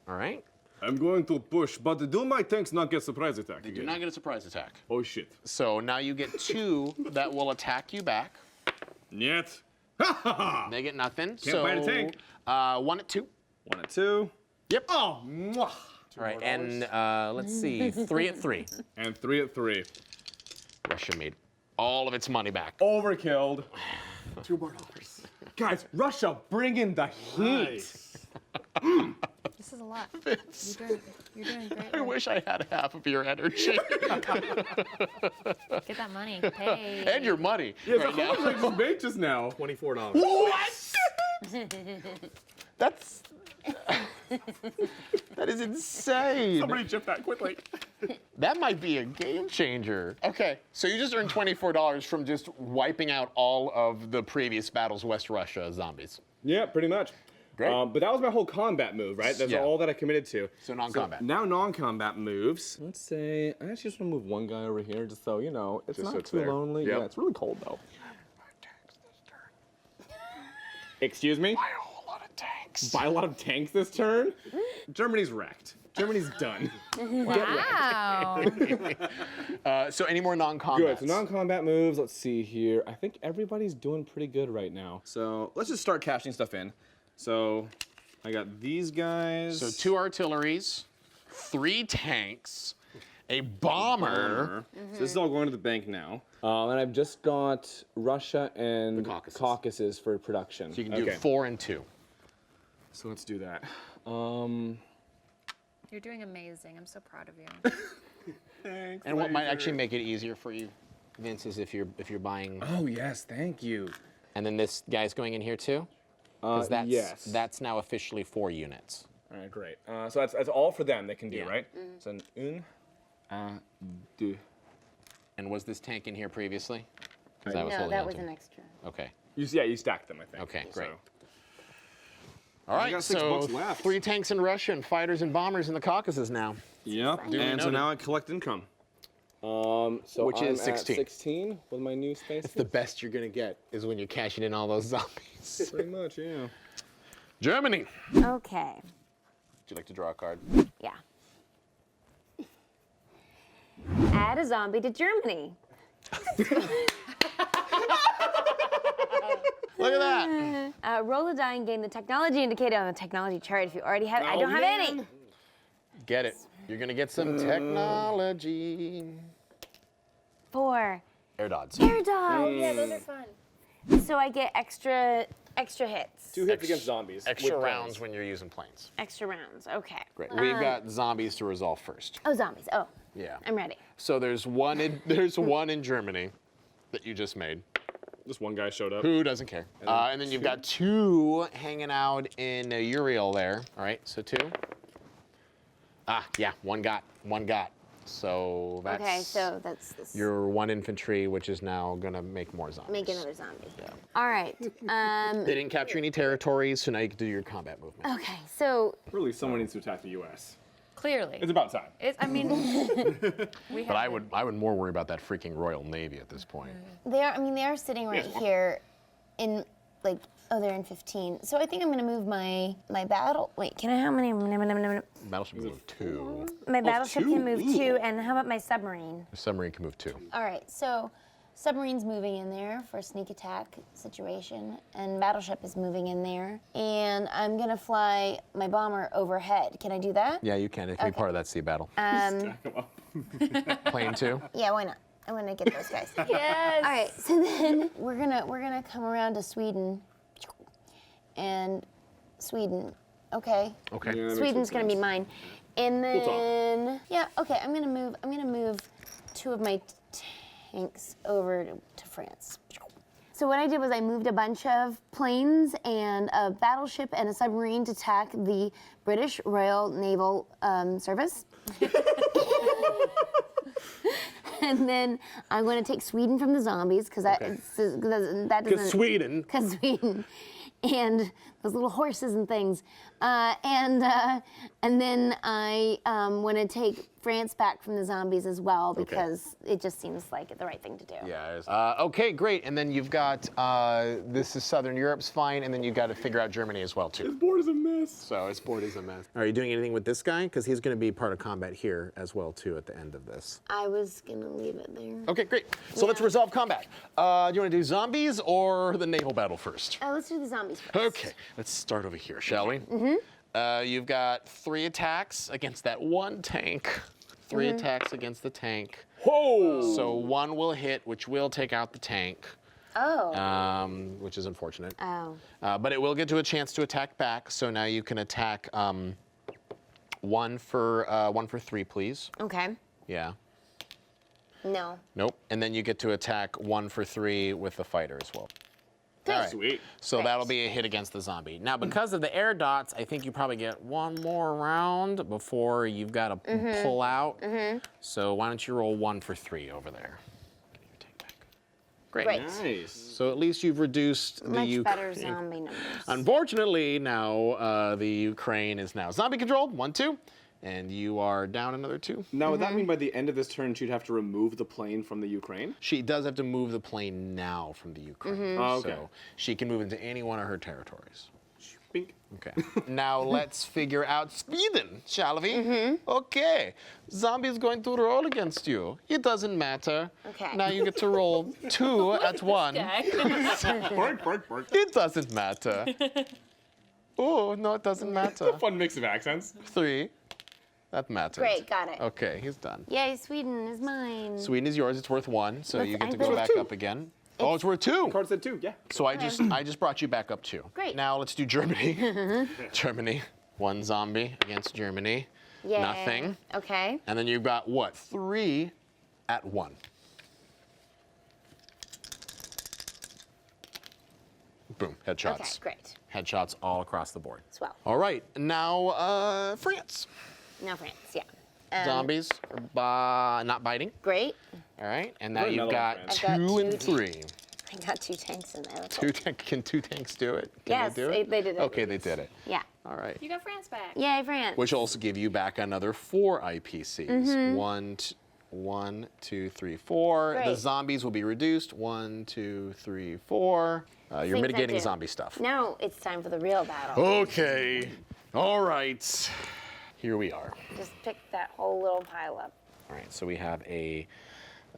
All right? I'm going to push, but do my tanks not get surprise attack They do not get a surprise attack. Oh shit. So now you get 2 that will attack you back. Нет. They get nothing. Can't bite a tank. 1 at 2. 1 at 2. Yep. Oh, mwah. All right, and let's see, 3 at 3. And 3 at 3. Russia made all of its money back. Overkilled. $2 more. Guys, Russia, bring in the heat. This is a lot. You're doing great. I wish I had half of your energy. Get that money. Pay. And your money. Yes, right now. I just made just now. $24. What? That's... that is insane. Somebody chip that quickly. That might be a game changer. Okay, so you just earned $24 from just wiping out all of the previous battles West Russia zombies. Yeah, pretty much. Great. But that was my whole combat move, right? That's Yeah. all that I committed to. So non-combat. Now non-combat moves. Let's say, I actually just want to move one guy over here just so, you know, it's Just not so it's too there. lonely. Yep. Yeah, it's really cold though. Excuse me? Buy a whole lot of tanks. Buy a lot of tanks this turn? Germany's wrecked. Germany's done. Wow. So any more non-combat? Good, so non-combat moves, let's see here. I think everybody's doing pretty good right now. So let's just start cashing stuff in. So I got these guys. So 2 artilleries, 3 tanks, a bomber. So this is all going to the bank now. And I've just got Russia and The Caucasus. Caucasus for production. So you can do 4 and 2. So let's do that. You're doing amazing. I'm so proud of you. Thanks. And what might actually make it easier for you, Vince, is if you're buying. Oh yes, thank you. And then this guy's going in here too. Because yes. that's now officially 4 units. All right, great. So that's all for them. They can do, Yeah. right? So un, deux. And was this tank in here previously? 'Cause No, holding that on was to an it. extra. Okay. You stacked them, I think. Okay, great. So. All right, got $6 so left. 3 tanks in Russia and fighters and bombers in the Caucasus now. Yep. Duly And so noted. now I collect income. So Which is I'm 16. At 16 with my new space. It's the best you're gonna get is when you're cashing in all those zombies. Pretty much, yeah. Germany. Okay. Would you like to draw a card? Yeah. Add a zombie to Germany. Look at that. Roll a die and gain the technology indicated on the technology chart. If you already have, I don't have any. Get it. You're gonna get some technology. 4. Air dodds. Air dodge. Yeah, those are fun. So I get extra hits. 2 hits against zombies. Extra with rounds planes. when you're using planes. Extra rounds. Okay. Great. We've got zombies to resolve first. Oh, zombies. Oh, Yeah. I'm ready. So there's one in Germany that you just made. Just one guy showed up. Who doesn't care? And then you've got 2 hanging out in Uriel there. All right, so 2. Yeah, one got. So that's Okay, so that's this. your 1 infantry, which is now gonna make more zombies. Make another zombie. All right. They didn't capture any territories, so now you can do your combat movement. Okay, so Really, someone needs to attack the U.S. Clearly. It's about time. I mean, we have. But I would more worry about that freaking Royal Navy at this point. they are sitting right here in like, oh, they're in 15. So I think I'm gonna move my battle. Wait, can I, how many? Battleship can move 2. My battleship 2? can move 2, and how about my submarine? The submarine can move 2. All right, so submarine's moving in there for a sneak attack situation, and battleship is moving in there. And I'm gonna fly my bomber overhead. Can I do that? Yeah, you can. It can be part of that sea battle. Plane 2. Yeah, why not? I want to get those guys. Yes. All right, so then we're gonna come around to Sweden, and Sweden. Okay. Okay. Yeah, that makes Sweden's some gonna be sense. mine, and talk. then yeah. Okay, I'm gonna move 2 of my tanks over to France. So what I did was I moved a bunch of planes and a battleship and a submarine to attack the British Royal Naval Service. And then I'm going to take Sweden from the zombies because that doesn't. Sweden. Because Sweden. And those little horses and things. And then I want to take France back from the zombies as well because it just seems like the right thing to do. Yeah. Okay, great. And then you've got this is Southern Europe's fine, and then you've got to figure out Germany as well too. His board is a mess. So his board is a mess. Are you doing anything with this guy? Because he's going to be part of combat here as well too at the end of this. I was gonna leave it there. Okay, great. So let's resolve combat. Do you want to do zombies or the naval battle first? Let's do the zombies first. Okay, let's start over here, shall we? You've got 3 attacks against that one tank. 3 attacks against the tank. Whoa! So 1 will hit, which will take out the tank. Oh. Which is unfortunate. Oh. But it will get to a chance to attack back. So now you can attack 1 for 3, please. Okay. Yeah. No. Nope. And then you get to attack 1 for 3 with the fighter as well. All right. Sweet. So Great. that'll be a hit against the zombie. Now, because of the air dots, I think you probably get 1 more round before you've got to pull out. So why don't you roll 1 for 3 over there? Get your tank back. Great. Great. Nice. So at least you've reduced the Much better Ukraine. zombie numbers. Unfortunately, now the Ukraine is now zombie controlled. 1, 2. And you are down another 2. Now, would that mean by the end of this turn she'd have to remove the plane from the Ukraine? She does have to move the plane now from the Ukraine. Oh, okay. So she can move into any one of her territories. Bink. Okay. Now let's figure out Sweden, shall we? Okay. Zombie is going to roll against you. It doesn't matter. Okay. Now you get to roll 2 at 1. Bark, bark, bark. It doesn't matter. Oh, no, it doesn't matter. Fun mix of accents. 3. That matters. Great, got it. Okay, he's done. Yay, Sweden is mine. Sweden is yours. It's worth 1, so you get to go It's back worth 2. up again. Oh, it's worth 2. Card said 2, yeah. So I just brought you back up 2. Great. Now let's do Germany. Germany. 1 zombie against Germany. Yay. Nothing. Okay. And then you've got what? 3 at 1. Boom. Headshots. Okay, great. Headshots all across the board. Swell. All right. Now France. Now France, yeah. Zombies are not biting. Great. All right. And now Very you've mellow, got France. 2 I've got and 2 3. I got 2 tanks in there. Can 2 tanks do it? Can Yes, they do it? they did it. Okay, they did it. Yeah. All right. You got France back. Yay, France. Which will also give you back another 4 IPCs. 1, 2, 3, 4. The Great. zombies will be reduced. 1, 2, 3, 4. You're Things I mitigating do. zombie stuff. Now it's time for the real battle. Okay. All right. Here we are. Just pick that whole little pile up. All right. So we have a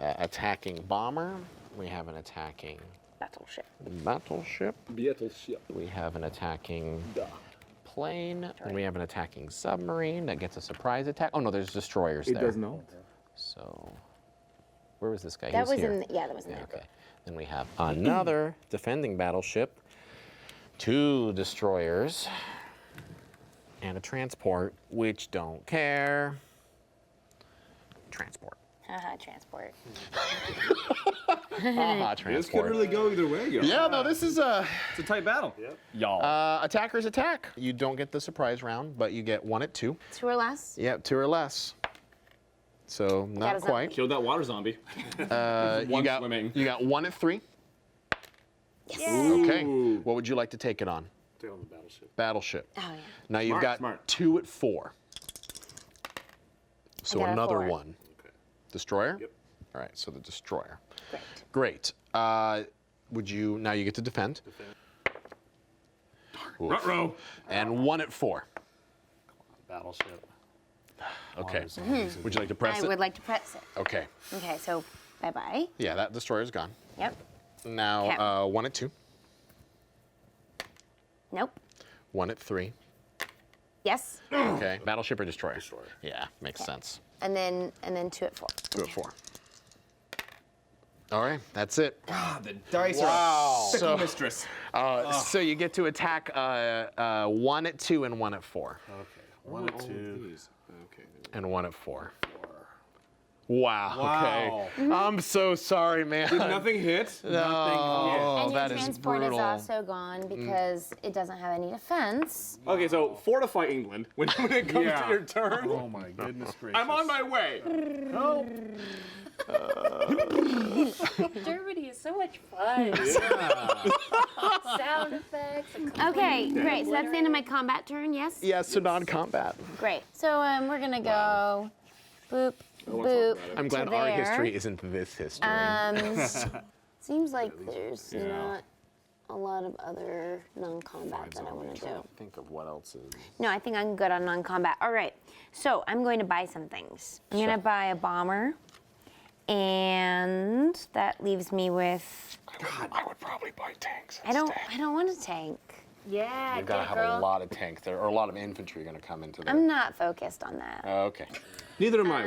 attacking bomber. We have an attacking Battleship. battleship. Battleship. We have an attacking plane. And we have an attacking submarine that gets a surprise attack. Oh no, there's destroyers It there. does not. So, where was this guy? That He's was here. in. Yeah, that was in Yeah, there. okay. Then we have another defending battleship, 2 destroyers, and a transport, which don't care. Transport. Haha, transport. Haha, transport. This could really go either way, yo. Yeah, no, this is a It's a tight battle. Y'all. attackers attack. You don't get the surprise round, but you get 1 at 2. 2 or less? Yep, 2 or less. So got not a quite. zombie. Killed that water zombie. You One got swimming. you got 1 at 3. Yes. Okay. Ooh. What would you like to take it on? Stay on the battleship. Battleship. Oh, yeah. Now you've Smart, got smart. 2 at 4. So got a another 4. 1. Destroyer? Yep. All right, so the destroyer. Great. Great. Would you, now you get to defend. Oof. Ruh-roh. And 1 at 4. Battleship. Okay. Would you like to press I it? would like to press it. Okay. Okay, so bye-bye. Yeah, that destroyer's gone. Yep. Now, 1 at 2. Nope. 1 at 3. Yes. Okay. Battleship or destroyer? Destroyer. Yeah, makes sense. And then 2 at 4. 2 at 4. All right, that's it. The dice are a fickle So- mistress. So you get to attack 1 at 2 and 1 at 4. Okay. 1 and 2. Okay. And 1 at 4. Wow. Okay. I'm so sorry, man. Did nothing hit? Oh, And that your is transport brutal. is also gone because it doesn't have any defense. Okay, so fortify England when it comes to your turn. Oh my goodness gracious. I'm on my way. Germany is so much fun. Sound effects. And Okay, great. So that's the end of my combat turn, yes? Yeah, so non-combat. Great. So we're gonna go boop, boop. I'm glad to our there. history isn't this history. Seems like there's not a lot of other non-combat that I want to do. Think of what else is. No, I think I'm good on non-combat. All right. So I'm going to buy some things. I'm gonna buy a bomber, and that leaves me with. God, I would probably buy tanks. I don't want a tank. Yeah, You've get got to it, have girl. a lot of tanks there, or a lot of infantry going to come into there. I'm not focused on that. Okay. Neither am I.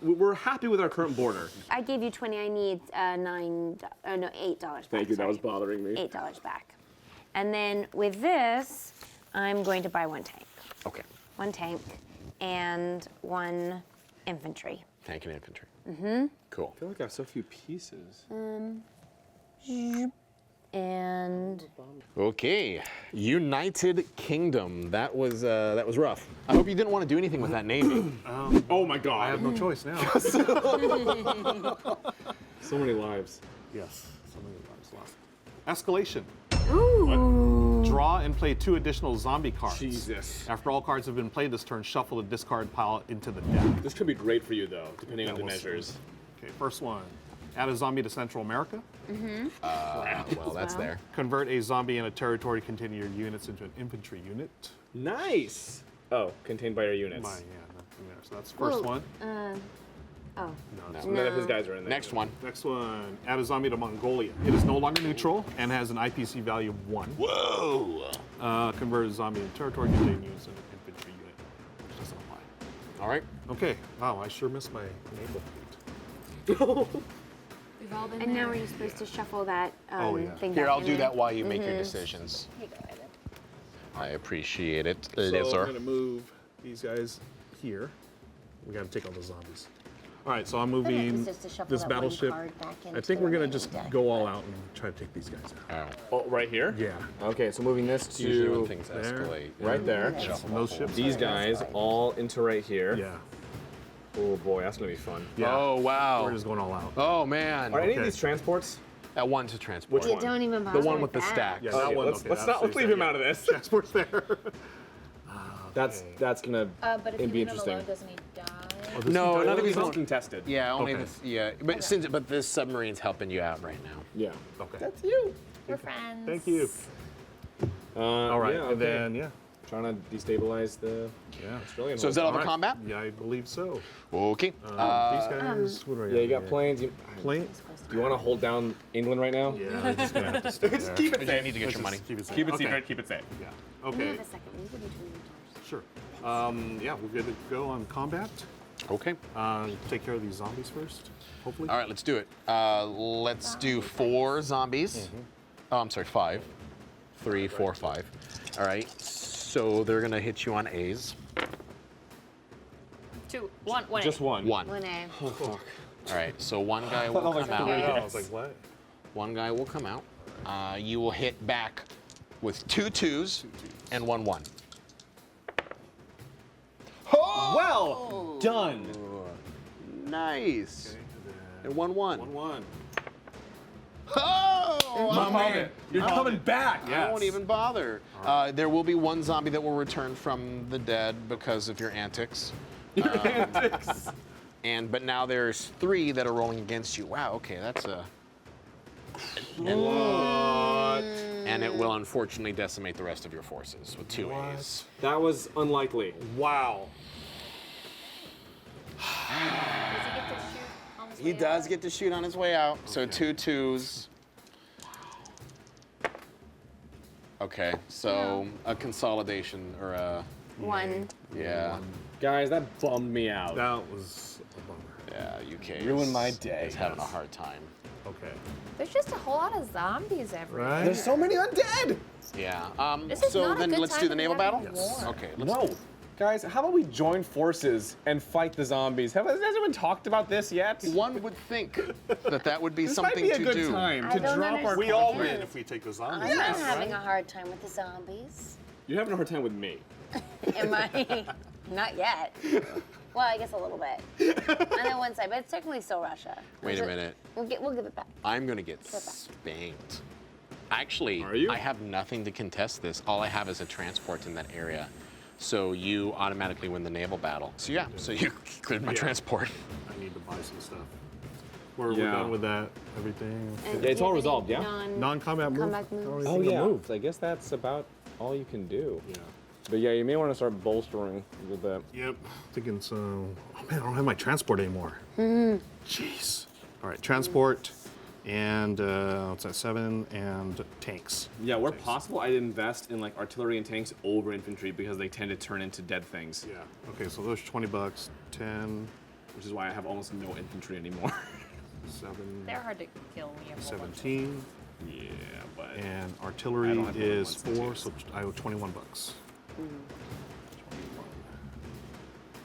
We're happy with our current border. I gave you 20. I need $8 back. Thank you. That was sorry. bothering me. $8 back. And then with this, I'm going to buy one tank. Okay. One tank and one infantry. Tank and infantry. Mm-hmm. Cool. I feel like I have so few pieces. And Okay. United Kingdom. That was rough. I hope you didn't want to do anything with that navy. Oh my God. I have no choice now. So many lives. Yes, so many lives lost. Escalation. ooh, Draw and play 2 additional zombie cards. Jesus. After all cards have been played this turn, shuffle the discard pile into the deck. This could be great for you though, depending on the we'll see. measures. Okay, first one. Add a zombie to Central America. Well, that's there. Convert a zombie in a territory containing your units into an infantry unit. Nice. Oh, contained by your units. Not in there. So that's the first Ooh, one. oh, None of his guys are in there. Next one. Next one. Add a zombie to Mongolia. It is no longer neutral and has an IPC value of 1. Whoa. Convert a zombie in territory containing units into an infantry unit. Which doesn't apply. All right. Okay. Wow, I sure missed my naval fleet. We've all been and there. now are you supposed to shuffle that Oh, yeah. thing Here, back I'll in do there? that while you make your decisions. Here you go, Evan. I appreciate it, So I'm Lizard. gonna move these guys here. We gotta take on the zombies. All right, so I'm moving just to shuffle this that one battleship. card back I into think the we're gonna remaining just deck. go all out and try to take these guys out. Oh, right here? Yeah. Okay, so moving this It's usually when to things there. escalate. right there. And those ships. These guys all into right here. Yeah. Oh boy, that's gonna be fun. Yeah. Oh, wow. We're just going all out. Oh, man. Are any of Okay. these transports? That one to transport. Which You one? don't even bother The one with the that. stack. Yeah, Okay, that one. let's okay, let's that leave stays him there, out of yeah. this. Transport's there. That's gonna But if it'd you be leave him interesting. alone, doesn't he die? No, none of He's these not don't. contested. Yeah, only Okay. this. Yeah, but this submarine's helping you out right now. Yeah. Okay. That's you. We're friends. Thank you. All All right, Yeah, and then yeah. trying to destabilize the Yeah. Australian. So is that all hold. the combat? Yeah, I believe so. Okay. These guys. What are Yeah, you got planes. You Plane. do you want to hold down England right now? Yeah, I'm just gonna have to stay there. Keep it You safe. need to get your money. Keep it safe. Keep it Okay. secret. Keep it safe. Yeah. We Okay. have a second. We can between the doors. Sure. Yeah, we're good to go on combat. Okay. Take care of these zombies first, hopefully. All right, let's do it. Let's do 4 zombies. Oh, I'm sorry, 5. 3, 4, 5. All right. So they're gonna hit you on A's. 2, 1, 1. Just one. 1. 1A. All right. So one guy will that was come like out. I was like, what? One guy will come out. You will hit back with 2 2s and 1 1. Well done. Nice. And 1 1. 1-1. Oh! Man, you're coming back. I won't even bother. There will be 1 zombie that will return from the dead because of your antics. But now there's 3 that are rolling against you. Wow. Okay, that's a. And it will unfortunately decimate the rest of your forces with 2 A's. That was unlikely. Wow. Does he get to shoot on his way He does out? get to shoot on his way out. So 2 2s. Okay, so a consolidation or a 1. yeah. Guys, that bummed me out. That was a bummer. Yeah, UK Ruined my day. is having a hard time. Okay. There's just a whole lot of zombies everywhere. Right? There's so many undead. Yeah. This is so not a then good let's time do to the be naval having battle. a war. Okay. Let's No. Guys, how about we join forces and fight the zombies? Has anyone talked about this yet? One would think that would be This something might be a to good do. time I to don't drop our. understand. We all win if we take the zombies. I'm not out, having right? a hard time with the zombies. You're having a hard time with me. Am I? Not yet. Well, I guess a little bit. On that one side, but it's technically still Russia. Wait a minute. We'll give it back. I'm gonna get spanked. Actually, Are you? I have nothing to contest this. All I have is a transport in that area. So you automatically win the naval battle. So yeah, so you cleared my transport. I need to buy some stuff. We're Yeah. done with that. Everything. And Yeah, it's do you all have any resolved, yeah? Non-combat move. Combat moves? I don't Oh think I yeah. moved. I guess that's about all you can do. Yeah. But yeah, you may want to start bolstering with that. Yep. Thinking some. Oh man, I don't have my transport anymore. Jeez. All right, transport, and what's that? 7 and tanks. Yeah, where possible, I'd invest in like artillery and tanks over infantry because they tend to turn into dead things. Yeah. Okay, so those $20. 10, Which is why I have almost no infantry anymore. 7, They're hard to kill when you have a whole bunch. 17, Yeah, but and I artillery don't have more than is 4, ones so I owe $21. 21.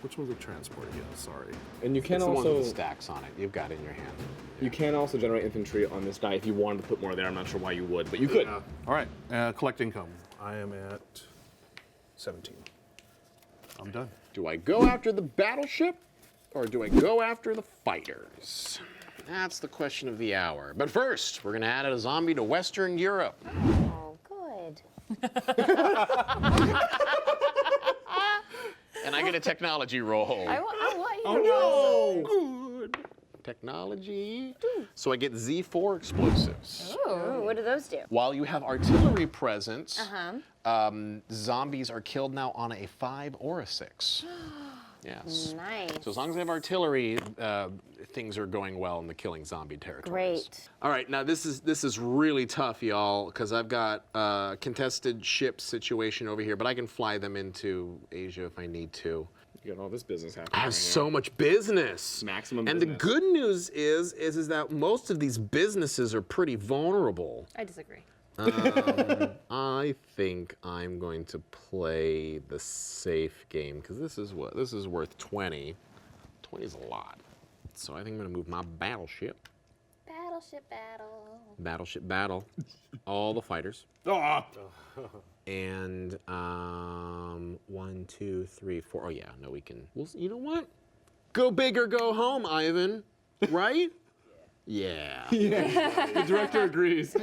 Which was the transport again? Sorry. and you can It's the one with also the stacks on it. You've got it in your hand. you can also generate infantry on this die if you wanted to put more there. I'm not sure why you would, but you could. All right, collect income. I am at 17. I'm done. Do I go after the battleship or do I go after the fighters? That's the question of the hour. But first, we're gonna add a zombie to Western Europe. Oh, good. And I get a technology roll. I want you to roll. Good. Technology. So I get Z4 explosives. Oh, what do those do? While you have artillery present, zombies are killed now on a 5 or a 6. Yes. Nice. So as long as I have artillery, things are going well in the killing zombie territories. Great. All right, now this is really tough, y'all, because I've got a contested ship situation over here, but I can fly them into Asia if I need to. You got all this business happening. I have right so much business. Maximum And business. the good news is that most of these businesses are pretty vulnerable. I disagree. I think I'm going to play the safe game because this is worth 20. 20 is a lot. So I think I'm going to move my battleship. Battleship battle. Battleship battle. All the fighters. here. And 1, 2, 3, 4. Oh yeah, no, we can. Well, you know what? Go big or go home, Ivan. Right? Yeah. The director agrees.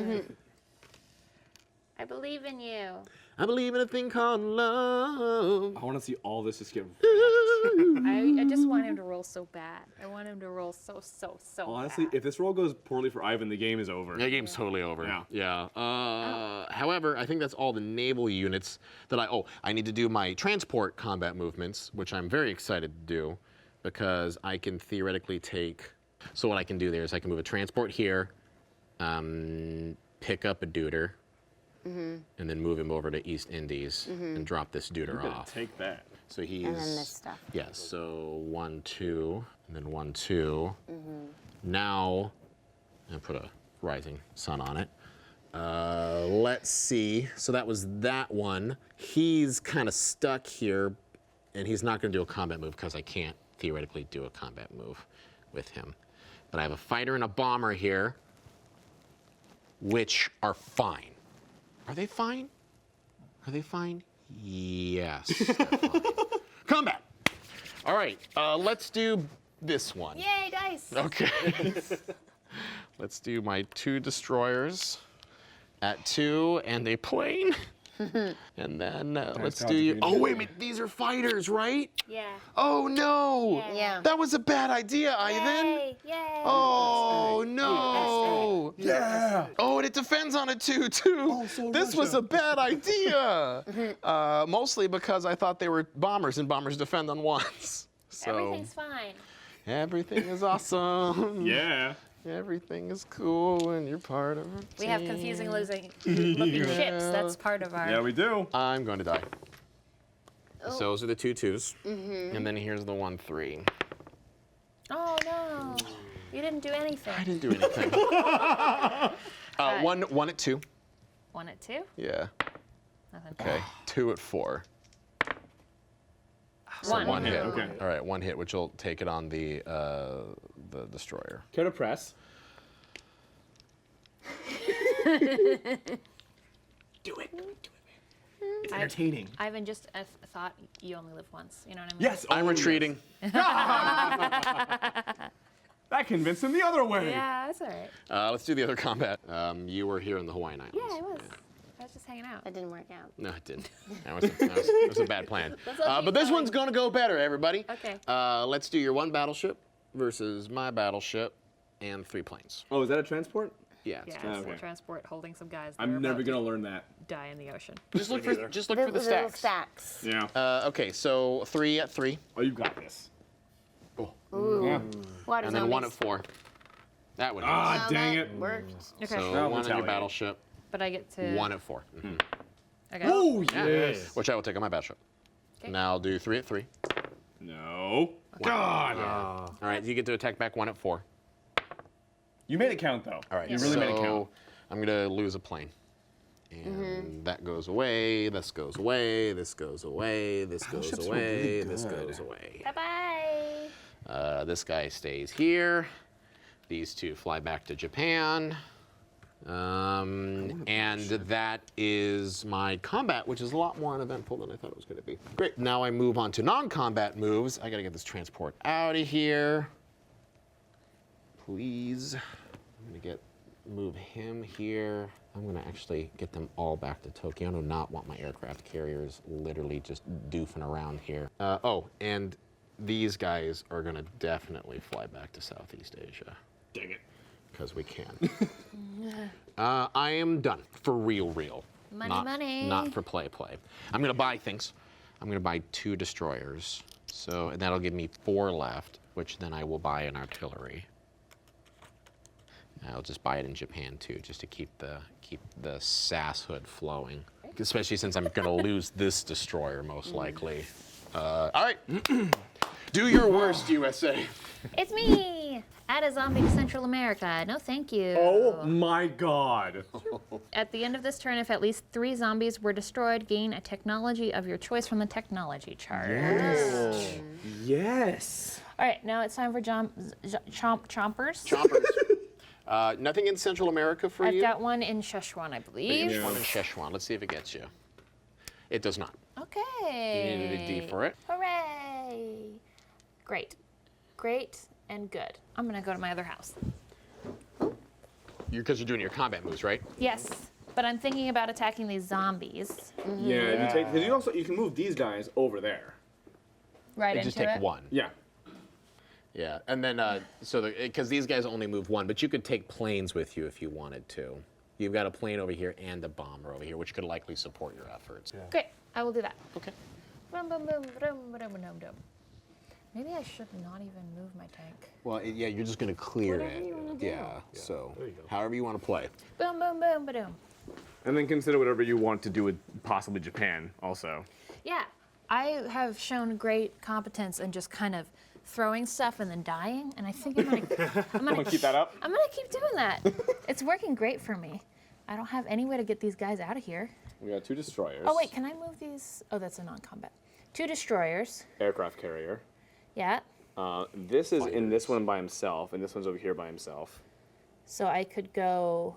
I believe in you. I believe in a thing called love. I want to see all this just get. I just want him to roll so bad. I want him to roll so Honestly, bad. if this roll goes poorly for Ivan, the game is over. The game's totally over. Yeah. However, I think that's all the naval units that I need to do my transport combat movements, which I'm very excited to do because I can theoretically take. So what I can do there is I can move a transport here, pick up a tutor, and then move him over to East Indies and drop this tutor off. Take that. So he's. And then this stuff. Yes. So 1, 2, and then 1, 2. Now, I put a rising sun on it. Let's see. So that was that one. He's kind of stuck here, and he's not going to do a combat move because I can't theoretically do a combat move with him. But I have a fighter and a bomber here, which are fine. Are they fine? Are they fine? Yes. They're fine. Combat. All right. Let's do this one. Yay, dice! Okay. Let's do my 2 destroyers at 2 and a plane. And then let's do you. Oh, wait a minute. These are fighters, right? Yeah. Oh, no. Yeah. That was a bad idea, Ivan. Yay! Yay! Oh, no. Yeah. Oh, and it defends on it too. This was a bad idea. Mostly because I thought they were bombers, and bombers defend on ones. So Everything's fine. everything is awesome. Yeah. Everything is cool, and you're part of it. We have confusing looking ships. That's part of our. Yeah, we do. I'm going to die. So those are the 2 2s. And then here's the 1 3. Oh no! You didn't do anything. I didn't do anything. One at 2. 1 at 2. Yeah. Nothing. Okay. 2 at 4. So 1 hit. Okay. All right, 1 hit, which will take it on the destroyer. Care to press? Do it. It's entertaining. Ivan, just a thought, you only live once. You know what I mean? Yes. I'm retreating. That convinced him the other way. Yeah, that's all right. Let's do the other combat. You were here in the Hawaiian Islands. Yeah, I was. I was just hanging out. That didn't work out. No, it didn't. That was a bad plan. But this one's going to go better, everybody. Okay. Let's do your one battleship versus my battleship and 3 planes. Oh, is that a transport? Yeah. Yeah, It's it's okay. a transport holding some guys. that are I'm never about gonna to learn that. die in the ocean. Just look for the Little stacks. stacks. Yeah. Okay, so 3 at 3, Oh, you got this. Ooh. Yeah. Water and then 1 zombies. at 4. That would Ah, Oh, dang that it. worked. Okay. So That'll 1 on your retaliate. battleship, But I get to. 1 at 4. Mhm. Okay. Oh, yes. Which I will take on my battleship. Okay. Now I'll do 3 at 3. No. God. All right, you get to attack back 1 at 4. You made it count, though. All right, You really so made it count. I'm gonna lose a plane. And that goes away, this goes away, this goes away, this goes Battleships were away, really this good. goes away. Bye-bye. This guy stays here. These 2 fly back to Japan. And that is my combat, which is a lot more uneventful than I thought it was going to be. Great. Now I move on to non-combat moves. I got to get this transport out of here. Please. I'm going to move him here. I'm going to actually get them all back to Tokyo. I do not want my aircraft carriers literally just doofing around here. Oh, and these guys are going to definitely fly back to Southeast Asia. Dang it. Because we can. I am done for real. Money. Not for play. I'm gonna buy things. I'm gonna buy 2 destroyers. So, and that'll give me 4 left, which then I will buy an artillery. I'll just buy it in Japan too, just to keep the sasshood flowing. Especially since I'm gonna lose this destroyer most likely. All right. Do your worst, USA. It's me! Add a zombie to Central America. No, thank you. Oh, my God. At the end of this turn, if at least 3 zombies were destroyed, gain a technology of your choice from the technology chart. Yes. All right, now it's time for chompers. Chompers. Nothing in Central America for I've you? got one in Szechuan, I believe. There's one in Szechuan. Let's see if it gets you. It does not. Okay. You needed a D for it. Hooray! Great and good. I'm gonna go to my other house. Because you're doing your combat moves, right? Yes, but I'm thinking about attacking these zombies. Yeah, if you take, because you can move these guys over there. Right Just into take it. 1. Yeah. Yeah, and then because these guys only move 1, but you could take planes with you if you wanted to. You've got a plane over here and a bomber over here, which could likely support your efforts. Yeah. Great, I will do that. Okay. Boom, boom, boom, boom, boom, boom, boom. Maybe I should not even move my tank. Well, yeah, you're just gonna clear Whatever it. you wanna do. Yeah. So, however you want to play. Boom, boom, boom, boom. And then consider whatever you want to do with possibly Japan also. Yeah, I have shown great competence in just kind of throwing stuff and then dying, and I think I'm gonna Keep that up. I'm gonna keep doing that. It's working great for me. I don't have any way to get these guys out of here. We got 2 destroyers. Oh wait, can I move these? Oh, that's a non-combat. 2 destroyers. Aircraft carrier. Yeah. This is in this one by himself, and this one's over here by himself. So I could go.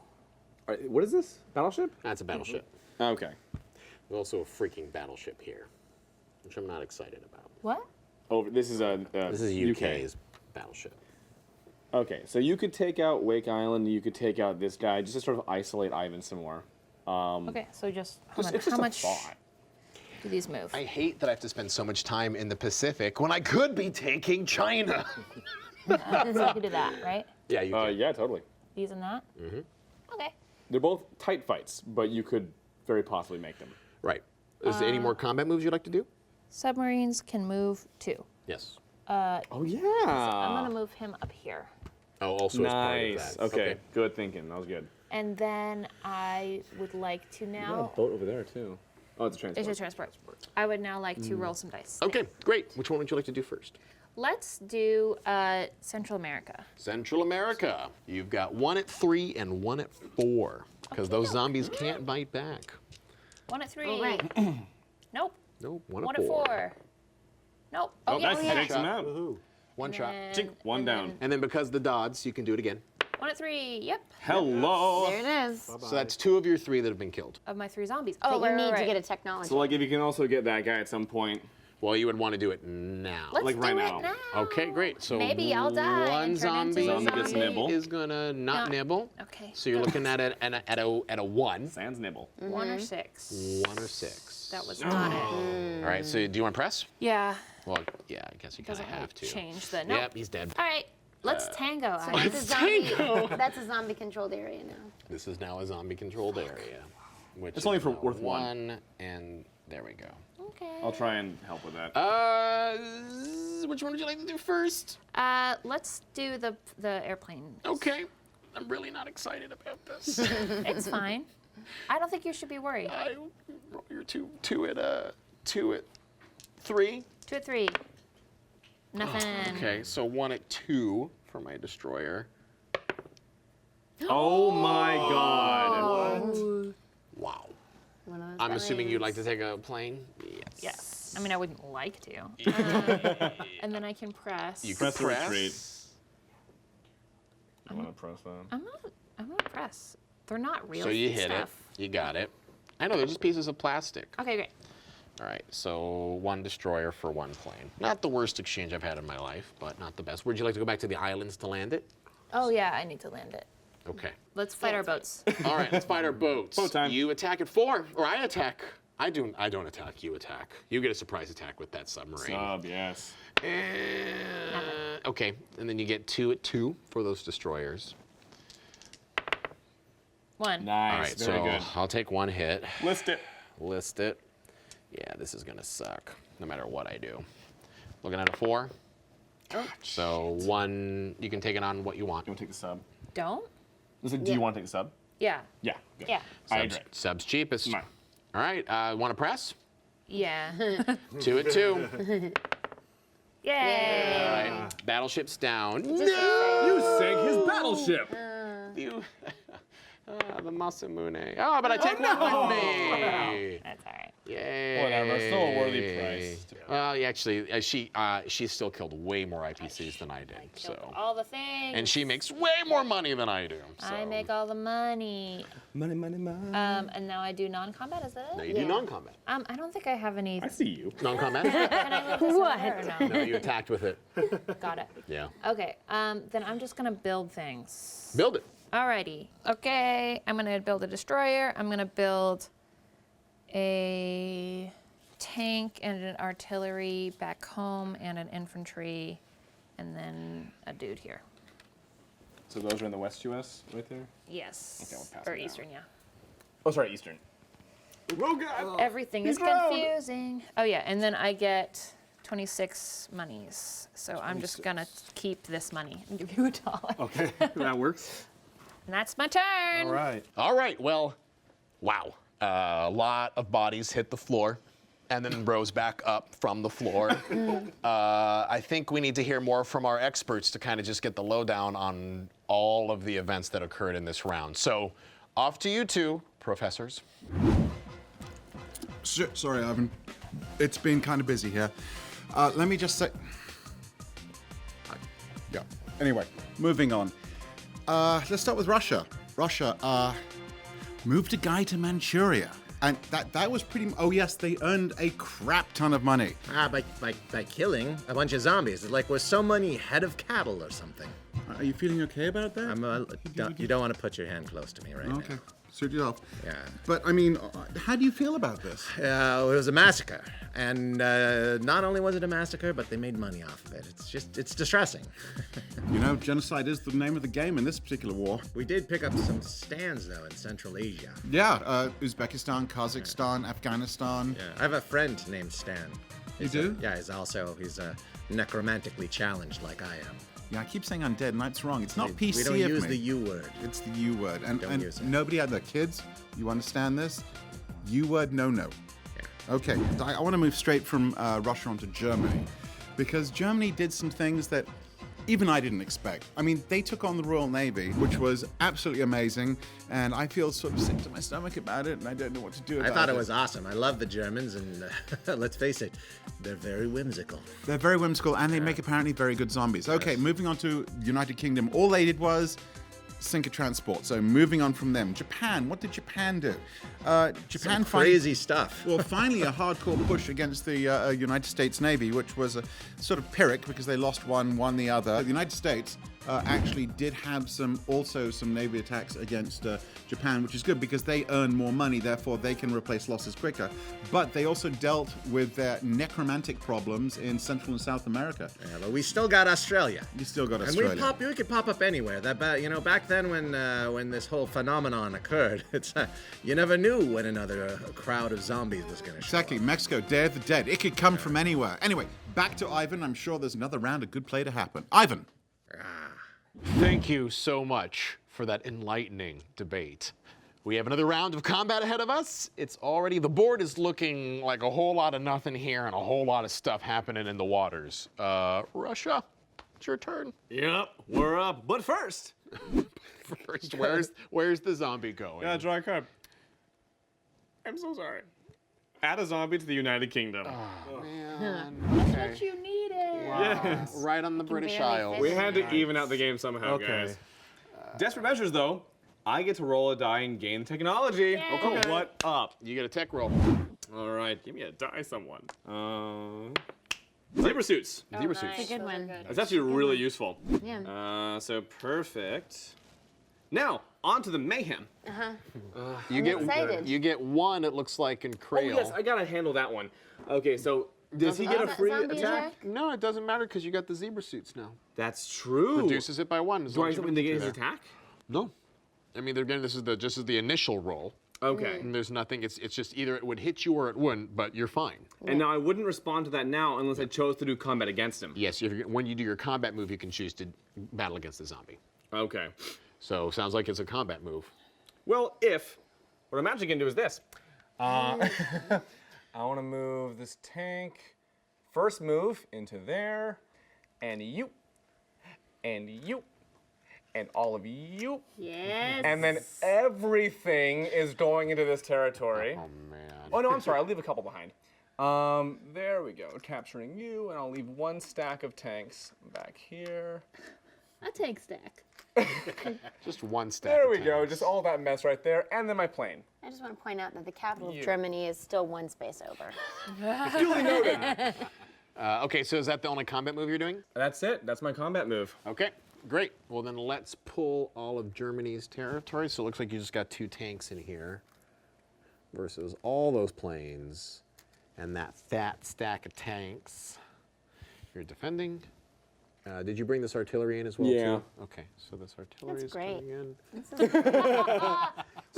All right, what is this? Battleship? That's a battleship. Okay. There's also a freaking battleship here, which I'm not excited about. What? Oh, this is a This is UK's battleship. Okay, so you could take out Wake Island, you could take out this guy, just to sort of isolate Ivan some more. Okay, so just how It's much? just How a much thought. do these move? I hate that I have to spend so much time in the Pacific when I could be taking China. So I could do that, right? Yeah, you can. Yeah, totally. These and that. Mm-hmm. Okay. They're both tight fights, but you could very possibly make them. Right. Is there any more combat moves you'd like to do? Submarines can move 2. Yes. Oh, yeah. I'm gonna move him up here. Oh, also as part of Nice. that. Okay, good thinking. That was good. And then I would like to now. boat over there, too. Oh, it's a transport. It's a transport. I would now like to roll some dice. Okay, great. Which one would you like to do first? Let's do Central America. Central America. You've got 1 at 3 and 1 at 4. Because those zombies can't bite back. 1 at 3. All right. Nope. No, 1 at 4. Nope. Oh, yeah, that yeah. takes him out. One shot. And Chink, one and down. then- And then because the dodds, you can do it again. 1 at 3. Yep. Hello. There it is. So that's 2 of your 3 that have been killed. Of my 3 zombies. But Oh, you right, need right. to get a technology. So like if you can also get that guy at some point. Well, you would want to do it now. Let's like do right it now. now. Okay, great. So Maybe I'll die one and turn into zombie, a Zombie gets zombie. nibble. is gonna not No. nibble. Okay. So you're looking at it at a 1. Sans nibble. 1 or 6. 1 or 6. That was not it. All right. So do you want to press? Yeah. Well, yeah. I guess you kind Doesn't of have to. change the. Nope. Yep, he's dead. All right. Let's tango. That's a zombie. That's a zombie-controlled area now. This is now a zombie-controlled area, which It's is only for now worth 1. and there we go. Okay. I'll try and help with that. Which one would you like to do first? Let's do the airplane. Okay. I'm really not excited about this. It's fine. I don't think you should be worried. Roll your two at 3. 2 at 3. Nothing. Okay, so 1 at 2 for my destroyer. Oh my god. Wow. One of those I'm assuming you'd like planes. to take a plane? Yes. Yes. I mean, I wouldn't like to. And then I can press. You can Press to press. retreat. I'm gonna press that. I'm gonna press. They're not real So you hit stuff. it. You got it. I know, they're just pieces of plastic. Okay, great. All right, so 1 destroyer for 1 plane. Not the worst exchange I've had in my life, but not the best. Would you like to go back to the islands to land it? Oh yeah, I need to land it. Okay. Let's fight our boats. All right, let's fight our boats. Boat time. You attack at 4, or I attack. I don't attack, you attack. You get a surprise attack with that submarine. Yes. Okay, and then you get 2 at 2 for those destroyers. 1. Nice. All right, Very so good. I'll take 1 hit. List it. List it. Yeah, this is gonna suck, no matter what I do. Looking at a 4. So 1, you can take it on what you want. You want to take the sub? Don't? Do you want to take the sub? Yeah. Yeah. Good. Yeah. I agree. Sub's cheapest. Mine. All right, want to press? Yeah. 2 at 2. Yay. All right, battleship's down. You sank his battleship. You, the Masamune. Oh, but I take one with me. That's all right. Yay. Whatever, still a worthy price. Well, yeah, actually, she still killed way more IPCs than I did. So, All the things. and she makes way more money than I do. So. I make all the money. Money, money, money. And now I do non-combat, is No, it? you do non-combat. I don't think I have any. I see you. Non-combat? Can I move this over or no? No, you attacked with it. Got it. Yeah. Okay. Then I'm just gonna build things. Build it. Alrighty. Okay. I'm gonna build a destroyer. I'm gonna build a tank and an artillery back home and an infantry, and then a dude here. So those are in the West US right there? Yes. Okay, we'll pass or it down. Eastern, yeah. Oh, sorry, Eastern. Oh, God. Everything is confusing. Oh yeah, and then I get 26 monies. So I'm just gonna keep this money and give you $1. Okay, that works. And that's my turn. All right. All right, well, wow. A lot of bodies hit the floor and then rose back up from the floor. I think we need to hear more from our experts to kind of just get the lowdown on all of the events that occurred in this round. So, off to you two, professors. Sorry, Ivan. It's been kind of busy here. Let me just say. Yeah. Anyway, moving on. Let's start with Russia. Russia moved a guy to Manchuria. And that was pretty. Oh, yes, they earned a crap ton of money. By killing a bunch of zombies. It's like we're so many head of cattle or something. Are you feeling okay about that? You don't want to put your hand close to me right now. Okay. Suit yourself. Yeah. But, I mean, how do you feel about this? It was a massacre. And not only was it a massacre, but they made money off of it. It's distressing. You know, genocide is the name of the game in this particular war. We did pick up some stands, though, in Central Asia. Yeah, Uzbekistan, Kazakhstan, Afghanistan. Yeah. I have a friend named Stan. You do? He's necromantically challenged like I am. Yeah, I keep saying undead, and that's wrong. It's not We PC don't of use me. the U word. It's the U word. Don't And use it. nobody had their kids. You understand this? U word, no. Yeah. Okay, I want to move straight from Russia onto Germany, because Germany did some things that even I didn't expect. I mean, they took on the Royal Navy, which was absolutely amazing, and I feel sort of sick to my stomach about it, and I don't know what to do about I it. thought it was awesome. I love the Germans, and let's face it, they're very whimsical. They're very whimsical, and they make apparently very good zombies. Okay, moving on to United Kingdom. All they did was sinker transport. So moving on from them. Japan, what did Japan do? Japan Crazy stuff. Well, finally a hardcore push against the United States Navy, which was a sort of Pyrrhic because they lost one, won the other. The United States actually did have some Navy attacks against Japan, which is good because they earn more money, therefore they can replace losses quicker. But they also dealt with their necromantic problems in Central and South America. Yeah, but we still got Australia. You still got And Australia. we could pop up anywhere. Back then when this whole phenomenon occurred, you never knew when another crowd of zombies was going to show Exactly, up. Mexico, Day of the Dead. It could come from anywhere. Anyway, back to Ivan. I'm sure there's another round of good play to happen. Ivan. Thank you so much for that enlightening debate. We have another round of combat ahead of us. The board is looking like a whole lot of nothing here and a whole lot of stuff happening in the waters. Russia, it's your turn. Yep, we're up. But first, First, where's the zombie going? yeah, draw a card. I'm so sorry. Add a zombie to the United Kingdom. Man. What you needed. Yes. Right on the British barely Isles. fit We had to even out the game somehow, Okay. guys. Desperate measures, though. I get to roll a die and gain technology. Okay. What up? You get a tech roll. All right, give me a die, someone. Zebra suits. Zebra suits. It's a good one. That's actually really useful. Yeah. So perfect. Now, on to the mayhem. You excited. You get one. It looks like in Oh, Crail. yes, I gotta handle that one. Okay, so does he get a free Zombie attack? No, it doesn't matter because you got the zebra suits now. That's true. Reduces it by one. Do I get something to get his attack? No. I mean, again, this is the initial roll. Okay. And there's nothing. It's just either it would hit you or it wouldn't, but you're fine. And now I wouldn't respond to that now unless I chose to do combat against him. Yes, when you do your combat move, you can choose to battle against the zombie. Okay. So sounds like it's a combat move. Well, what I'm actually gonna do is this. I want to move this tank. First move into there, and you, and all of you. Yes. And then everything is going into this territory. Oh man. Oh no, I'm sorry. I'll leave a couple behind. There we go. Capturing you, and I'll leave one stack of tanks back here. A tank stack. Just one stack. There of we go. tanks. Just all that mess right there, and then my plane. I just want to point out that the capital of Germany is still one space over. Duly noted. Okay, so is that the only combat move you're doing? That's it. That's my combat move. Okay, great. Well, then let's pull all of Germany's territory. So it looks like you just got 2 tanks in here versus all those planes and that fat stack of tanks. You're defending. Did you bring this artillery in as well, Yeah. too? Okay, so this artillery That's is great. coming in.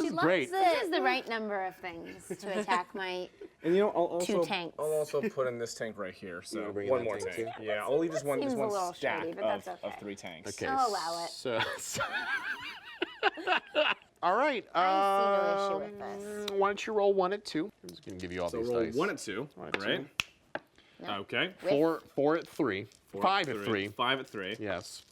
She is loves great. This it. is the right number of things to attack my. And you know, I'll Two tanks. I'll also put in this tank right here. So wanna bring in one that more tank tank. too? Yeah, I'll leave just one seems a little stack shady, but of, that's of okay. 3 tanks. Okay. I'll allow it. So all right. I see no issue with this. Why don't you roll 1 at 2? I'm just gonna give you all So these roll dice. 1 at 2. One at Right. Okay. 4 at 3. 5 at 3. 5 at 3. Yes.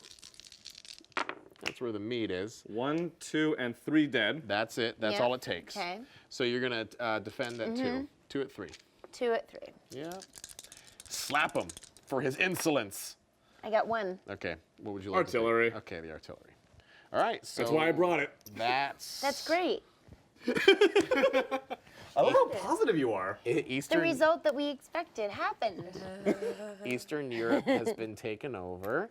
That's where the meat is. 1, 2, and 3 dead. That's it. That's Yep. all it takes. Okay. So you're gonna defend at 2. 2 at 3. 2 at 3. Yeah. Slap him for his insolence. I got 1. Okay. What would you like? to Artillery. do? Okay, the artillery. All right. So That's why I brought it. That's great. I love how positive you are. The Eastern result that we expected happened. Eastern Europe has been taken over.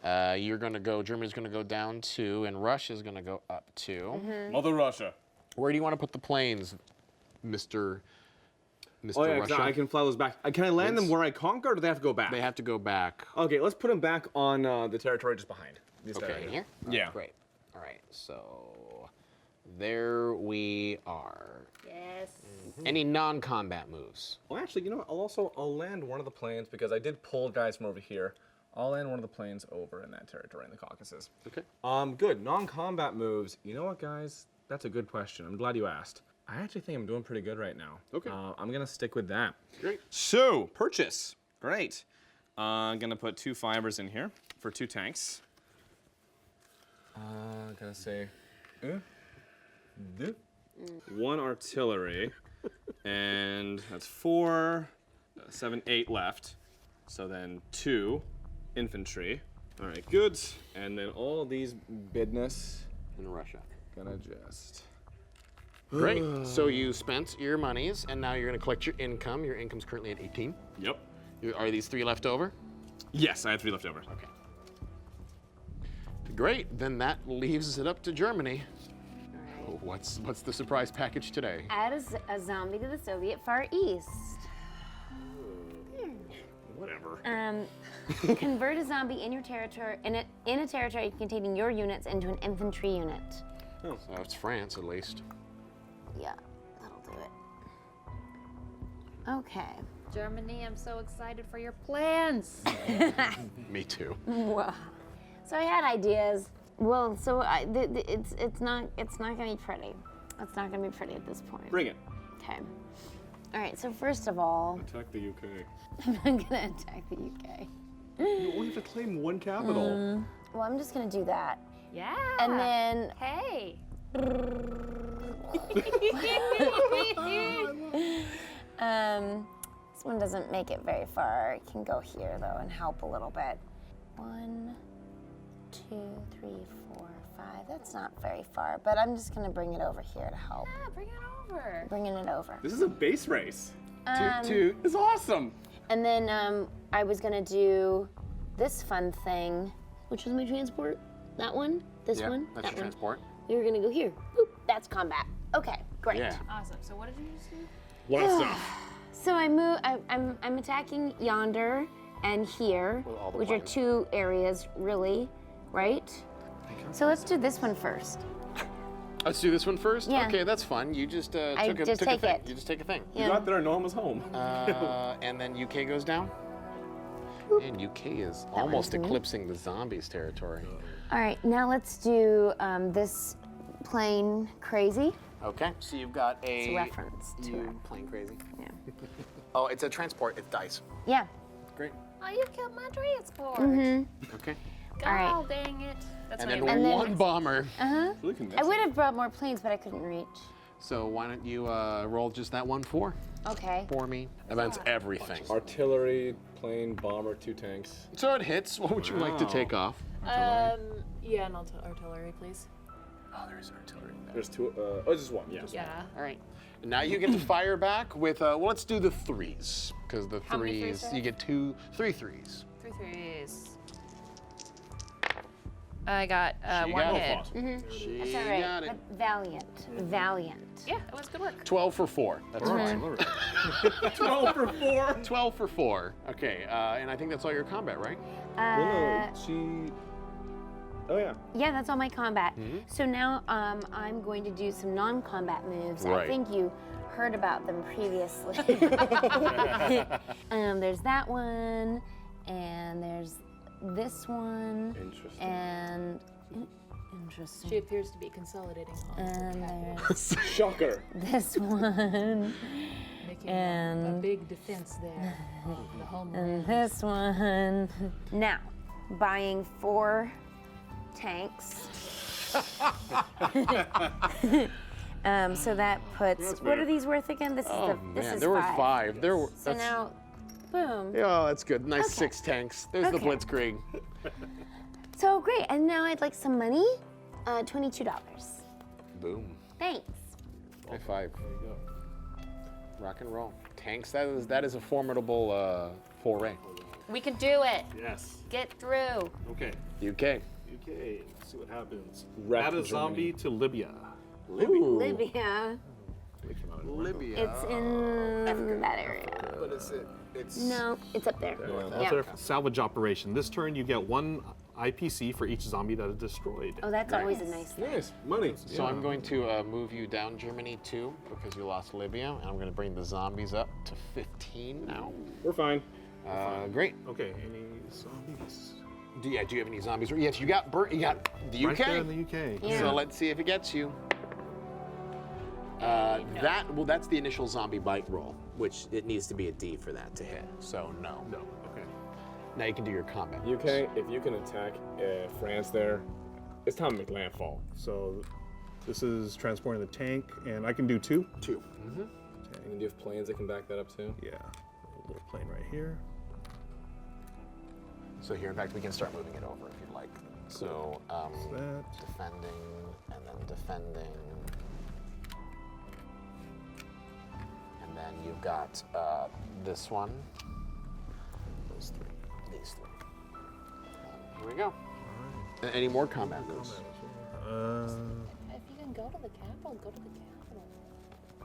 You're gonna go. Germany's gonna go down 2, and Russia's gonna go up 2. Mother Russia. Where do you want to put the planes, Mr. Oh yeah, Russia? I can fly those back. Can I land them Yes. where I conquered, or do they have to go back? They have to go back. Okay, let's put them back on the territory just behind. This Okay, area. here? Yeah. Great. All right, so there we are. Yes. Any non-combat moves? Well, actually, you know what? I'll land one of the planes because I did pull guys from over here. I'll land one of the planes over in that territory in the Caucasus. Okay. Good. Non-combat moves. You know what, guys? That's a good question. I'm glad you asked. I actually think I'm doing pretty good right now. Okay. I'm gonna stick with that. Great. So, purchase. Great. I'm gonna put 2 fibers in here for 2 tanks. Gonna say, 1 artillery, and that's 4, 7, 8 left. So then 2 infantry. All right, good. And then all of these business in Russia. Gonna just. Great. So you spent your monies, and now you're going to collect your income. Your income's currently at 18. Yep. Are these 3 left over? Yes, I have 3 left over. Okay. Great. Then that leaves it up to Germany. Oh, what's the surprise package today? Add a zombie to the Soviet Far East. Whatever. Convert a zombie in your territory in a territory containing your units into an infantry unit. So it's France, at least. Yeah, that'll do it. Okay. Germany, I'm so excited for your plans. Me too. Wow. So I had ideas. Well, so it's not gonna be pretty. It's not gonna be pretty at this point. Bring it. Okay. All right. So first of all, Attack the UK. I'm gonna attack the UK. You only have to claim 1 capital. Well, I'm just gonna do that, Yeah. and then Hey. this one doesn't make it very far. It can go here though and help a little bit. 1, 2, 3, 4, 5. That's not very far, but I'm just gonna bring it over here to help. Yeah, bring it over. Bringing it over. This is a base race. Um, It's awesome. And then I was gonna do this fun thing, which was my transport. That one, this Yeah, one, that's that your one. transport. You're gonna go here. Boop, that's combat. Okay, great. Yeah. Awesome. So what did you just do? A lot of stuff. So I move. I'm attacking yonder and here, With all the which are planes. 2 areas, really, right? So let's do this one first. Let's do this one first? Yeah. Okay, that's fun. You just took a just took a take thing. it. You just take a thing. Yeah. You got there and no one was home. And then UK goes down. And UK is That almost one's me. eclipsing the zombies territory. All right, now let's do this plane crazy. Okay, so you've got It's a a reference to you it. playing crazy. Yeah. Oh, it's a transport. It's dice. Yeah. Great. Oh, you killed my transport. Okay. God All right. dang it. That's And my then And then- one bomber. Really I convincing. would have brought more planes, but I couldn't reach. So why don't you roll just that one for Okay. me? That's everything. Artillery, plane, bomber, 2 tanks. So it hits. What would you like to Wow. take off? Yeah, and artillery, please. Oh, there's artillery there. There's 2. Just 1. Yeah. Yeah. All right. And now you get to fire back with, well, let's do the 3s. Because the How many 3s, threes do I you get 3 3s. 3 threes. I got She 1 got it. hit. She That's all right. got it. But valiant. Valiant. Yeah, it was good work. 12 for 4. That's fine. 12 for 4. 12 for 4. Okay, and I think that's all your combat, right? Well, no, she. Oh, yeah. Yeah, that's all my combat. So now I'm going to do some non-combat moves. Right. I think you heard about them previously. There's that one, and there's this one, Interesting. and She interesting. appears to be consolidating on And her there's Shocker. this one, making a and big defense there. The homeland. and this one. Now, buying 4 tanks. So that puts. What are these worth again? This is Oh, this man, is there were 5. 5. There were. So now, boom. Yeah, that's good. Nice Okay. 6 tanks. There's the Okay. Blitzkrieg. So great. And now I'd like some money. $22. Boom. Thanks. High 5. There you go. Rock and roll. Tanks, that is a formidable foray. We can do it. Yes. Get through. Okay. UK. UK. Let's see what happens. Wreck Add a Germany. zombie to Libya. Ooh. Libya. Libya. It's in that area. But it's No, it's up there. That's our salvage operation. This turn, you get 1 IPC for each zombie that is destroyed. Oh, that's always a nice thing. Nice. Money. So I'm going to move you down Germany 2 because you lost Libya, and I'm going to bring the zombies up to 15 now. We're fine. Great. Okay, any zombies? Do you have any zombies? Yes, you got the UK. Right there in the UK. Yeah. So let's see if it gets you. That's the initial zombie bite roll, which it needs to be a D for that to hit. So no. No, okay. Now you can do your combat. UK, if you can attack France there, it's time to make landfall. So this is transporting the tank, and I can do 2? 2. And do you have planes that can back that up too? Yeah. A little plane right here. So here, in fact, we can start moving it over if you'd like. So that. defending and then defending. And then you've got this one. Those three. These three. Here we go. Any more combat moves? If you can go to the capital, go to the capital.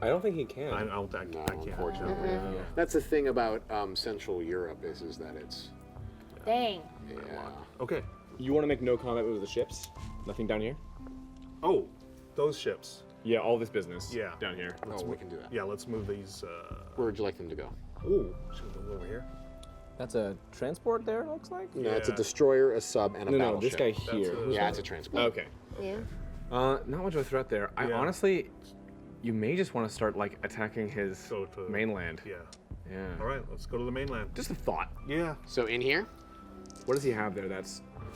I don't think he can. I can't. Unfortunately. That's the thing about Central Europe is that it's. Dang. Yeah. Okay. You want to make no combat moves with the ships? Nothing down here? Oh, those ships. Yeah, all this business. Yeah. Down here. Oh, we can do that. Yeah, let's move these. Where would you like them to go? Ooh, should we move over here? That's a transport there, it looks like? No, it's a Yeah. destroyer, a sub, and a No, battleship. this guy here. Yeah, it's a transport. Okay. Yeah. Not much of a threat there. I Yeah. honestly, you may just want to start like attacking his Go to mainland. Yeah. Yeah. All right, let's go to the mainland. Just a thought. Yeah. So in here, What does he have there?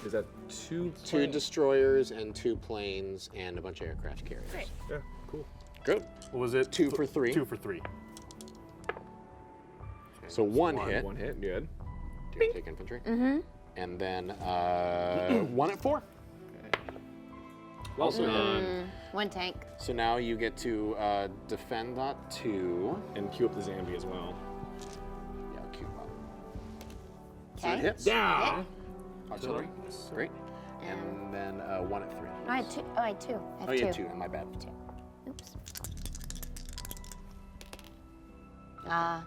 Is that two? two destroyers and 2 planes and a bunch of aircraft carriers. Great. Yeah. Cool. Good. What was it? 2 for 3. 2 for 3. So one hit. One hit. Good. Do you take infantry? Mm-hmm. And then 1 at 4. Also done. One tank. So now you get to defend that 2. And queue up the Zambi as well. Yeah, cube up. So it Okay. hits. Yeah. Artillery. Great. And then 1 at 3. I had two. Oh, I had two. I have Oh, you had two. 2. My bad. Oops. Ah,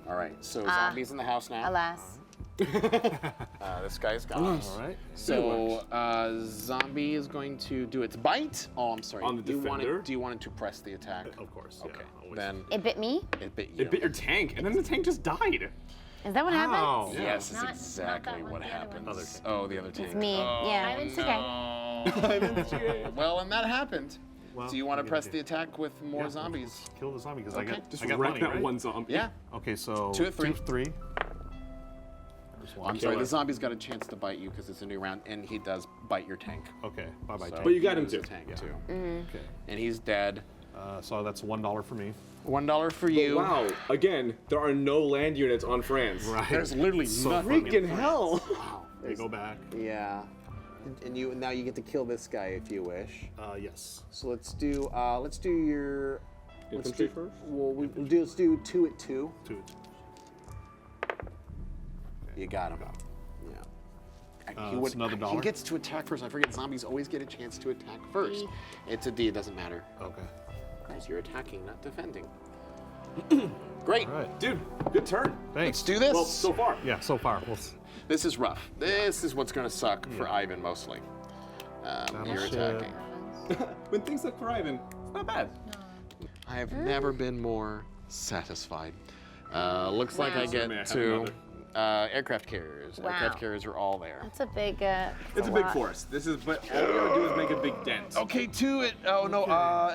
All right. So zombies in the house now. alas. This guy's gone. All right. So zombie is going to do its bite. Oh, I'm sorry. On the do you want defender? it, do you want it to press the attack? Of course. Yeah, Okay. always. Then It bit me? it bit you. It bit your tank, and then the tank just died. Is that what happened? Ow. Yes, that's Not- not exactly that one, what the other happens. one. Other tank. Oh, the other tank. It's me. Oh, Yeah, it's okay. Well, and that happened. Well, Do you want to what are press you the gonna attack with more Yeah, zombies? Kill the zombie because Okay. I got Just I got wreck money, that right? one zombie. Yeah. Okay, so 2 at 3. 2 for 3. There's one. I'm sorry, the zombie's got a chance to bite you because it's a new round, and he does bite your tank. Okay. Bye bye. So But you got he him loses too. a tank Yeah. too. Okay. And he's dead. So that's $1 for me. $1 for you. Wow. Again, there are no land units on France. Right. There's literally So nothing. funny. in hell. Wow. They go back. Yeah. And you now you get to kill this guy if you wish. Yes. So let's do your Infantry first? Well, let's do 2 at 2. 2. You got him. Yeah. It's another He $1. gets to attack first. I forget zombies always get a chance to attack first. It's a D. It doesn't matter Okay. because you're attacking, not defending. Great. All right. Dude, good turn. Let's Thanks. do this. Well, so far. Yeah. So far. This is rough. This is what's going to suck for Ivan mostly. You're Battleship. attacking. When things look for Ivan, it's not bad. I have never been more satisfied. Looks like I Wow. get May I have to another? aircraft carriers. Wow. Aircraft carriers are all there. That's a big. It's a big lot. force. This is, but all we gotta do is make a big dent. Okay, 2 at. Oh no,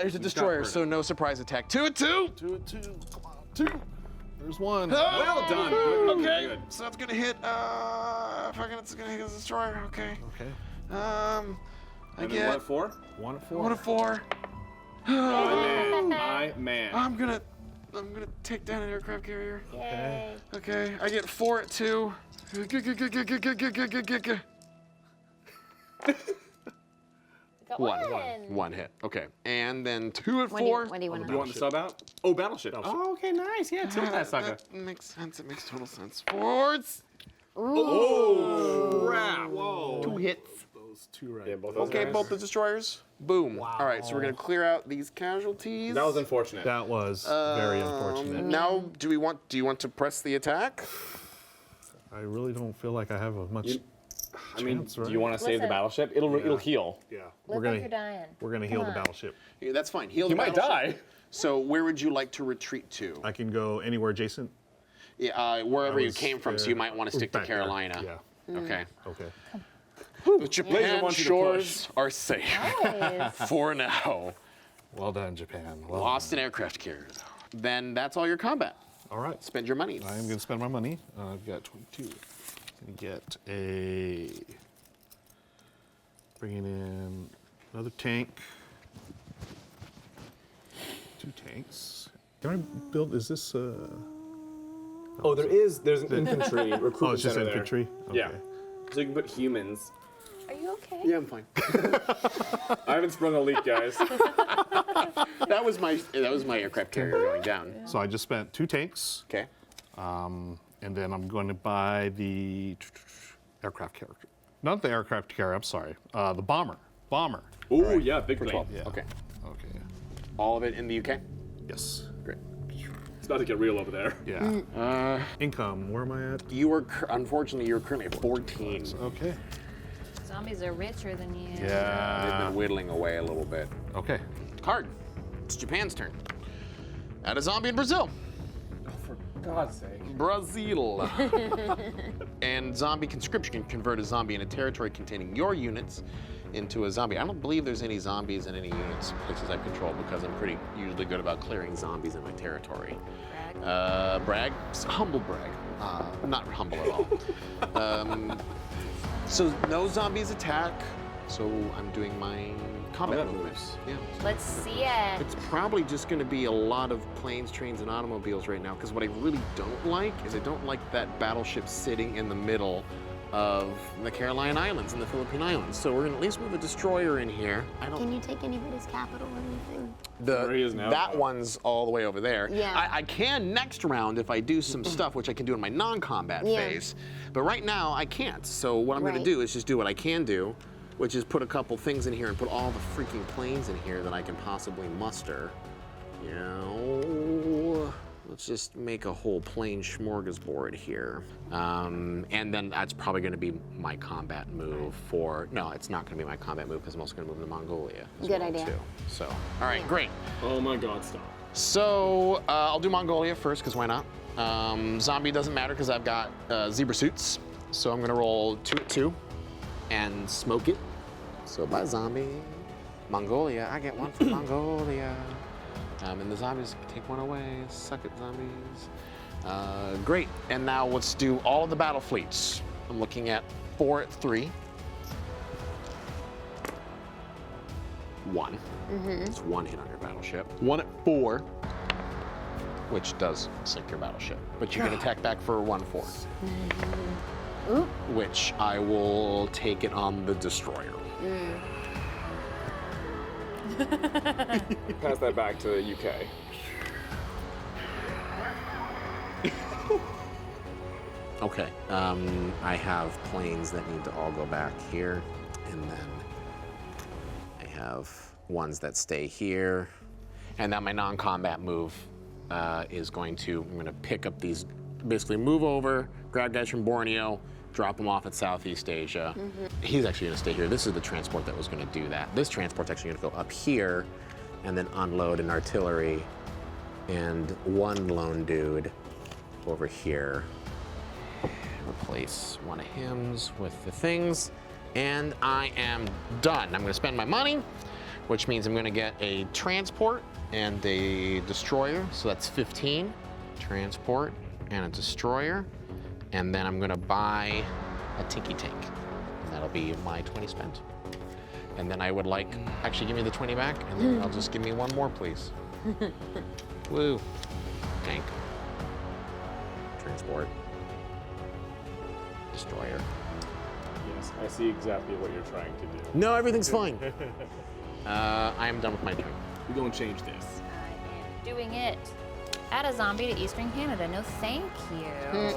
there's a destroyer, rid of so no surprise attack. 2 at 2. 2 at 2. Come on. 2. There's 1. Well done. Good, Okay, good. so it's gonna hit. Fucking, it's gonna hit the destroyer. Okay. Okay. I And then get 1 at 4? 1 at 4. 1 at 4. My man. I'm gonna take down an aircraft carrier. Yay. Okay, I get 4 at 2. Got One hit. Okay, and then 2 at What do you, 4. what do you want to You want the sub out? Oh, battleship. Battleship. Oh, okay, nice. Yeah, tilt that sucker. That makes sense. It makes total sense. Forwards. Oh, crap. Whoa. 2 hits. Those 2 right. Yeah, both those Okay, guys. both the destroyers. Boom. All right, so we're gonna clear out these casualties. That was unfortunate. That was very unfortunate. Now, do you want to press the attack? I really don't feel like I have a much. I mean, chance, do right? you want to save the Listen. battleship? It'll heal. Yeah. Look like you're dying. We're gonna heal Come the on. battleship. Yeah, that's fine. Heal He the might battleship. die. So where would you like to retreat to? I can go anywhere adjacent. Yeah, wherever you was came from. So there. you might want to stick to Back there. Carolina. Yeah. Okay. Okay. The Japan Laser wants you to shores are safe Always. for now. Well done, Japan. Well Lost an aircraft carrier. Then that's all your combat. All right. Spend your money. I am gonna spend my money. I've got 22. Gonna get a. Bringing in another tank. 2 tanks. Can I build? Is this? Oh, there's an infantry recruitment Oh, it's just center infantry. there. Yeah. Okay. So you can put humans. Are you okay? Yeah, I'm fine. I haven't sprung a leak, guys. That was my aircraft carrier going down. So I just spent 2 tanks, Okay. and then I'm going to buy the aircraft carrier. Not the aircraft carrier, I'm sorry. The bomber. Bomber. Ooh, yeah, big For plane. 12. Yeah. Okay. Okay. All of it in the UK? Yes. Great. It's about to get real over there. Yeah. Income, where am I at? You are, unfortunately, you're currently at 14. Okay. Zombies are richer than you. They've Yeah. been whittling away a little bit. Okay. Card. It's Japan's turn. Add a zombie in Brazil. For God's sake. Brazil. And zombie conscription can convert a zombie in a territory containing your units into a zombie. I don't believe there's any zombies in any units, places I control, because I'm pretty usually good about clearing zombies in my territory. Brag? Humble brag. Not humble at all. So no zombies attack, so I'm doing my combat moves. Yeah. Let's see it. It's probably just going to be a lot of planes, trains, and automobiles right now, because what I really don't like is I don't like that battleship sitting in the middle of the Caroline Islands and the Philippine Islands. So we're going to at least move a destroyer in here. I don't. Can you take anybody's capital or anything? The, Where he is now. that one's all the way over there. Yeah. I can next round if I do some stuff, which I can do in my non-combat Yeah. phase. But right now, I can't. So what I'm going Right. to do is just do what I can do, which is put a couple things in here and put all the freaking planes in here that I can possibly muster. You know, let's just make a whole plane smorgasbord here. And then that's probably going to be my combat move for, no, it's not going to be my combat move because I'm also going to move to Mongolia. as Good well, idea. Too. So, all right, great. Oh my God, stop. So I'll do Mongolia first, because why not? Zombie doesn't matter because I've got zebra suits. So I'm gonna roll 2 at 2 and smoke it. So bye zombie. Mongolia, I get 1 for Mongolia. And the zombies take 1 away. Suck it, zombies. Great, and now let's do all of the battle fleets. I'm looking at 4 at 3. 1. It's 1 hit on your battleship. 1 at 4, which does sink your battleship. But you can attack back for 1-4. Oop. Which I will take it on the destroyer. Pass that back to the UK. Okay. I have planes that need to all go back here, and then I have ones that stay here. And then my non-combat move is I'm going to pick up these, basically move over, grab guys from Borneo, drop them off at Southeast Asia. He's actually going to stay here. This is the transport that was going to do that. This transport's actually going to go up here and then unload an artillery and 1 lone dude over here. Replace 1 of hims with the things, and I am done. I'm going to spend my money, which means I'm going to get a transport and a destroyer, so that's 15. Transport and a destroyer, and then I'm going to buy a tinky tank, and that'll be my 20 spent. And then I would like, actually give me the 20 back, and then I'll just give me 1 more, please. Woo. Tank. Transport. Destroyer. Yes, I see exactly what you're trying to do. No, everything's fine. I am done with my turn. We're gonna change this. I am doing it. Add a zombie to Eastern Canada. No, thank you.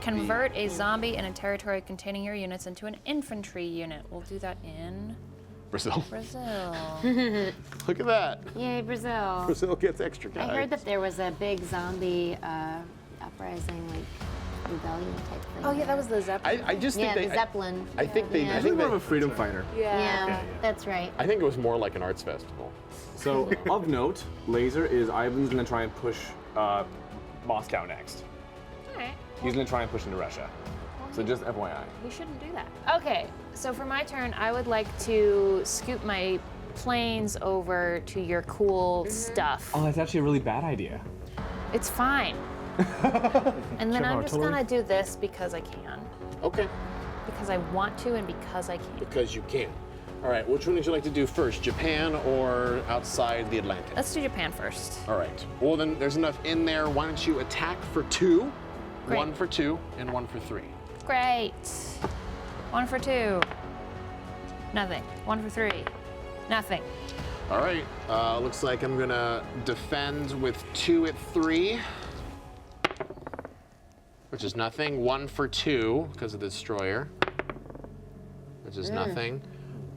Convert a zombie in a territory containing your units into an infantry unit. We'll do that in Brazil. Brazil. Look at that. Yay, Brazil. Brazil gets extra guys. I heard that there was a big zombie uprising, like rebellion type thing. Oh yeah, that was the Zeppelin. I just think Yeah, they. the Zeppelin. I think they. Yeah. I think More of they. a freedom fighter. Yeah, that's right. I think it was more like an arts festival. So, of note, Laser is Ivan's gonna try and push Moscow next. Alright. He's gonna try and push into Russia. So just FYI. We shouldn't do that. Okay, so for my turn, I would like to scoot my planes over to your cool stuff. Oh, that's actually a really bad idea. It's fine. And then I'm just gonna do this because I can. Okay. Because I want to and because I can. Because you can. All right. Which one would you like to do first, Japan or outside the Atlantic? Let's do Japan first. All right. Well, then there's enough in there. Why don't you attack for 2, Great. 1 for 2, and 1 for 3. Great. 1 for 2. Nothing. 1 for 3. Nothing. All right. Looks like I'm gonna defend with 2 at 3, which is nothing. 1 for 2 because of the destroyer, which is nothing.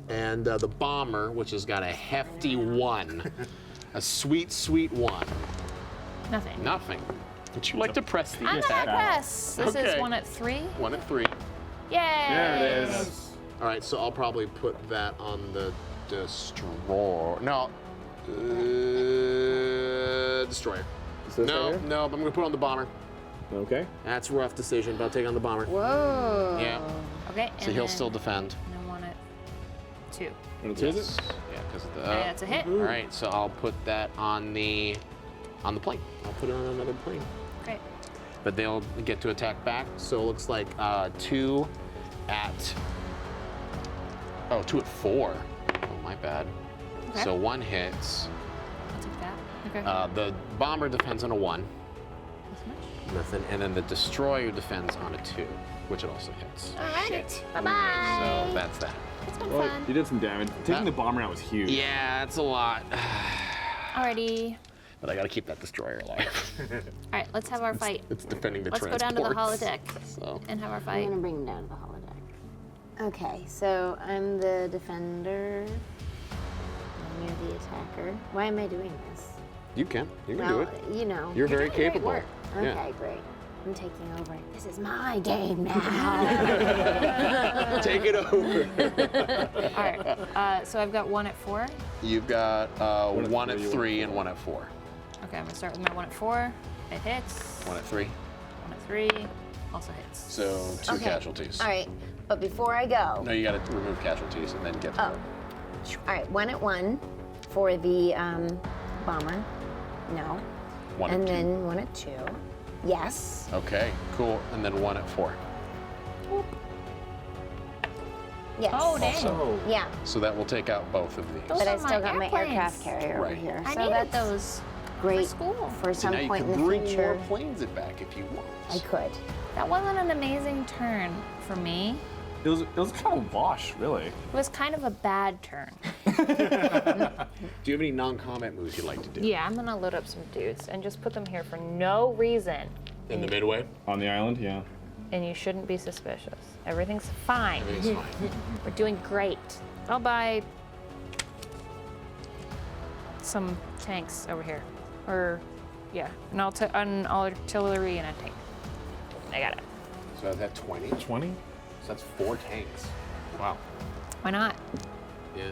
And the bomber, which has got a hefty 1. A sweet, sweet 1. Nothing. Nothing. Would you like to press the I'm attack? gonna press. This Okay. is 1 at 3. 1 at 3. Yay! There it is. All right, so I'll probably put that on the destroyer. No. Destroyer. Is this No, right here? no, but I'm gonna put it on the bomber. Okay. That's a rough decision, but I'll take on the bomber. Whoa. Yeah. Okay. So and he'll then- still defend. And then 1 at 2. Want to choose Yes. it? Yeah, because of the. Okay, that's a hit. All right, so I'll put that on the plane. I'll put it on another plane. Great. But they'll get to attack back. So it looks like 2 at. Oh, 2 at 4. Oh, my bad. Okay. So 1 hits. I'll take that. Okay. The bomber defends on a 1. This much. Nothing. And then the destroyer defends on a 2, which it also hits. All right. Shit. Bye-bye. So that's that. It's been Well, fun. you did some damage. Taking the bomber out was huge. Yeah, it's a lot. Alrighty. But I gotta keep that destroyer alive. All right, let's have our fight. It's defending the Let's go down to the transports. holodeck So. and have our I'm fight. gonna bring him down to the holodeck. Okay, so I'm the defender. And you're the attacker. Why am I doing this? You can do Well, it. you know. You're very doing great capable. work. Okay, Yeah. great. I'm taking over. This is my game now. Take it over. All right. So I've got 1 at 4. You've got 1 at 3, 3 and 1 at 4. Okay, I'm gonna start with my 1 at 4. It hits. 1 at 3. 1 at 3. Also hits. So 2 Okay. casualties. All right, but before I go, No, you gotta remove casualties and then get to oh, all right, 1 at 1 for the bomber. No. 1 And at 2. then 1 at 2. Yes. Okay, cool. And then 1 at 4. Yes. Oh, dang. Also. Yeah, So that will take out both of these. Those but I are still my got my airplanes. aircraft carrier over Right. here. I So needed that's those great for school. for So some now you point can in the bring future. more planes it back if you want. I could. That wasn't an amazing turn for me. It was kind of wash, really. It was kind of a bad turn. Do you have any non-combat moves you'd like to do? Yeah, I'm gonna load up some dudes and just put them here for no reason. In the midway? On the island, yeah. And you shouldn't be suspicious. Everything's fine. Everything's fine. We're doing great. I'll buy some tanks over here. Or, yeah, an artillery and a tank. I got it. So is that 20? 20? So that's 4 tanks. Wow. Why not? Yeah.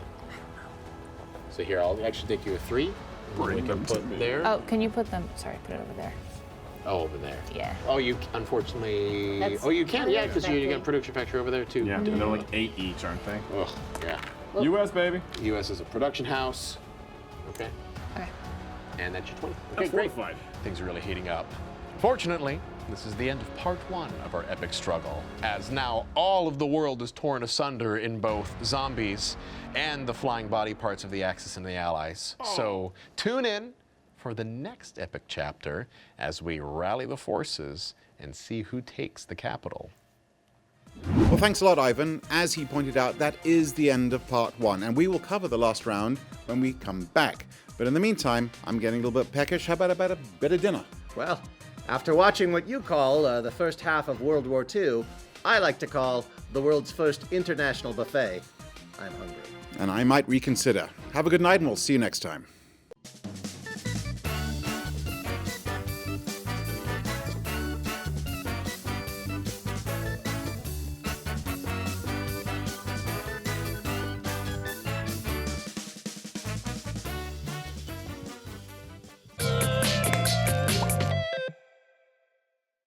So here, I'll actually take you a 3. Bring we them can to put me. there. Oh, can you put them? Sorry, put it over there. Oh, over there. Yeah. Oh, you unfortunately. That's Oh, you can. Yeah, because you got a unexpected. production factory over there too. Yeah, and they're like 8 each, aren't they? Ugh, yeah. US, baby. U.S. is a production house. Okay. Okay. And that's your 20. Okay, That's great. fortified. Things are really heating up. Fortunately, this is the end of part 1 of our epic struggle, as now all of the world is torn asunder in both zombies and the flying body parts of the Axis and the Allies. So tune in for the next epic chapter as we rally the forces and see who takes the capital. Well, thanks a lot, Ivan. As he pointed out, that is the end of part 1, and we will cover the last round when we come back. But in the meantime, I'm getting a little bit peckish. How about a bit of dinner? Well, after watching what you call the first half of World War II, I like to call the world's first international buffet. I'm hungry. And I might reconsider. Have a good night, and we'll see you next time.